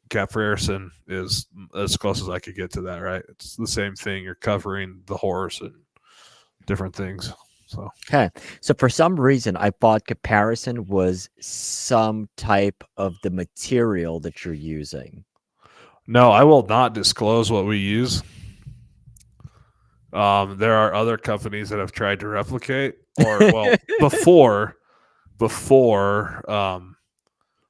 caparison is as close as I could get to that. Right? It's the same thing. You're covering the horse and different things. So So for some reason, I thought caparison was some type of the material that you're using. No, I will not disclose what we use. There are other companies that have tried to replicate, or well, before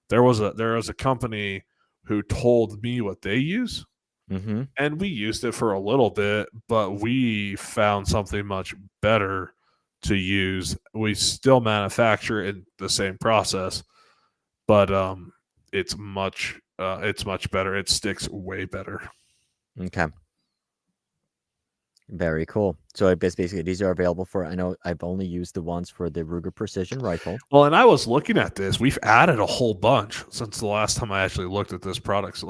there was a company who told me what they use, and we used it for a little bit, but we found something much better to use. We still manufacture in the same process, but it's much better. It sticks way better. Okay. Very cool. So basically, these are available for. I know I've only used the ones for the Ruger Precision Rifle. Well, and I was looking at this. We've added a whole bunch since the last time I actually looked at this product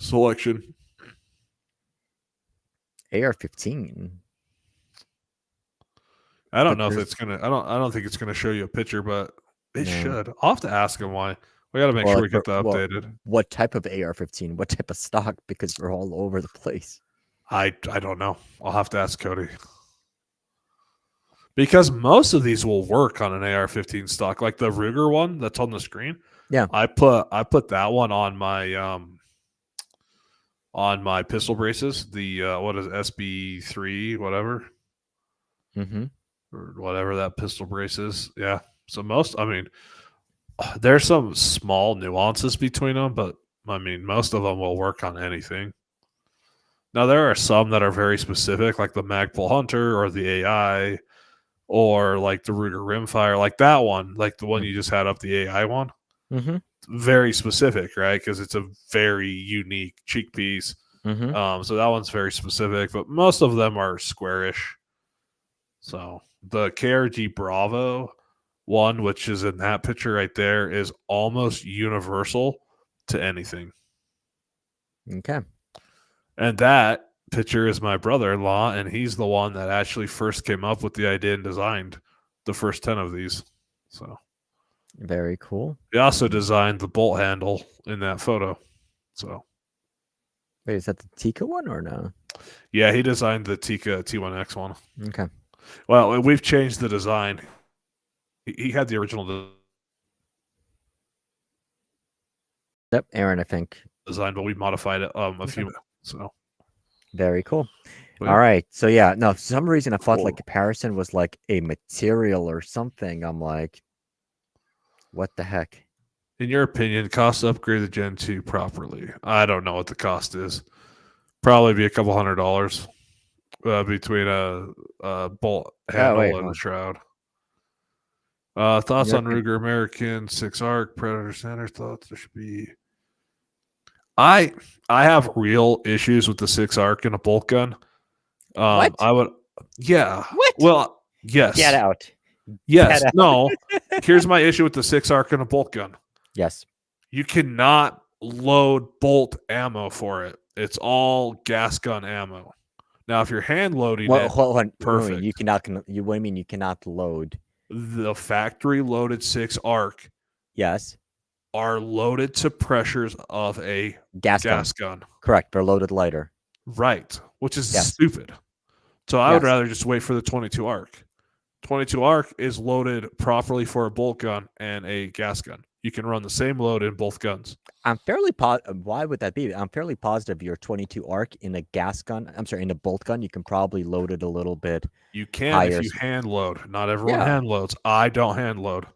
selection. AR-15, I don't but know if there's it's gonna. I don't think it's gonna show you a picture, but it no. should. I'll have to ask him why. We got to make Well, sure like we get the well, updated. what type of AR-15? What type of stock? Because they're all over the place. I don't know. I'll have to ask Cody because most of these will work on an AR-15 stock, like the Ruger one that's on the screen. Yeah. I put that one on my pistol braces. The what is it, SB3 whatever Mm-hmm. or whatever that pistol brace is. Yeah. So I mean, there's some small nuances between them, but I mean, most of them will work on anything. Now there are some that are very specific, like the Magpul Hunter or the AI, or like the Ruger Rimfire, like that one, like the one you just had up, the AI one. Mm-hmm. Very specific, right? Because it's a very unique cheek piece. Mm-hmm. So that one's very specific, but most of them are squarish. So the KRG Bravo one, which is in that picture right there, is almost universal to anything. Okay. And that picture is my brother-in-law, and he's the one that actually first came up with the idea and designed the first 10 of these. So Very cool. he also designed the bolt handle in that photo. So Wait, is that the Tika one or no? yeah, he designed the Tika T1X one. Okay. Well, we've changed the design. He had the original Yep, Aaron, I think. design, but we modified it a Okay. few. So Very cool. but All yeah, right. So yeah, no, for some reason I thought like cool. comparison was like a material or something. I'm like, what the heck? In your opinion, cost to upgrade the Gen 2 properly? I don't know what the cost is. Probably be a couple $100 between a bolt Oh wait, handle and hold a on. shroud. Thoughts You're on looking. Ruger American 6 Arc Predator Center? Thoughts there should be. I I have real issues with the 6 Arc and a bolt gun. What? I would, yeah. What? Well, Get yes, out. Get yes. out. No. Here's my issue with the 6 Arc and a bolt gun. Yes. You cannot load bolt ammo for it. It's all gas gun ammo. Now, if you're hand loading Well, it, hold on. perfect. You cannot. You what do you mean you cannot load? The factory loaded 6 Arc Yes. are loaded to pressures of a Gas gun. gas gun. Correct. They're loaded lighter. Right, which is Yes. stupid. So I would Yes. rather just wait for the 22 Arc. 22 Arc is loaded properly for a bolt gun and a gas gun. You can run the same load in both guns. I'm fairly why would that be? I'm fairly positive your 22 arc in a gas gun. I'm sorry, in a bolt gun, you can probably load it a little bit You can if higher. you hand load. Not everyone Yeah, hand loads. I don't hand load.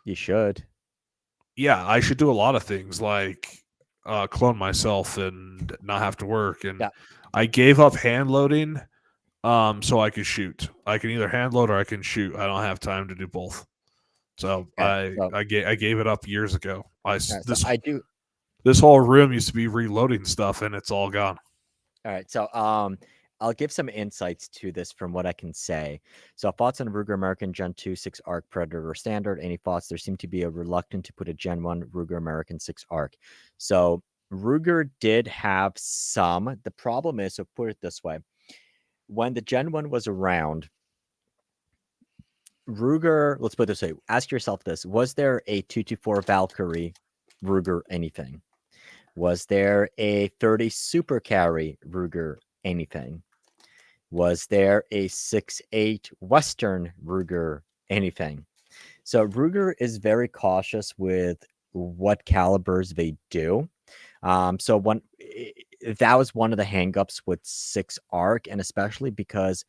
you should. Yeah, I should do a lot of things like clone myself and not have to work. And Yeah. I gave up hand loading so I could shoot. I can either hand load or I can shoot. I don't have time to do both. So Okay. I gave it up years ago. So I do. This whole room used to be reloading stuff and it's all gone. All right. So I'll give some insights to this from what I can say. So thoughts on Ruger American Gen 2 6 Arc Predator Standard. Any thoughts? There seemed to be a reluctant to put a Gen 1 Ruger American 6 Arc. So Ruger did have some. The problem is, so put it this way. When the Gen 1 was around, Ruger, let's put it this way. Ask yourself this. Was there a 224 Valkyrie Ruger anything? Was there a 30 Super Carry Ruger anything? Was there a 6.8 Western Ruger anything? So Ruger is very cautious with what calibers they do. So that was one of the hangups with 6 Arc, and especially because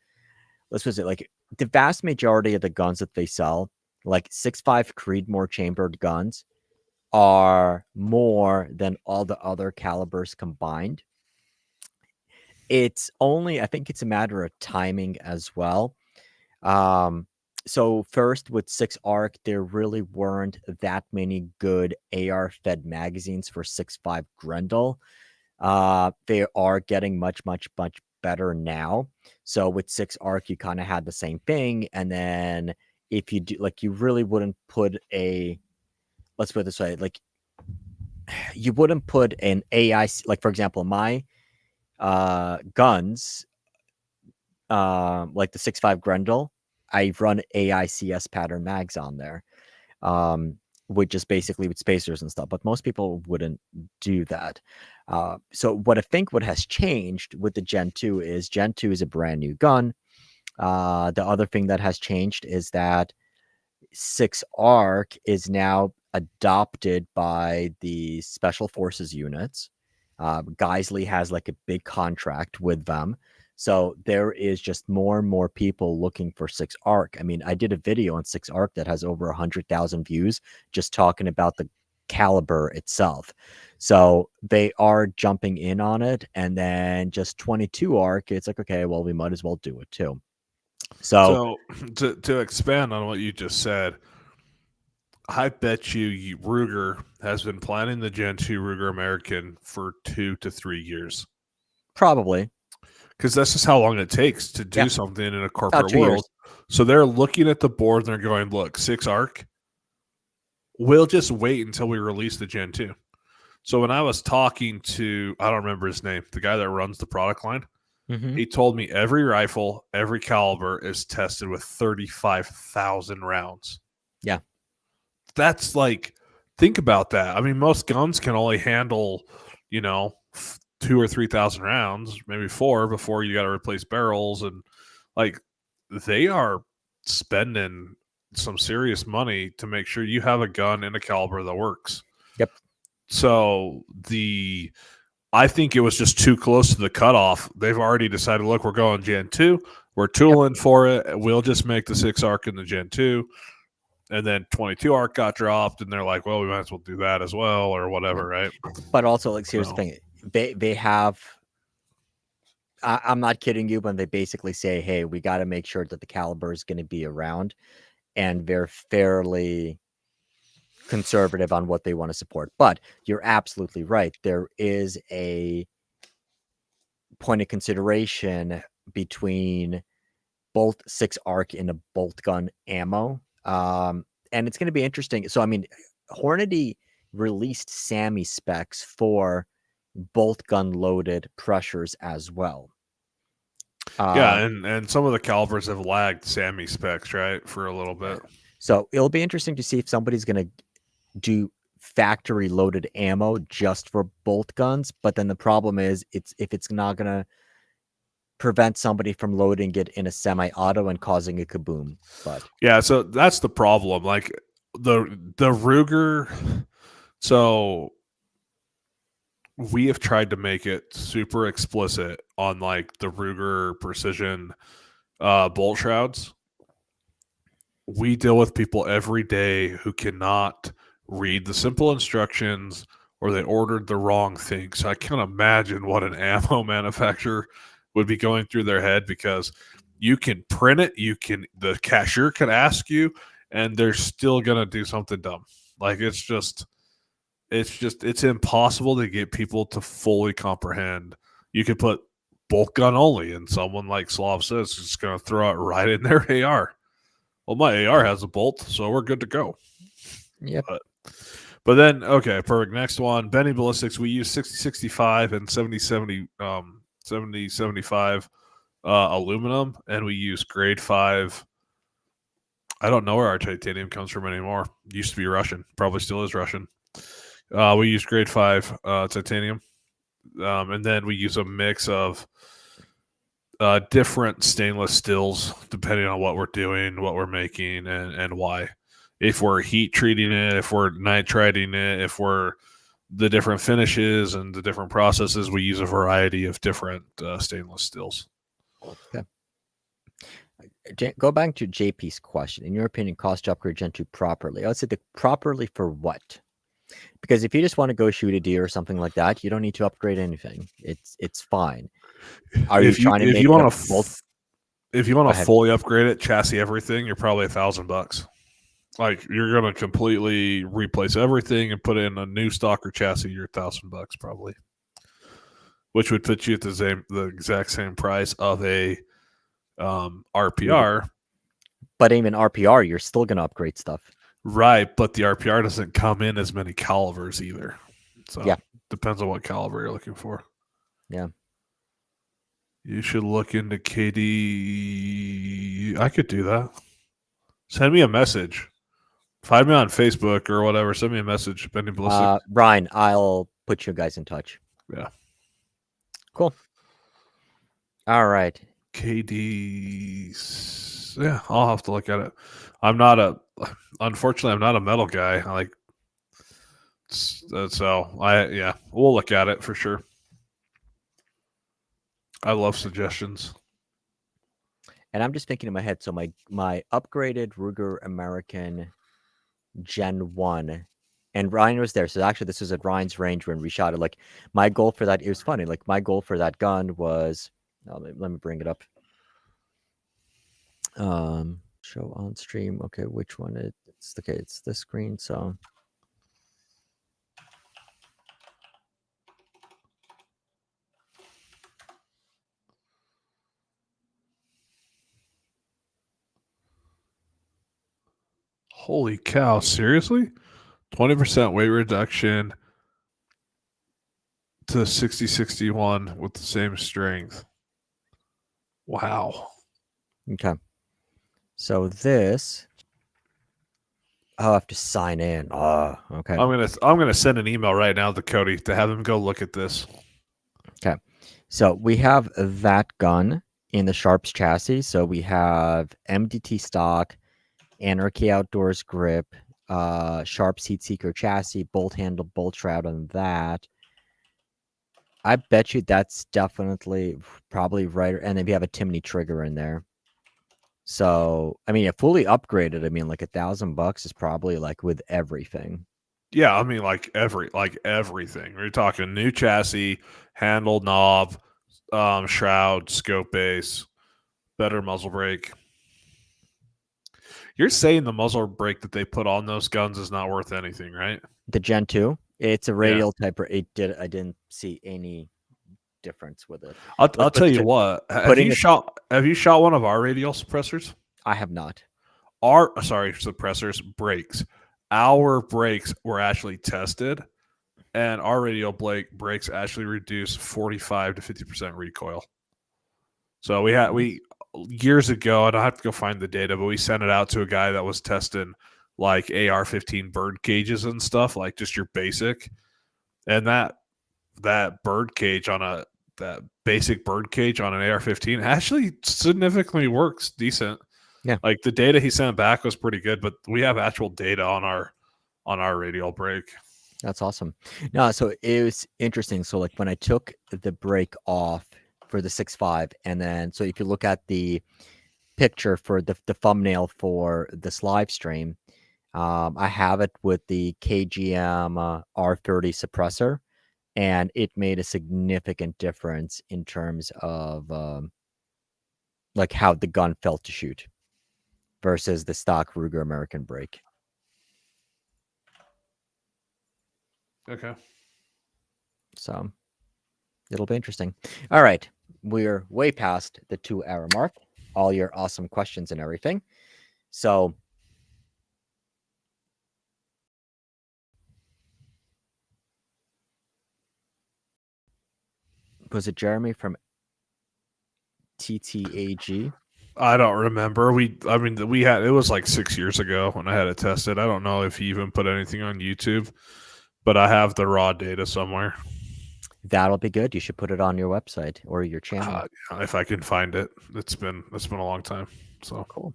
let's was it like the vast majority of the guns that they sell, like 6.5 Creedmoor chambered guns, are more than all the other calibers combined. It's only, I think it's a matter of timing as well. So first with 6 Arc, there really weren't that many good AR fed magazines for 6.5 Grendel. They are getting much better now. So with 6 arc, you kind of had the same thing, and then if you do, like, you really wouldn't put a, let's put it this way, like, you wouldn't put an AI, like, for example, my guns, like the 6.5 Grendel, I run AI CS pattern mags on there, with just basically with spacers and stuff. But most people wouldn't do that. So what I think what has changed with the Gen 2 is Gen 2 is a brand new gun. The other thing that has changed is that 6 Arc is now adopted by the Special Forces units. Geisley has like a big contract with them. So there is just more and more people looking for 6 Arc. I mean, I did a video on 6 Arc that has over 100,000 views just talking about the caliber itself. So they are jumping in on it. And then just 22 Arc, it's like, okay, well, we might as well do it too. So So to expand on what you just said, I bet you Ruger has been planning the Gen 2 Ruger American for 2 to 3 years. probably, Because that's just how long it takes to do yeah, something in a about corporate 2 years. world. So they're looking at the board and they're going, look, 6 Arc, we'll just wait until we release the Gen 2. So when I was talking to, I don't remember his name, the guy that runs the product line, he told me every rifle, every caliber is tested with 35,000 rounds. Yeah. That's like, think about that. I mean, most guns can only handle, 2 or 3,000 rounds, maybe 4 before you got to replace barrels. And like, they are spending some serious money to make sure you have a gun and a caliber that works. Yep. So I think it was just too close to the cutoff. They've already decided, look, we're going Gen 2. We're tooling for it. We'll just make the 6 Arc in the Gen 2. And then 22 Arc got dropped, and they're like, well, we might as well do that as well or whatever, right? But also, like, here's the thing. They have, I'm not kidding you, when they basically say, hey, we got to make sure that the caliber is going to be around, and they're fairly conservative on what they want to support. But you're absolutely right. There is a point of consideration between bolt 6 Arc and a bolt gun ammo. And it's going to be interesting. So, I mean, Hornady released SAMI specs for bolt gun loaded pressures as well. Yeah, and some of the calibers have lagged SAMI specs, right, for a little bit. So it'll be interesting to see if somebody's going to do factory loaded ammo just for bolt guns. But then the problem is, if it's not going to prevent somebody from loading it in a semi-auto and causing a kaboom. But yeah, so that's the problem. Like the Ruger, so we have tried to make it super explicit on like the Ruger precision bolt shrouds. We deal with people every day who cannot read the simple instructions, or they ordered the wrong thing. So I can't imagine what an ammo manufacturer would be going through their head, because you can print it, the cashier can ask you, and they're still gonna do something dumb. Like it's impossible to get people to fully comprehend. You could put bolt gun only, and someone like Slav says is going to throw it right in their AR. Well, my AR has a bolt, so we're good to go. Yep. But then, okay, perfect. Next one, Benny Ballistics. We use 6065 and 7075 aluminum, and we use grade 5. I don't know where our titanium comes from anymore. It used to be Russian. Probably still is Russian. We use grade 5 titanium. And then we use a mix of different stainless steels depending on what we're doing, what we're making, and why. If we're heat treating it, if we're nitriding it, if we're the different finishes and the different processes, we use a variety of different stainless steels. Okay. Go back to JP's question. In your opinion, cost to upgrade Gen 2 properly? I would say properly for what? Because if you just want to go shoot a deer or something like that, you don't need to upgrade anything. It's fine. Are you trying to make it if you want to fully upgrade it, chassis everything, you're probably $1,000. Like, you're gonna completely replace everything and put in a new stocker chassis, you're $1,000 probably. which would put you at the exact same price of a Ruger. RPR. But even RPR, you're still gonna upgrade stuff. Right, but the RPR doesn't come in as many calibers either. So Yeah, depends on what caliber you're looking for. yeah. You should look into KD. I could do that. Send me a message. Find me on Facebook or whatever. Send me a message. Bending Ballistic. Ryan, I'll put you guys in touch. Yeah. Cool. All right. KD. Yeah, I'll have to look at it. I'm not a. Unfortunately, I'm not a metal guy. I like. So yeah, we'll look at it for sure. I love suggestions. And I'm just thinking in my head. So my upgraded Ruger American Gen 1, and Ryan was there. So actually, this was at Ryan's range when we shot it. Like my goal for that, it was funny. Like my goal for that gun was, let me bring it up. Show on stream. Okay, which one? It's okay. It's this screen. So Holy cow! Seriously, 20% weight reduction to 60-61 with the same strength. Wow. okay. So this, I'll have to sign in. Oh, okay. I'm gonna send an email right now to Cody to have him go look at this. Okay. So we have that gun in the Sharps chassis. So we have MDT stock, Anarchy Outdoors grip, Sharps Heat Seeker chassis, bolt handle, bolt shroud on that. I bet you that's definitely probably right. And then we have a Timney trigger in there. So I mean, fully upgraded. I mean, like $1,000 is probably like with everything. Yeah, I mean like everything. We're talking new chassis, handle, knob, shroud, scope base, better muzzle brake. You're saying the muzzle brake that they put on those guns is not worth anything, right? The Gen 2, it's a Yeah. radial type. I didn't see any difference with it. I'll tell you what. Have you shot one of our radial suppressors? I have not. Suppressors brakes. Our brakes were actually tested, and our radial brakes actually reduce 45 to 50% recoil. So we years ago, and I have to go find the data, but we sent it out to a guy that was testing like AR-15 bird cages and stuff, like just your basic, and that bird cage on that basic bird cage on an AR-15 actually significantly works decent. Yeah. Like the data he sent back was pretty good, but we have actual data on our radial brake. That's awesome. No, so it was interesting. So like when I took the brake off for the 6.5, and then so if you look at the picture for the thumbnail for this live stream, I have it with the KGM R30 suppressor, and it made a significant difference in terms of like how the gun felt to shoot versus the stock Ruger American brake. Okay. So it'll be interesting. All right. We're way past the 2-hour mark. All your awesome questions and everything. So was it Jeremy from TTAG? I don't remember. We had it was like 6 years ago when I had it tested. I don't know if he even put anything on YouTube, but I have the raw data somewhere. That'll be good. You should put it on your website or your channel. If I can find it. It's been a long time. So cool.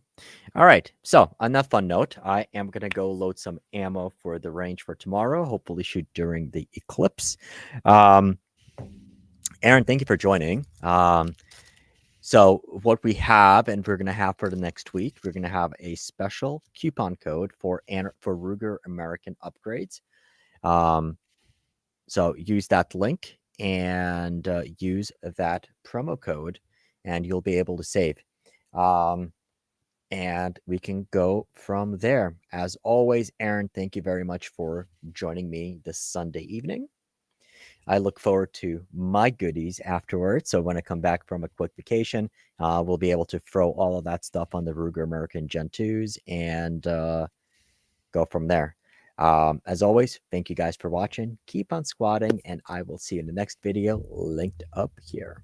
All right. So on that fun note, I am gonna go load some ammo for the range for tomorrow. Hopefully shoot during the eclipse. Aaron, thank you for joining. So what we have, and we're going to have for the next week, we're going to have a special coupon code for Ruger American upgrades. So use that link and use that promo code, and you'll be able to save. And we can go from there. As always, Aaron, thank you very much for joining me this Sunday evening. I look forward to my goodies afterwards. So when I come back from a quick vacation, we'll be able to throw all of that stuff on the Ruger American Gen 2s and go from there. As always, thank you guys for watching. Keep on squatting, and I will see you in the next video linked up here.